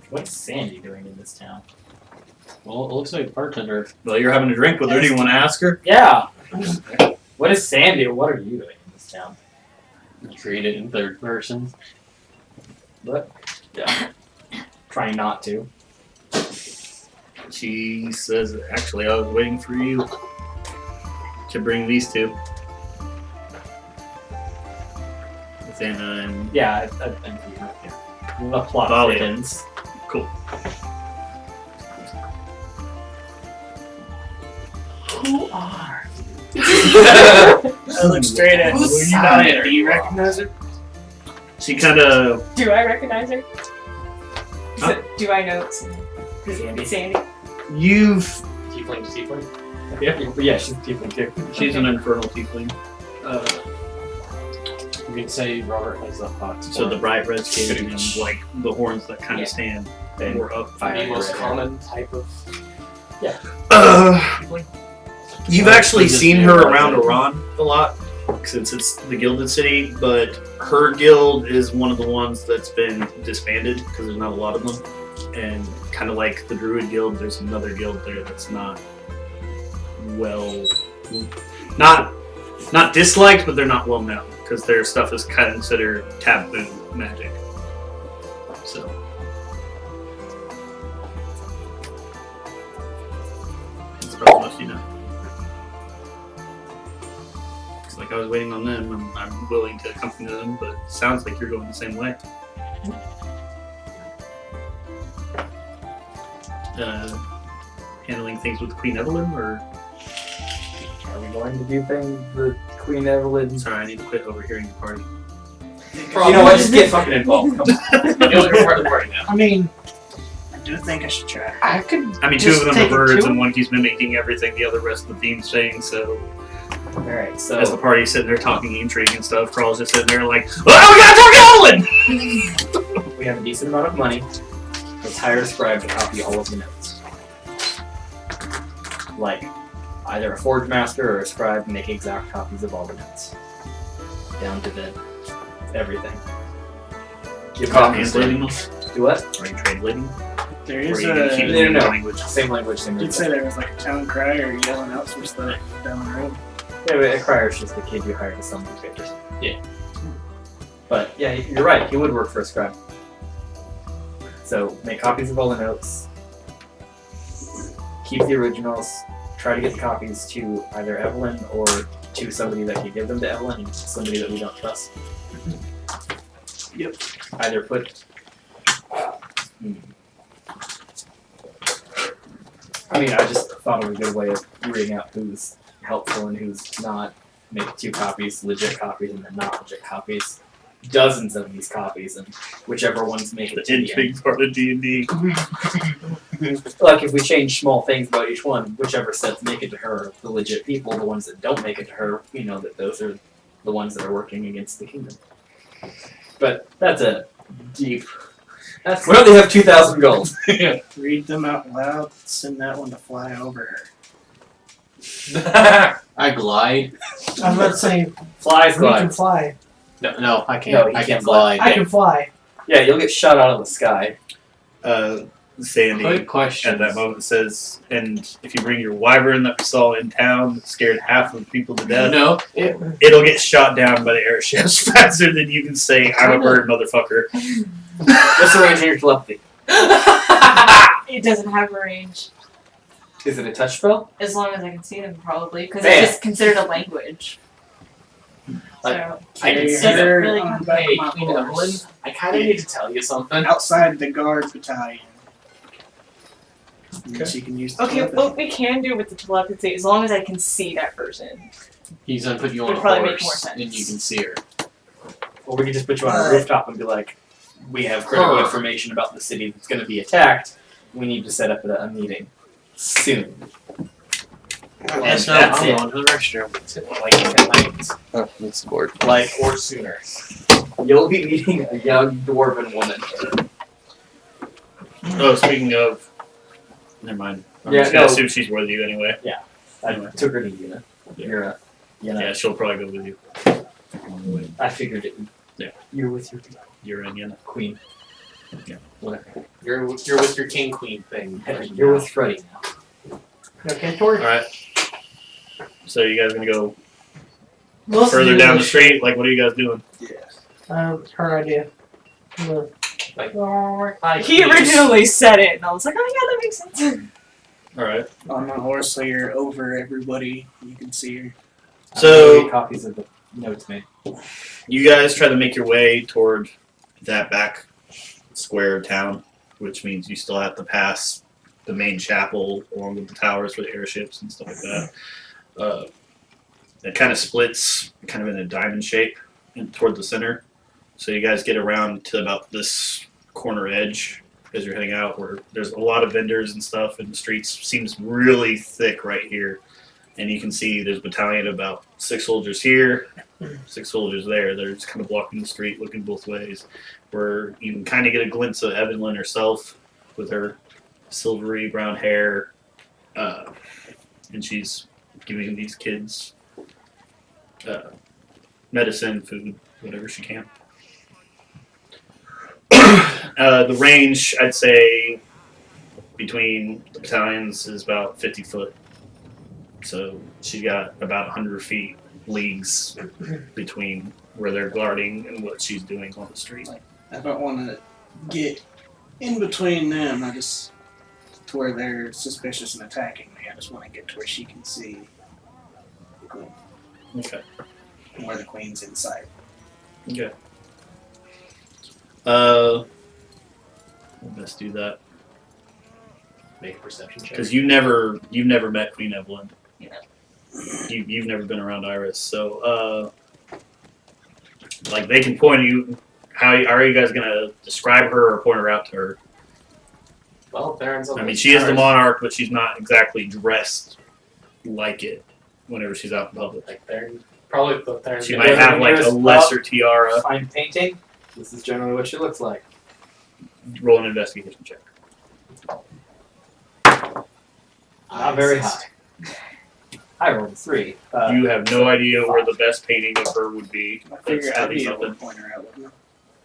What's Sandy doing in this town? Well, it looks like bartender. Well, you're having a drink with her. Do you want to ask her? Yeah. What is Sandy? What are you doing in this town? Read it in third person. What? Yeah. Trying not to. She says, "Actually, I was waiting for you to bring these two." Xana and Yeah, I think you. The plot Volley. thickens. Cool. Who are? I look straight at Who's you. Sire? Do you recognize her? She kind of Do I recognize her? Huh? Do I know Sandy. Sandy? you've. Tiefling to tiefling? Yeah, she's tiefling too. She's an infernal tiefling. You can say Robert has the hot So the bright red skin and like the horns that kind Yeah. of stand And or up. the most common type of. You've actually seen her around Iran a lot since it's the gilded city, but her guild is one of the ones that's been disbanded because there's not a lot of them. And kind of like the Druid Guild, there's another guild there that's not not disliked, but they're not well known because their stuff is kind of considered taboo magic. So. That's probably most you know. It's like I was waiting on them, and I'm willing to accompany them, but it sounds like you're going the same way. Handling things with Queen Evaline, or Are we going to do things with Queen Evaline? sorry, I need to quit overhearing the party. You know what? Just get fucking involved. Come on. You're part of the party now. I mean, I do think I should try. I could. I mean, two just of them take are it birds, to and one keeps mimicking everything the other rest of the team's saying. So, Alright, so as the party's sitting there talking intrigue and stuff, Carl's just sitting there like, "Oh, we gotta talk Evaline!" we have a decent amount of money. Let's hire a scribe to copy all of the notes. Like, either a forge master or a scribe make exact copies of all the notes. Down to the everything. Give Translating them? Do what? Are you translating? There Or is are you gonna keep a. it in no. your language? Same language, same Did language. say there was like a town crier yelling out some stuff down the road. Yeah, but a crier's just a kid you hire to sell newspapers. Yeah. But yeah, you're right. He would work for a scribe. So make copies of all the notes. Keep the originals. Try to get the copies to either Evaline or to somebody that can give them to Evaline, and somebody that we don't trust. Yep. Either put. I mean, I just thought of a good way of reading out who's helpful and who's not. Make 2 copies, legit copies, and then not legit copies. Dozens of these copies, and whichever ones make it The to the end. intrigue part of D&D. Like, if we change small things about each one, whichever sets make it to her, the legit people, the ones that don't make it to her, we know that those are the ones that are working against the kingdom. But that's a deep. We only have 2,000 gold. Read them out loud. Send that one to fly over her. I glide. I was about to say, Flies we glide. can fly. No, I can't. No, he I can't can glide. I can fly. Yeah, you'll get shot out of the sky. Sandy Quick question. at that moment says, "And if you bring your wyvern that we saw in town that scared half of the people to death, No, it'll get shot down by the airships faster than you can say, I'm a bird, motherfucker." What's the range of your telepathy? It doesn't have a range. Is it a touch spell? As long as I can see them, probably, because Bam. it's just considered a language. Like, So I can it see doesn't that. really on come the back Hey, of my Queen horse. Evelyn, I kind of need to tell you something. Outside the guard battalion. And Okay. she can use the Okay, telepathy. what we can do with the telepathy, as long as I can see that person. He's gonna put you on Would a probably make more horse, sense. and you can see her. Or we could just put you on a rooftop and be like, we have critical information about the city that's going to be attacked. We need to set up a meeting soon. Yes, no, That's I'm it. going to the restroom. Like tonight. Oh, that's the board. Like, or sooner. You'll be meeting a young dwarven woman. Oh, speaking of, never mind. I'm Yeah, just gonna no. assume she's with you anyway. I took her to Una. You're a, Yeah, she'll probably go with you. I figured it. Yeah. You're with your You're in Yenna. queen. Yeah. Whatever. You're with your king queen thing. You're with Freddie now. Okay, Tori. All right. So you guys gonna go Let's further do down the this. street? Like, what are you guys doing? It's her idea. Look. He originally said it, and I was like, oh yeah, that makes sense. All right. On my horse, so you're over everybody. You can see her. So- I'm gonna get copies of the notes made. You guys try to make your way toward that back square of town, which means you still have to pass the main chapel along with the towers for the airships and stuff like that. It kind of splits kind of in a diamond shape toward the center. So you guys get around to about this corner edge as you're heading out, where there's a lot of vendors and stuff, and the streets seems really thick right here. And you can see there's a battalion of about 6 soldiers here, 6 soldiers there. They're just kind of blocking the street, looking both ways. Where you can kind of get a glimpse of Evaline herself with her silvery brown hair, and she's giving these kids medicine, food, whatever she can. The range, I'd say, between the battalions is about 50 foot. So she's got about 100 feet leagues between where they're guarding and what she's doing on the street. I don't want to get in between them. I just to where they're suspicious and attacking me. I just want to get to where she can see the queen, Okay. and where the queen's inside. Okay. Let's do that Make a perception check. because you've never met Queen Evelyn. Yeah. You've never been around Iris, so like they can point you. How are you guys gonna describe her or point her out to her? Well, Darren's on I the mean, she is the towers. monarch, but she's not exactly dressed like it whenever she's out in public. Like Darren, probably the Darren's She gonna- might have like a lesser tiara. Fine painting. This is generally what she looks like. Roll an investigation check. Not very high. I rolled a 3. You have no idea where the best painting of her would be. I figure That's I'd gotta be be able to something. point her out, wouldn't I?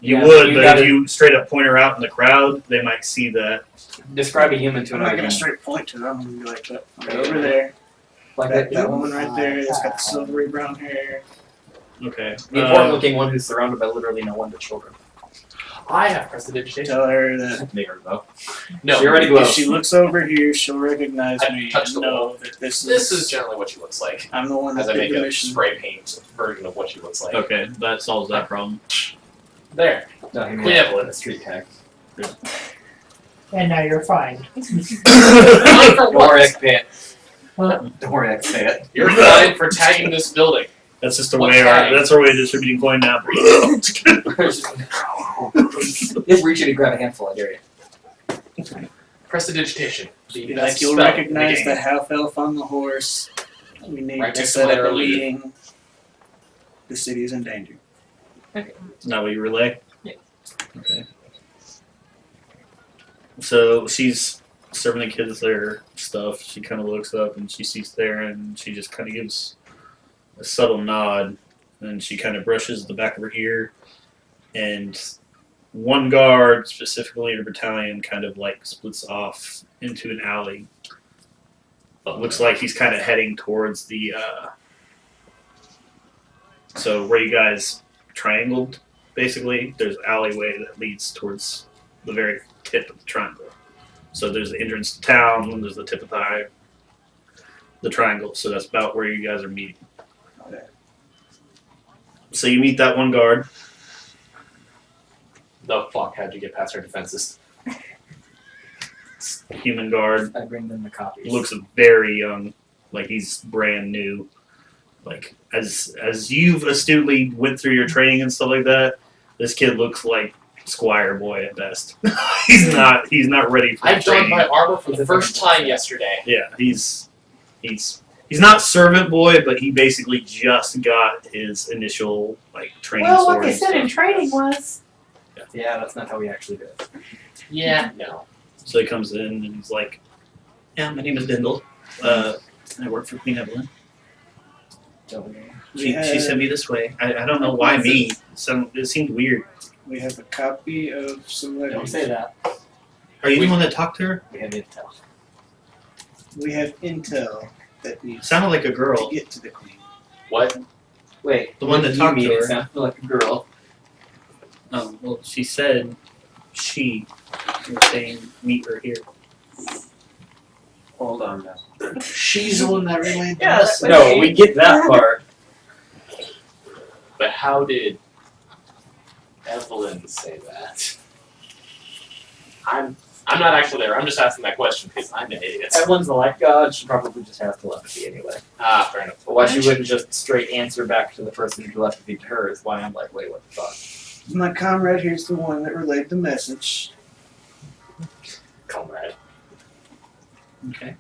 You Yeah, would, you but gotta- if you straight up point her out in the crowd, they might see that. Describe a human to I'm another not gonna human. straight point to them. I'm gonna be like, "Look, right over there. Like That woman right there that's got the silvery brown hair. Okay. The important looking one who's surrounded by literally no one but children. I have prestidigitation. Tell her that Make her go. No, She already if glows. she looks over here, she'll recognize I me touched and the know that this This is generally what she looks like. I'm the one As that I did make the a mission. spray paint version of what she looks like. Okay, that solves that problem. There. No, he Queen Evelyn. a street tag. And now you're fine. Fine for Don't worry, what? I can pay it. What? Don't worry, I can pay it. You're fine for tagging this building. That's just the What way tag? that's our way of distributing coin now. Just reach in and grab a handful, I dare you. Prestidigitation. The Be best like, you'll spell in recognize the the game. half elf on the horse. We need Right to next to set up letter a lead. meeting. The city is in danger. Is that what you relay? Yeah. Okay. So she's serving the kids their stuff. She kind of looks up and she sees Darren and she just kind of gives a subtle nod. And she kind of brushes the back of her ear. And one guard, specifically in her battalion, kind of like splits off into an alley. Looks like he's kind of heading towards the. So where you guys triangled, basically, there's an alleyway that leads towards the very tip of the triangle. So there's the entrance to town, and there's the tip of the triangle. So that's about where you guys are meeting. Okay. So you meet that one guard. The fuck? How'd you get past our defenses? Human guard. I bring them the copies. Looks very young, like he's brand new. Like as you've astutely went through your training and stuff like that, this kid looks like Squire boy at best. he's not ready for I've donned training. my armor for the first time yesterday. Yeah, he's not servant boy, but he basically just got his initial like training. Well, like I sword said, in and stuff. training was. Yeah, that's not how we actually do it. Yeah, no. So he comes in and he's like, "Yeah, my name is Bindle. I work for Queen Evaline. She sent me this way. I don't know why me. It seemed weird. We have a copy of some letters. Don't say that. Are you the one that talked to her? We have intel. We have intel that we Sounded like a girl. to get to the queen. What? Wait, The one that you talked mean to it her. sounded like a girl. Well, she said she was saying meet her here. Hold on now. She's the one that relayed the Yeah, message. that's- No, we get that part. But how did Evelyn say that? I'm not actually there. I'm just asking that question because I'm an idiot. Evelyn's the light god. She probably just has telepathy anyway. Ah, fair enough. But why she wouldn't just straight answer back to the person who telepathy to her is why I'm like, wait, what the fuck? My comrade here's the one that relayed the message. Comrade. Okay.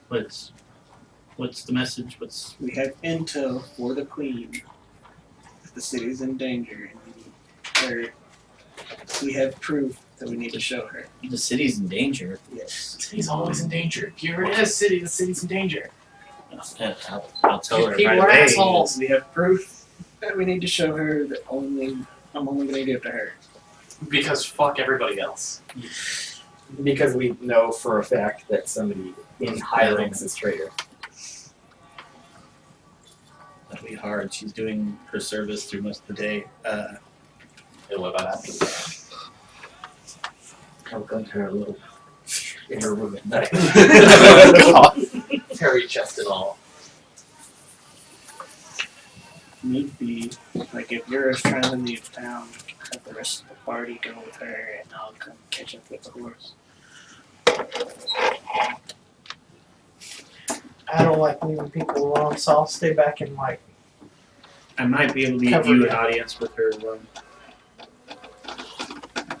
What's the message? We have intel for the queen. If the city's in danger, and we need her. We have proof that we need to show her. The city's in danger. Yes. The city's always in danger. If you're in a city, the city's in danger. I'll tell her People right are away. assholes. We have proof that we need to show her that I'm only going to give to her. Because fuck everybody else. Because we know for a fact that somebody in high ranks is traitor. That'll be hard. She's doing her service through most of the day. And what about after that? I'll go to her little in her room at night. Hairy chest and all. Need be, like, if you're trying to leave town, have the rest of the party go with her, and I'll come catch up with the horse. I don't like leaving people alone, so I'll stay back and like. I might be able to get Cover you it. an audience with her.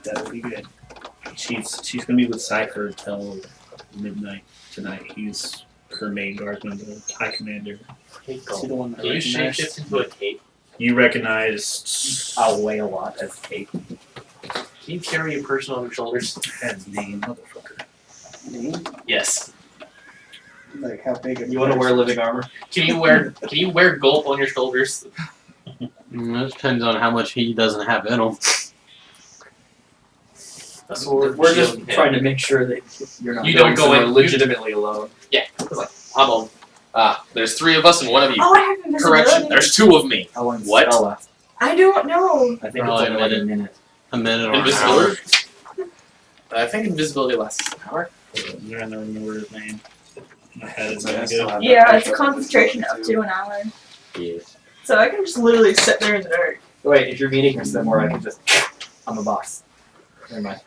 That would be good. She's gonna be with Cypher till midnight tonight. He's her main guardsman, the High Commander. Is he the one that Can you recognized? shape shift into a cape? You recognize I'll weigh a lot as Kate. Can you carry a person on your shoulders? Dad's name, motherfucker. Me? Yes. Like, how big of You want to wear living armor? Can you wear gulp on your shoulders? It depends on how much he doesn't have in him. A sword. We're shield, just and hit. trying to make sure that you're not You going don't go somewhere in- legitimately alone. Yeah. It's like, I'm on. There's 3 of us and 1 of you. Oh, I have invisibility. Correction. There's 2 of me. How long's What? the spell last? I don't know. I think Probably it's only like a minute. A minute or an hour. Invisibility. I think invisibility lasts an hour. I'm trying to remember his name. My head is Yeah, not still good. have Yeah, that it's pressure concentration up up to to an hour. Yes. So I can just literally sit there in the dark. Wait, if you're meeting her somewhere, I can just. I'm a box. Never mind.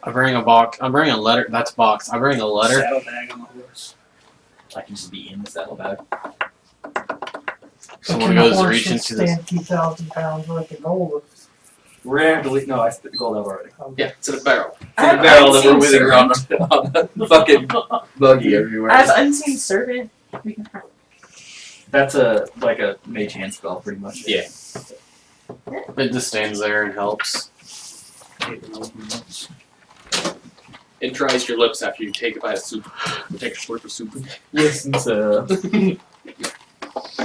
I bring a box. I bring a letter. That's a box. I bring a letter. Saddlebag on the horse. I can just be in the saddlebag. Someone Can a goes to horse reach just into this. stand 2,000 pounds worth of gold. We're gonna have to leave. No, I spit the gold out already. Yeah, it's in a barrel. I have barrel that we're unseen whizzing around servant. on the fucking buggy everywhere. I have unseen servant. We can have. That's a mage hand spell, pretty much. Yeah. It just stands there and helps. It dries your lips after you take a bite of soup. Take a slurp of soup. Listen to.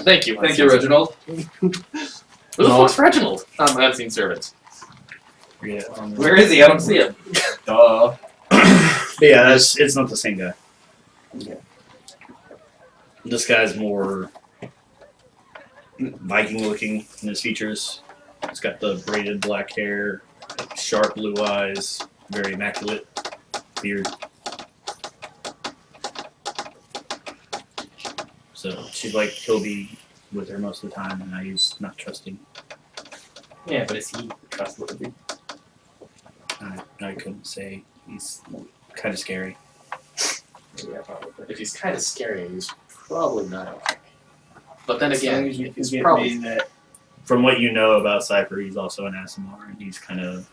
Thank you. Thank you, Reginald. Who the fuck's Reginald? I'm an unseen servant. Yeah. Where is he? I don't see him. Duh. But yeah, it's not the same guy. Okay. This guy's more Viking looking in his features. He's got the braided black hair, Sharp blue eyes, very immaculate beard. So she's like, he'll be with her most of the time, and now he's not trusting. Yeah, but is he trustworthy? I couldn't say. He's kind of scary. Yeah, probably. If he's kind of scary, he's probably not okay. But then As long again, as you can he's get probably me that. From what you know about Cypher, he's also an Asimar, and he's kind of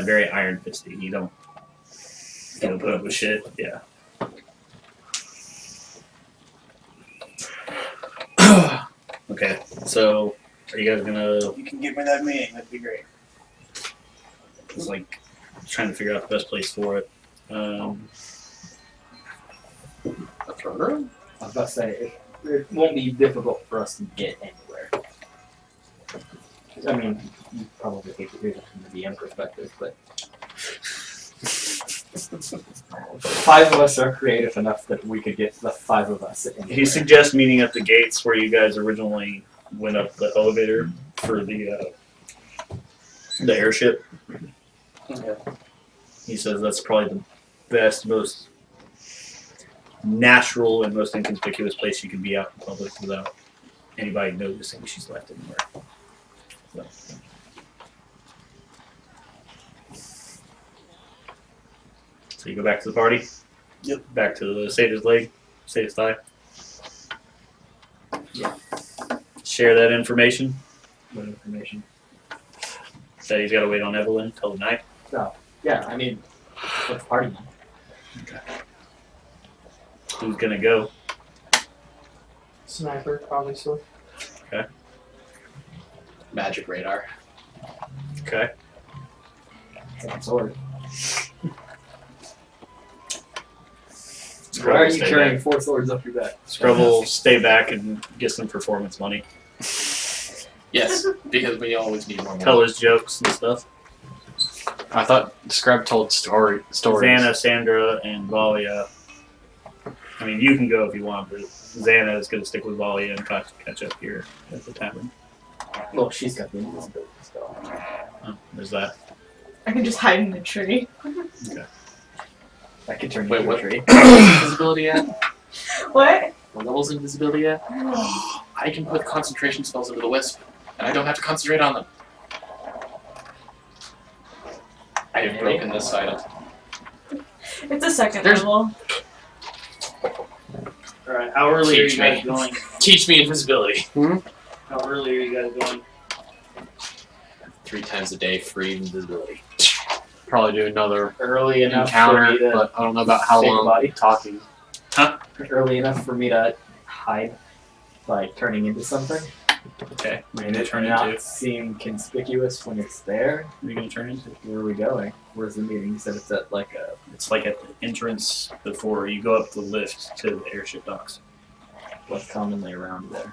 very iron fisted. You don't put up with shit. Yeah. Okay, so are you guys gonna You can get me that meeting. That'd be great. just like trying to figure out the best place for it? a throne room. I was about to say, it won't be difficult for us to get anywhere. I mean, you probably hate to hear that from the DM perspective, but 5 of us are creative enough that we could get the 5 of us anywhere. He suggests meeting at the gates where you guys originally went up the elevator for the airship. Okay. He says that's probably the best, most natural, and most inconspicuous place you can be out in public without anybody noticing she's left anywhere. So you go back to the party? Yep. Back to the Sage's Leg, Sage's Thigh? Yeah. Share that information. What information? That he's got to wait on Evaline till the night. Yeah, I mean, what's party now? Who's gonna go? Sniper, obviously. Magic radar. Okay. Sword. Scrub Why are will you stay carrying back. 4 swords up your back? Scrub will stay back and get some performance money. Yes, because we always need more money. Tell his jokes and stuff. I thought Scrub told stories. Xana, Sandra, and Valia. I mean, you can go if you want, but Xana is going to stick with Valia and catch up here at the tavern. Well, she's got the invisibility spell. Oh, there's that. I can just hide in the tree. I could turn Wait, into a what? tree. Invisibility at? What? What level's invisibility at? I can put concentration spells into the wisp, and I don't have to concentrate on them. I have broken this item. It's a second There's- level. Alright, how early are you Teach guys me. going? Teach me invisibility. How early are you guys going? 3 times a day, free invisibility. Probably do another Early enough encounter, for me to but I don't know about how save long body. talking. early enough for me to hide by turning into something. Okay. What are And you going it to turn not into? seem conspicuous when it's there. What are you going to turn into? Where are we going? Where's the meeting? You said it's at like a It's like at the entrance before you go up the lift to the airship docks. what's commonly around there.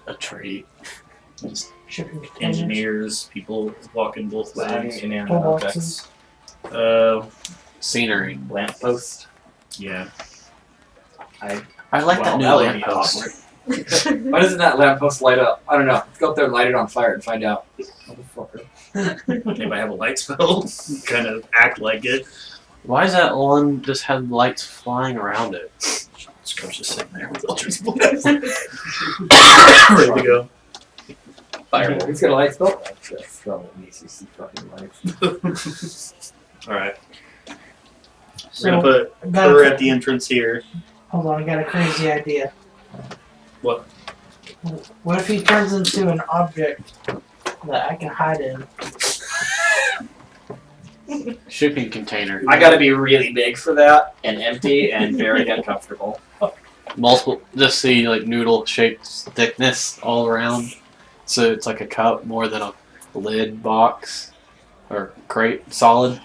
A tree. Just Shipping containers. engineers, people walking both ways. Inanimate Toolboxes. objects. Scenery. Lamppost. Yeah. I like that new that would be lamppost. awkward. Why doesn't that lamppost light up? I don't know. Let's go up there and light it on fire and find out. Motherfucker. Anybody have a light spell? Kind of act like it. Why is that one just have lights flying around it? Scrub's just sitting there with Eldritch Blast. Ready to go. Fireball. Who's got a light spell? That's trouble. Makes you see fucking lights. Alright. We're So, gonna put I got her a, at the entrance here. hold on, I got a crazy idea. What? What if he turns into an object that I can hide in? Shipping container. I gotta be really big for that, and empty, and very uncomfortable. Multiple, just see like noodle shaped thickness all around. So it's like a cup more than a lid box or crate, solid.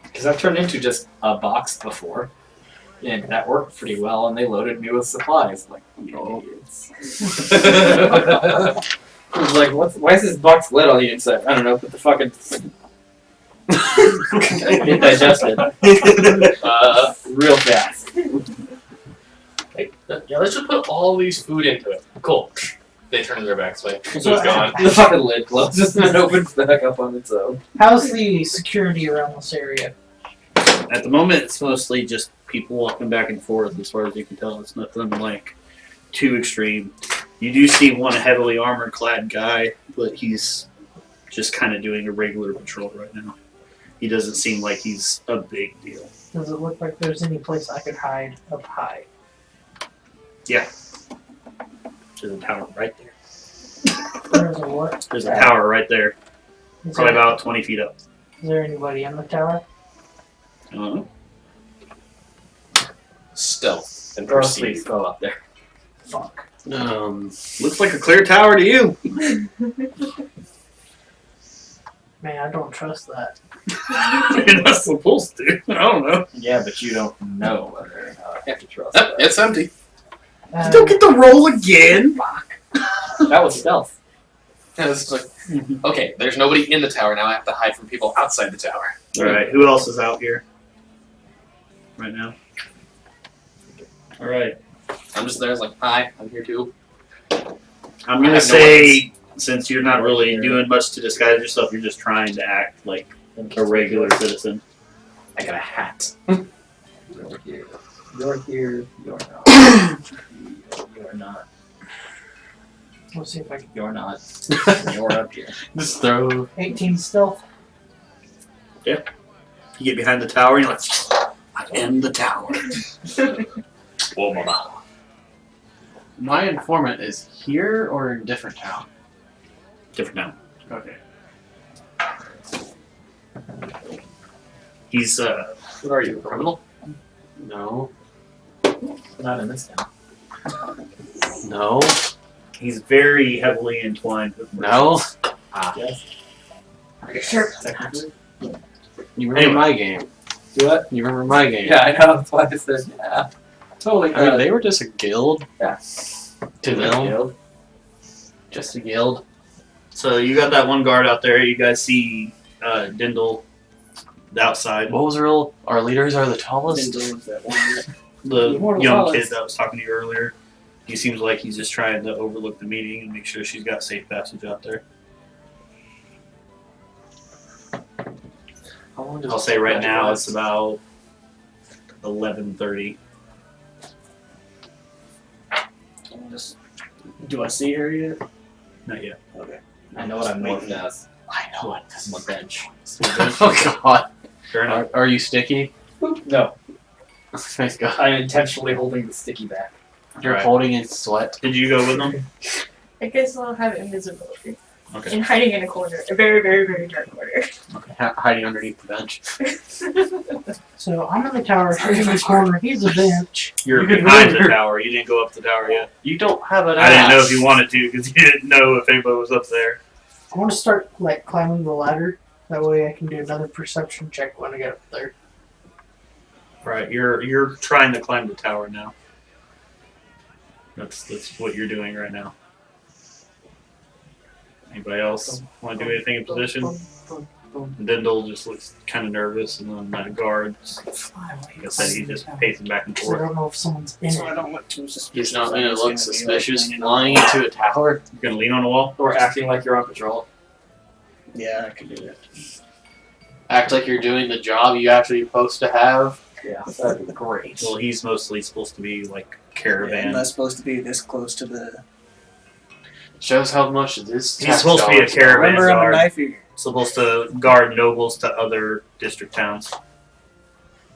Because I've turned into just a box before, and that worked pretty well, and they loaded me with supplies. Like, you idiots. I was like, why is this box lid on the inside? I don't know, put the fucking... Get digested. Real fast. Yeah, let's just put all these food into it. Cool. They turn their backs away. So So, it's gone. The fucking lid closes and it opens back up on its own. How's the security around this area? At the moment, it's mostly just people walking back and forth. As far as you can tell, it's nothing like too extreme. You do see one heavily armor-clad guy, but he's just kind of doing a regular patrol right now. He doesn't seem like he's a big deal. Does it look like there's any place I could hide up high? Yeah. There's a tower right there. There's a what? There's a tower right there, Is probably there, about 20 feet up. is there anybody in the tower? I don't know. Stealth and Grossly proceed. fell up there. Fuck. Looks like a clear tower to you. Man, I don't trust that. You're not supposed to. I don't know. Yeah, but you don't know whether or not I have to trust Yep, it's empty. You don't get to roll again. That was stealth. And it's like, okay, there's nobody in the tower now. I have to hide from people outside the tower. All right. Who else is out here right now? All right. I'm just there, it's like, hi, I'm here too. I'm I gonna have no say, since you're not really doing much to disguise yourself, you're just trying to act like a regular citizen. I got a hat. You're here. You're here. You're not. You're not. We'll see if I can. You're not. You're up here. Just throw. 18 stealth. You get behind the tower, and you're like, I am the tower. Whoa, mama. My informant is here or in a different town? Different now. Okay. He's What are you, a criminal? No. Not in this town. No. he's very heavily entwined with No. Yes. Sure. Technically. You remember Anyway. my game. What? You remember my game. Yeah, I know. That's why I said, yeah. Totally. I mean, they were just a guild. Yeah. To them. Guild. Just a guild. So you got that one guard out there. You guys see Dindle outside. What was the rule? Our leaders are the tallest. The More young flawless. kid that was talking to you earlier. He seems like he's just trying to overlook the meeting and make sure she's got safe passage out there. How long does I'll say right now it's about 11:30. Just, do I see her yet? Not yet. Okay. I know what I'm waiting as. I know what this I'm a bench. Oh god. Fair enough. Are you sticky? No, Thank god. I'm intentionally holding the sticky back. You're Alright. holding in sweat. Did you go with them? I guess I'll have invisibility. Okay. And hiding in a corner. A very, very, very dark corner. Hiding underneath the bench. So I'm in the tower, she's in the corner, he's a bench. You're You can behind move the your- tower. You didn't go up the tower yet. You don't have an I didn't know ass. if you wanted to because you didn't know if anybody was up there. I want to start like climbing the ladder. That way I can do another perception check when I get up there. Right. You're trying to climb the tower now. That's what you're doing right now. Anybody else want to do anything in position? Dindle just looks kind of nervous, and then that guard, like I said, he's just pacing back and Because I forth. don't know if someone's in So I it. don't look too suspicious. He's not I'm gonna just look be, suspicious leaning flying on- into a tower. You're gonna lean on the wall. Or acting like you're on patrol. Yeah, I could do that. Act like you're doing the job you actually supposed to have. Yeah, that'd be great. Well, he's mostly supposed to be like Yeah, caravan. I'm not supposed to be this close to the. Shows how much this. He's supposed to be a tax caravan Remember, I'm a guard. knife eater. Supposed to guard nobles to other district towns.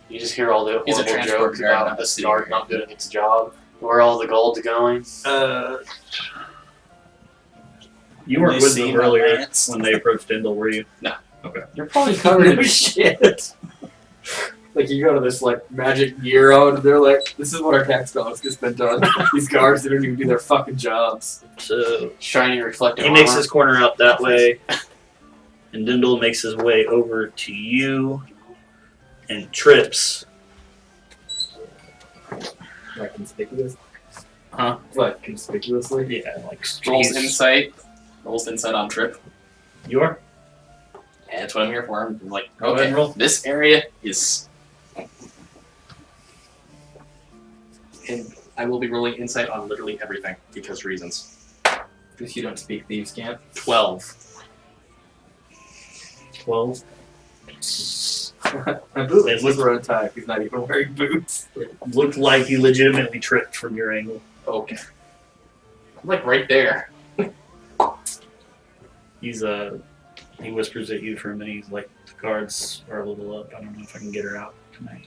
You just hear all the He's a horrible transport jokes guard, about not the a city guard guard. not doing its job. Where all the gold's going. You weren't They with see them my earlier lance. when they approached Dindle, were you? You're probably covered in No shit. Like you go to this like magic bureau and they're like, this is what our tax dollars just been done. These guards that don't even do their fucking jobs. So shiny reflective he makes armor. his corner out that way, and Dindle makes his way over to you and trips. Like conspicuous. Huh? Like conspicuously. Yeah, like Rolls he's- insight. Rolls insight on trip. You are? Yeah, that's what I'm here for. I'm like, Go ahead okay, and roll. this area is. And I will be rolling insight on literally everything because reasons. If you don't speak thieves' camp. 12. 12. My bootlace was road type. He's not even wearing boots. Looked like he legitimately tripped from your angle. Okay. I'm like right there. He's he whispers at you for a minute. He's like, the guards are a little up. I don't know if I can get her out tonight.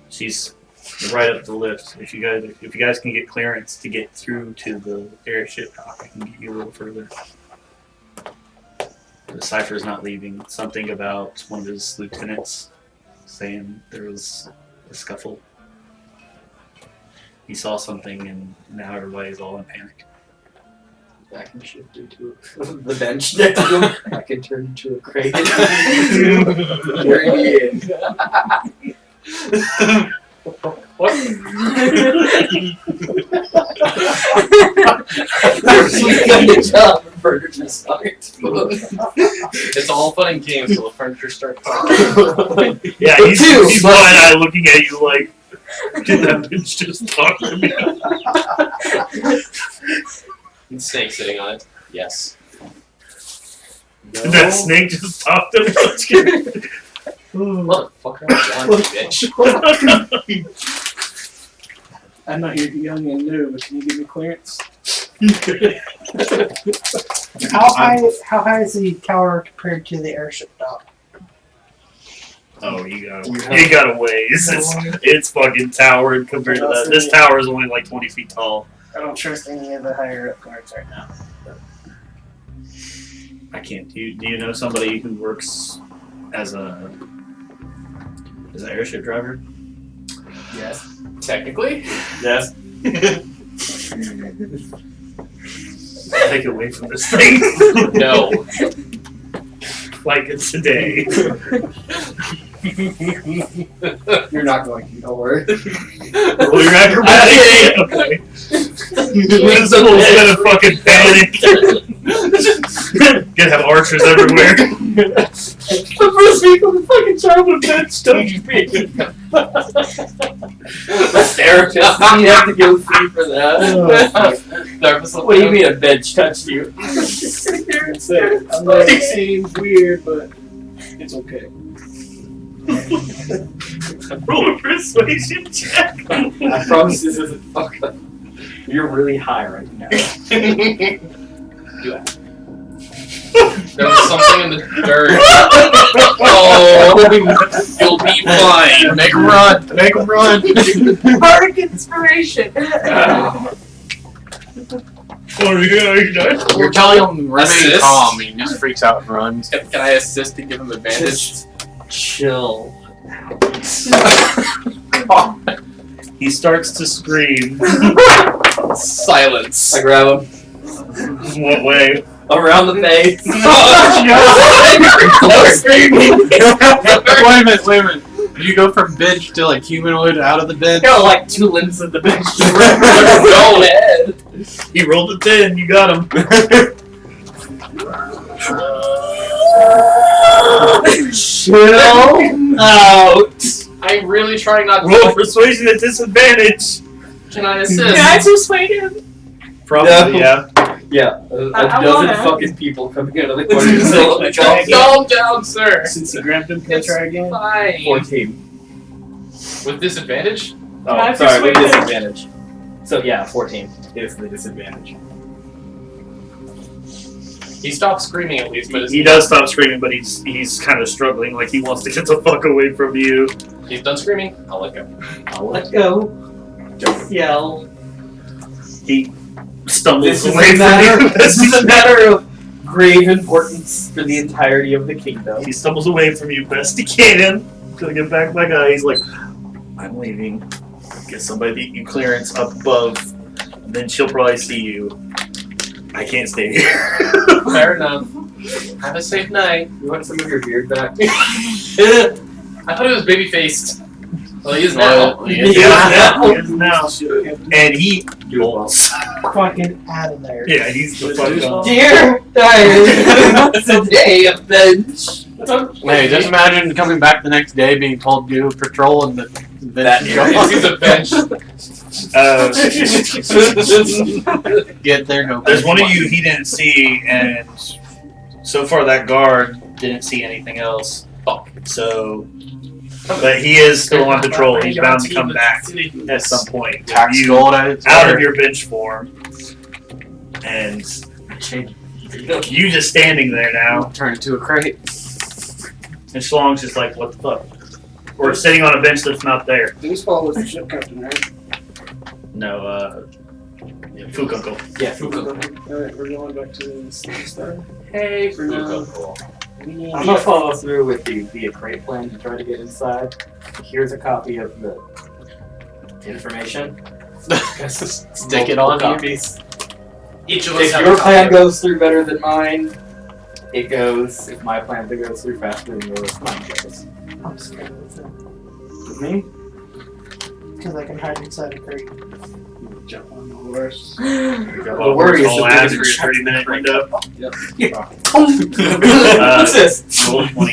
She's right up the lift. If you guys can get clearance to get through to the airship dock, I can get you a little further. The cipher's not leaving. Something about one of his lieutenants saying there was a scuffle. He saw something and now everybody's all in panic. I can shift into the bench next to him. I can turn into a crate. Carry me in. What? It's all fun and games until the furniture starts talking. Yeah, he's wide-eyed looking at you like, did that bitch just talk to me? And snake sitting on it. Yes. Did that snake just talk to me? Motherfucker, I'm down, bitch. I'm not your young and new, but can you give me clearance? How high is the tower compared to the airship dock? Oh, you got a ways. It's fucking towered compared to that. This tower is only like 20 feet tall. I don't trust any of the higher up guards right now. I can't. Do you know somebody who works as an airship driver? Yes. Technically? Yes. Take it away from this thing. No. Like it's today. You're not going to, don't worry. Roll your acrobatics. Okay. This fool's gonna fucking panic. Gonna have archers everywhere. The first week of the fucking child with bench, don't you speak? Therapist, you have to go free for that. What do you mean a bench touched you? That's it. I'm like, it seems weird, but it's okay. Roll a persuasion check. I promise this isn't fucked up. You're really high right now. Do it. There was something in the dirt. Oh, you'll be fine. Make a run. Make a run. Bardic inspiration. Oh, yeah, you done? You're telling him remain Assist? calm, he just freaks out and runs. Can I assist to give him advantage? Chill. He starts to scream. Silence. I grab him. What way? Around the face. Wait a minute. You go from bench to like humanoid out of the bench? Got like 2 limbs of the bench. Go ahead. He rolled a 10. You got him. Chill out. I'm really trying not to. Roll persuasion at disadvantage. Can I assist? Can I persuade him? Probably, No. yeah. Yeah, a I dozen wanna. fucking people coming out of the corner of the Calm down, sir. Since you grabbed him, can I try again? Fine. 14. With disadvantage? Oh, I sorry, with persuade him? disadvantage. So yeah, 14 is the disadvantage. He stopped screaming at least, but He does stop screaming, but he's kind of struggling. Like he wants to get the fuck away from you. he's done screaming. I'll let go. I'll let go. Just yell. He stumbles This is away a matter. from This you. is a matter of grave importance for the entirety of the kingdom. He stumbles away from you best he can. Gonna get back my guy. He's like, I'm leaving. Get somebody to get you clearance up above. Then she'll probably see you. I can't stay here. Fair enough. Have a safe night. You want some of your beard back? I thought it was baby faced. Well, he is now. He is now. And he bolts. Fucking out of there. Yeah, he's the fuck up. Dear Darren, today a bench. Hey, just imagine coming back the next day being told you patrol and the That is a bench. Get there, no. There's one of you he didn't see, and so far that guard didn't see anything else. So, but he is still on patrol. He's bound to come back at some point. Tax You gold at its out of worst. your bench form, and you just standing there now. Turn into a crate. And Shlong's just like, what the fuck? Or sitting on a bench that's not there. Baseball was the ship captain, right? No, Fukunkel. Yeah, Fuku. Alright, we're going back to the start. Hey, Fuku. Fuku. I'm gonna follow through with the crate plan to try to get inside. Here's a copy of the information. Stick it on you. copies. Each of us If have your a plan copy. goes through better than mine, it goes. If my plan goes through faster than yours, mine goes. I'm scared with it. With me? Because I can hide inside a crate. Jump on the horse. The worry is all that ads they're for your gonna 30-minute window. What's this? Roll 20.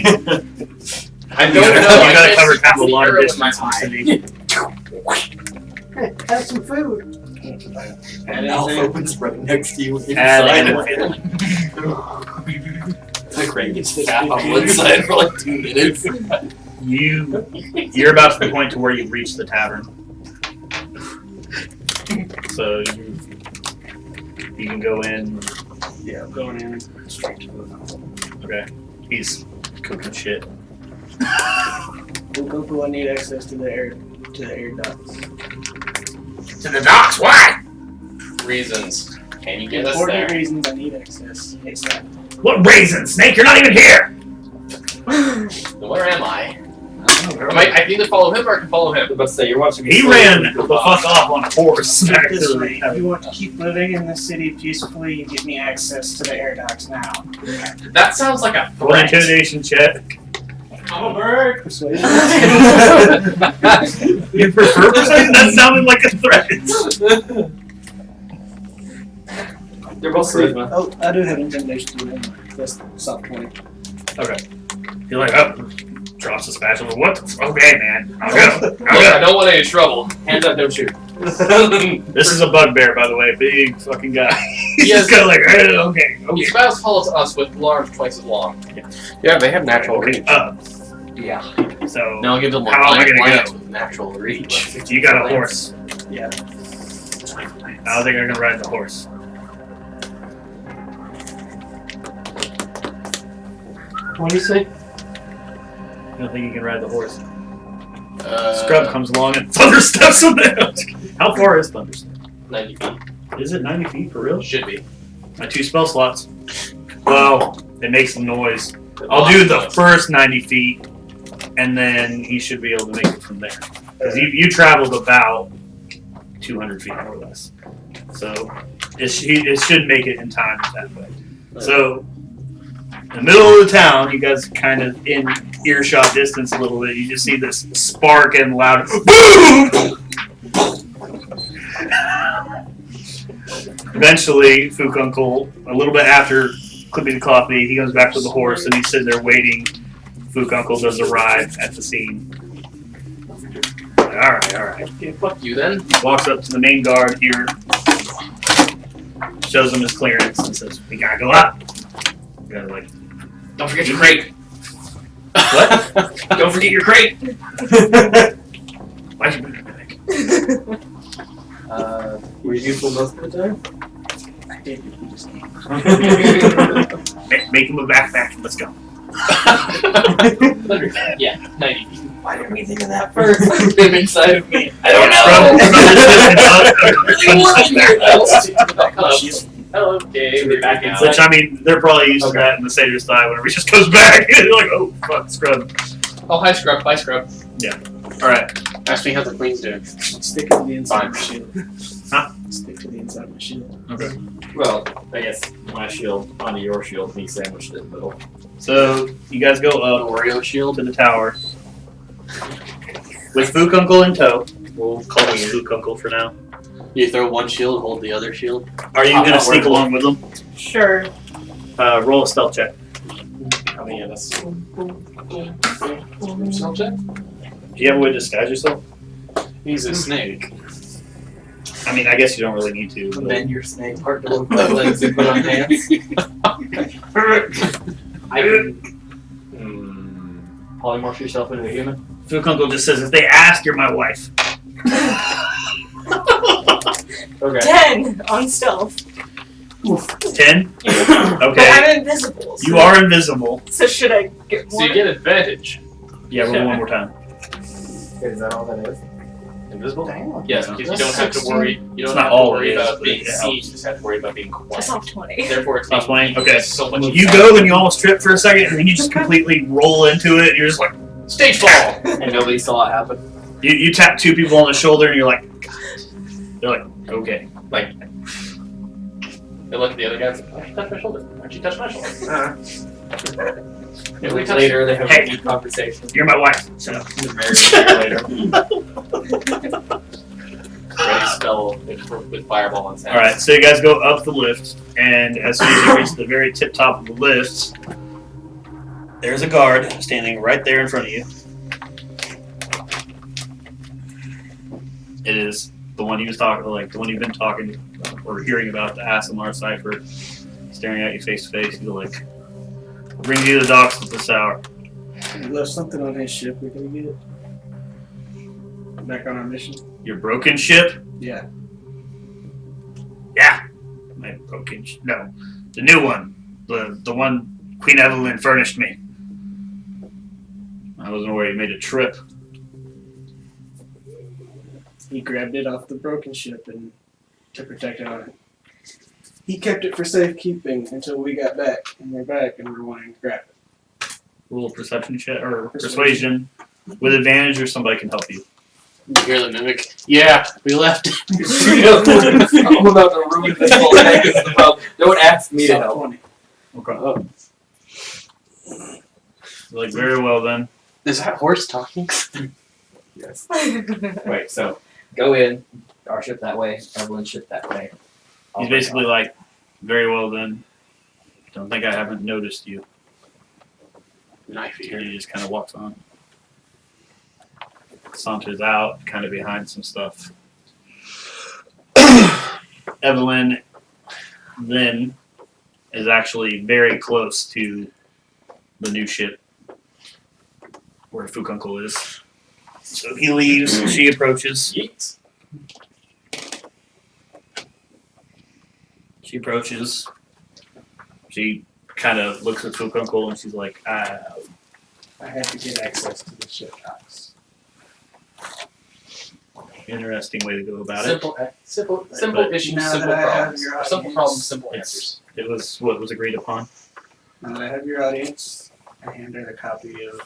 I You don't know. gotta cover half a lot of with my distance. eye. Hey, have some food. And Alf opens right next to you. Add inside. animal. The crate gets fat on one side for like 2 minutes. You're about to the point to where you've reached the tavern. So you can go in. Yeah, I'm going in straight to the Okay. He's cooking shit. Goku, I need access to the air ducts. To the docks, why? Reasons. Can you get us Important there? reasons I need access. ASAP. What raisins, Snake? You're not even here! Then where am I? I can either follow him or I can follow him. But say you're watching. He ran the fuck off on a horse back to This the way, if you want to keep living in the city peacefully, you give me access to the air docks now. That sounds like a Roll an threat. intimidation check. I'm a bird. Persuasion. You prefer persuasion? That sounded like a threat. They're both charisma. Oh, I do have intimidation too. That's soft 20. You're like, oh, drops the spatula. What? Okay, man. I'll go. Look, I don't want any trouble. Hands up, don't shoot. This is a bugbear, by the way. Big fucking guy. He's Yes. just kind of like, okay. He spouts follows us with arms twice as long. Yeah, they have natural reach. Yeah. So Now I'll give them a How am I gonna lance go? with natural reach. you got a horse. Yeah. I don't think I'm gonna ride the horse. What do you say? I don't think you can ride the horse. Uh, Scrub comes along and Thunder steps him down. How far is Thunder Step? 90 feet. Is it 90 feet for real? Should be. My 2 spell slots. Well, it makes some noise. I'll do the first 90 feet, and then he should be able to make it from there. Because you traveled about 200 feet more or less. So it should make it in time that way. So in the middle of the town, you guys kind of in earshot distance a little bit. You just see this spark and loud boom. Eventually, Fukunkel, a little bit after clipping the coffee, he goes back with the horse and he's sitting there waiting. Fukunkel does arrive at the scene. Alright. Okay, fuck you then. Walks up to the main guard here, shows him his clearance, and says, "We gotta go up." You gotta like, Don't forget your crate. what? Don't forget your crate. Why'd you bring it back? Were you useful most of the time? I did. You just need. Make him a backpack. Let's go. Yeah, 90 feet. Why didn't we think of that first? Him inside of me. I don't know. Okay, we're back inside. Which I mean, they're probably used to that in the Satyrs die whenever he just goes back. They're like, oh fuck, scrub. Oh, hi, Scrub. Bye, Scrub. Alright, ask me how the queen's doing. Stick to the inside of my shield. Huh? Stick to the inside of my shield. Okay. Well, I guess my shield onto your shield and he sandwiched it in the middle. So you guys go up Oreo shield. to the tower with Fukunkel in tow. We'll call this Fukunkel for now. You throw one shield, hold the other shield. Are you I'm gonna not sneak worried. along with them? Sure. Roll a stealth check. How many of us? Smell check? Do you have a way to disguise yourself? He's a snake. I mean, I guess you don't really need to. but- Bend your snake part to look like legs and put on pants. I can. Polymorph yourself into a human. Fukunko just says, if they ask, you're my wife. Okay. 10 on stealth. 10? But Okay. I'm invisible. So You are invisible. So should I get So more? you get advantage. Yeah, roll one more time. Is that all that is? Invisible? Yes, because you don't have to worry. You don't not have to all worry it is, about but being it seen. helps. You just have to worry about being I quiet. saw 20. Therefore, it's Plus 20? making Okay. so much. You go and you almost trip for a second, and then you just completely roll into it, and you're just like, Stage fall. And nobody saw it happen. you tap two people on the shoulder, and you're like, God. They're like, okay. Like, they look at the other guy. Like, why'd you touch my shoulder? Why'd you touch my shoulder? Yeah, we touched Later, they have Hey. a deep conversation. You're my wife. Shut up. They're married a year later. ready spell with fireball in his hand. Alright, so you guys go up the lift, and as soon as you reach the very tip top of the lift, there's a guard standing right there in front of you. It is the one he was talking, like the one you've been talking or hearing about, the Asimar cipher, staring at you face to face. He's like, "I'll bring you to the docks with this hour." He left something on his ship. We can get it. Back on our mission. Your broken ship? Yeah. Yeah. My broken no. The new one. The one Queen Evaline furnished me. I wasn't aware you made a trip. He grabbed it off the broken ship and to protect it on it. He kept it for safekeeping until we got back, and we're back, and we're wanting to grab it. A little perception check or persuasion with advantage, or somebody can help you. You hear the mimic? Yeah, we left. I'm about to ruin this whole thing. This is the problem. Don't ask me to help. 20. Okay. Like very well then. Is that horse talking? Yes. Wait, so go in, our ship that way, Evelyn's ship that way. He's basically like, very well then. Don't think I haven't noticed you. Knife And here. he just kind of walks on. Saunters out, kind of behind some stuff. Evelyn then is actually very close to the new ship where Fukunkel is. So he leaves, she approaches. Yeet. She approaches. She kind of looks at Fukunkel and she's like, I had to get access to the ship docks. interesting way to go about it. Simple But issues, now simple that I have problems. your Or simple audience, problems, simple Yes. answers. It was what was agreed upon. Now that I have your audience, I hand her a copy of.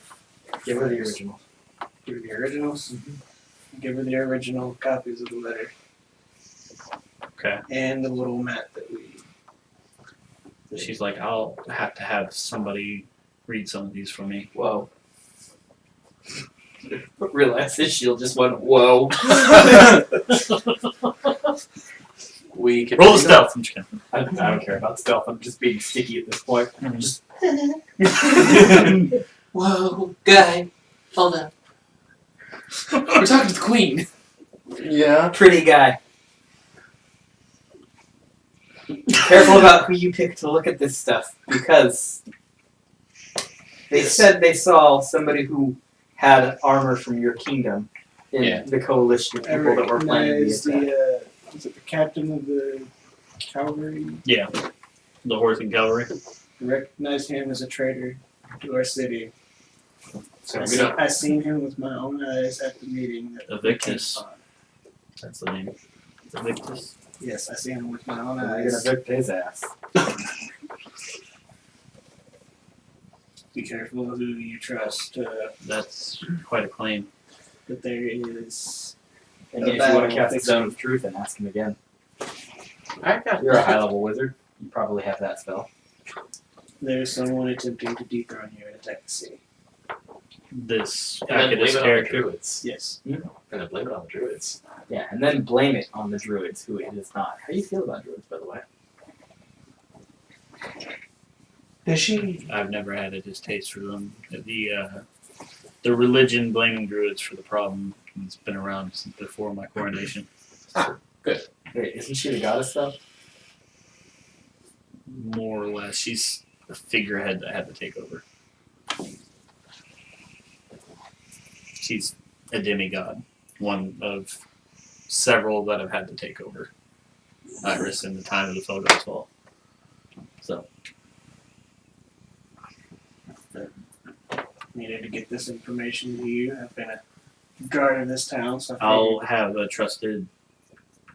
Give her the original. Give her the originals. Give her the original copies of the letter. Okay. And the little map that we. She's like, I'll have to have somebody read some of these for me. Whoa. Realize this shield just went whoa. We can Roll the stealth. I'm just kidding. I don't care about stealth. I'm just being sticky at this point. Just Whoa, guy, hold on. We're talking to the queen. Yeah. pretty guy. Careful about who you pick to look at this stuff because they said they saw somebody who had armor from your kingdom in Yeah. the coalition of I people that were planning recognize the attack. was it the captain of the cavalry? The horse and cavalry. I recognize him as a traitor to our city. So we don't. I seen him with my own eyes at the meeting. That Evictus. we came upon. That's the name. Evictus. Yes, I see him with my own You're eyes. gonna vict his ass. Be careful who you trust. That's quite a claim. But there is. And The if you want battle to cast the fixes- Zone of Truth and ask him again. I got. You're a high level wizard. You probably have that spell. There's someone attempting to dethrone you and attack the city. This And then blame Acadus it on the character. druids. Yes. And then blame it on the druids. Yeah, and then blame it on the druids, who it is not. How do you feel about druids, by the way? Does she? I've never had a distaste for them. The religion blaming druids for the problem has been around since before my coronation. Wait, isn't she the goddess though? More or less, she's the figurehead that had to take over. She's a demigod, one of several that have had to take over Ivers in the time of the Felgo's fall. So, Needed to get this information to you. I've been a guard of this town, so I'll have a trusted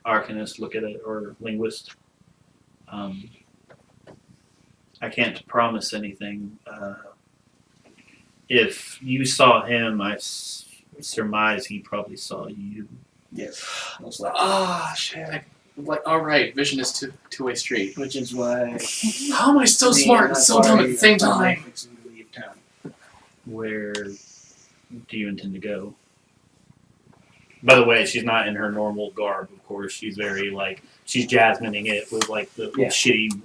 arcanist look at it, or linguist. I can't promise anything. If you saw him, I surmise he probably saw you. yes, most likely. Ah, shit. Like, alright, vision is two-way street. Which is why. How am I so smart and so dumb at the same time? Fixing to leave town. Where do you intend to go? By the way, she's not in her normal garb, of course. She's very, she's jasmining it with, the shitty,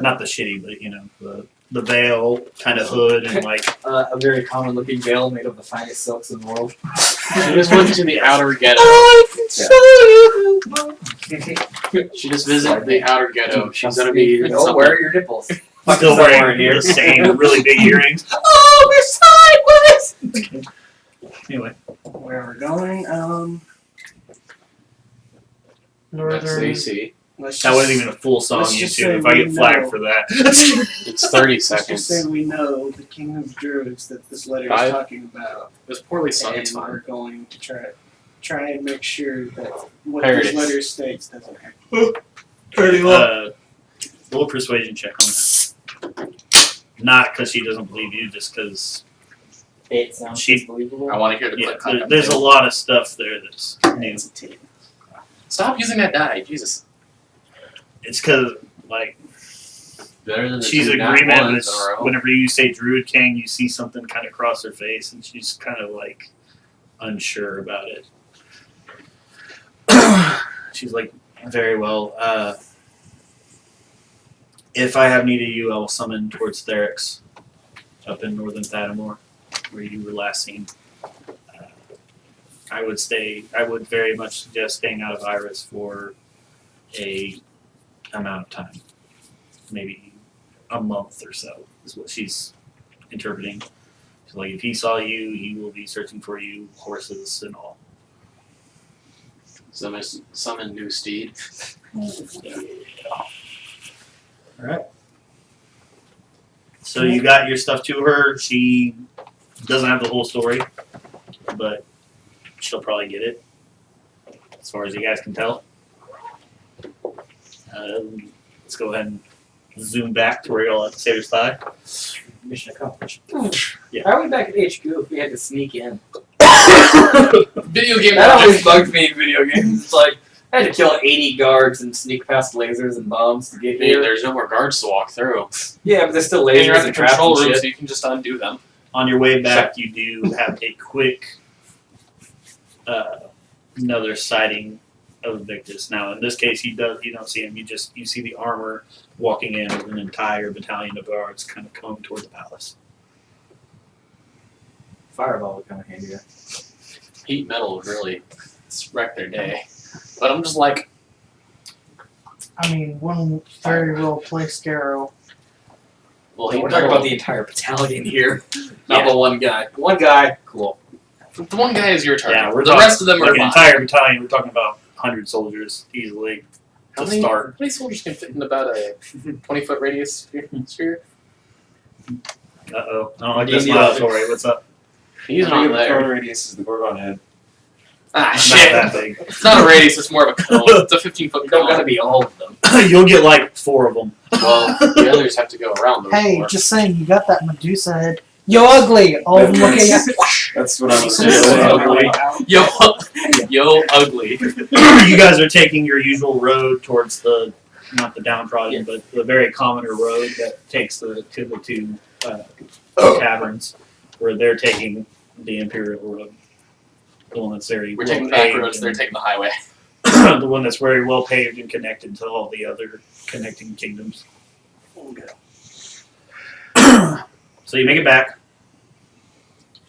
not the shitty, but, the veil kind of hood and, A very common looking veil made of the finest silks in the world. She just went to the outer ghetto. She just visited the outer ghetto. She's gonna be in Don't wear your nipples. still wearing the same really big earrings. Oh, we're sideways! Anyway, Where we're going, That's Northern. AC. let's that just, wasn't even a full song let's just YouTube say if I we get flagged know. for that. It's 30 let's just say seconds. we know the King of Druids that this letter 5. is talking about. It was poorly sung, And it's we're fine. going to try and make sure that what There it this is. letter states doesn't happen. Roll a persuasion check on that. Not because she doesn't believe you, just because It sounds She- believable. I want to hear the yeah, clip. there's a lot of stuff there that's new. It's a 10. Stop using that die, Jesus. It's because, Better than the she's two nat agreement ones with in a row. whenever you say Druid King, you see something kind of cross her face, and she's kind of unsure about it. She's very well. If I have need of you, I will summon towards Therix, up in northern Thatamore, where you were last seen. I would very much suggest staying out of Iris for a amount of time, maybe a month or so, is what she's interpreting. So, if he saw you, he will be searching for you, horses and all. Summon new steed. Alright. So you got your stuff to her. She doesn't have the whole story, but she'll probably get it, as far as you guys can tell. Let's go ahead and zoom back to where you're all at the Satyrs Thigh. Mission accomplished. Yeah. How are we back at HQ if we had to sneak in? Video game That logic. always bugs me in video games. It's like, I had to kill 80 guards and sneak past lasers and bombs to get here. There's no more guards to walk through. Yeah, but there's still And you're lasers at the and traps control and room, shit. so you can just undo them. On your way back, you do have a quick another sighting of Victus. Now, in this case, you don't see him. You see the armor walking in with an entire battalion of guards, kind of coming toward the palace. Fireball would come in handy. Heat metal would really wreck their day. But I'm just like, I mean, one very well placed arrow. well, We're heat talking metal. about the entire battalion here, not Yeah. the one guy. One guy, cool. The one guy is your target. Yeah, we're the talking rest of them are like an mine. entire battalion. We're talking about 100 soldiers easily How to many, start. how many soldiers can fit in about a 20-foot radius sphere? Uh-oh. I don't like Do you this need smile a- story. What's up? He's How big not of a cone there. radius is the Gorgon head? Ah, Not shit. that big. It's not a radius, it's more of a cone. It's a 15-foot You don't gotta cone. be all of them. You'll get 4 of them. Well, the others have to go around those Hey, 4. just saying, you got that Medusa head. Yo, ugly! All of them looking at. That's what I was Yeah, saying. Yo, ugly. You guys are taking your usual road towards not the downtrodden, but the very commoner road that takes to the 2 taverns, where they're taking the Imperial Road. The one that's very We're well taking the back paved roads, they're and- taking the highway. the one that's very well paved and connected to all the other connecting kingdoms. So you make it back,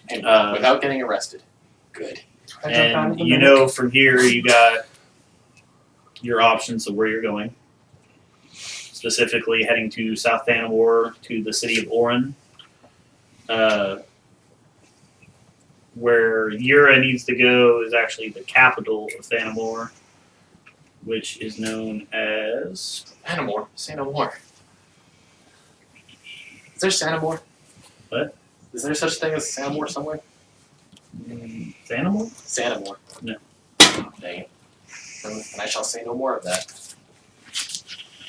And without getting arrested. Good. and you know from here you got your options of where you're going. Specifically, heading to South Thanawar to the city of Orin. Where Yura needs to go is actually the capital of Thanawar, which is known as Sanamor. Say no more. Is there Sanamor? What? Is there such thing as Sanamor somewhere? Thanawar? Sanamor. No. Oh, dang it. And I shall say no more of that.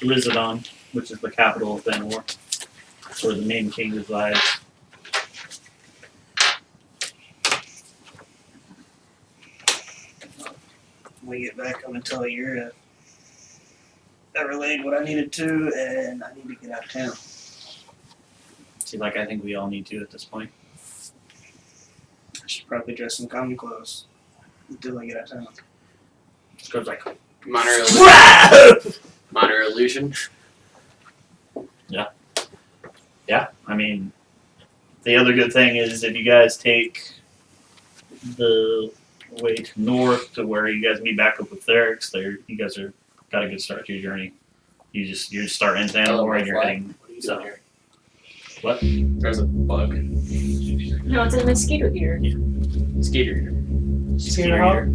Rizadon, which is the capital of Thanawar, where the main king resides. When we get back, I'm gonna tell Yura I relayed what I needed to, and I need to get out of town. See, like I think we all need to at this point. I should probably dress in common clothes until I get out of town. Scope's like, Minor illusion. Minor illusion. yeah, I mean, the other good thing is if you guys take the way to north to where you guys meet back up with Therics, there you guys are got a good start to your journey. You just start in Thanawar and you're heading. What are you doing here? What? There's a bug. No, it's a mosquito eater. Mosquito here. Skeeter Hawk?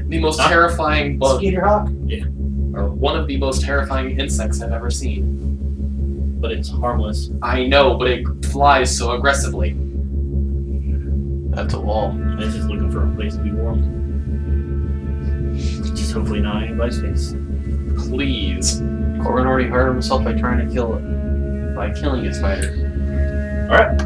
The most terrifying bug, Skeeter Hawk? or one of the most terrifying insects I've ever seen. But it's harmless. I know, but it flies so aggressively. That's a wall. It's just looking for a place to be warm. Just hopefully not anybody's face. Please. Curran already hurt himself by trying to kill it. By killing a spider. Alright.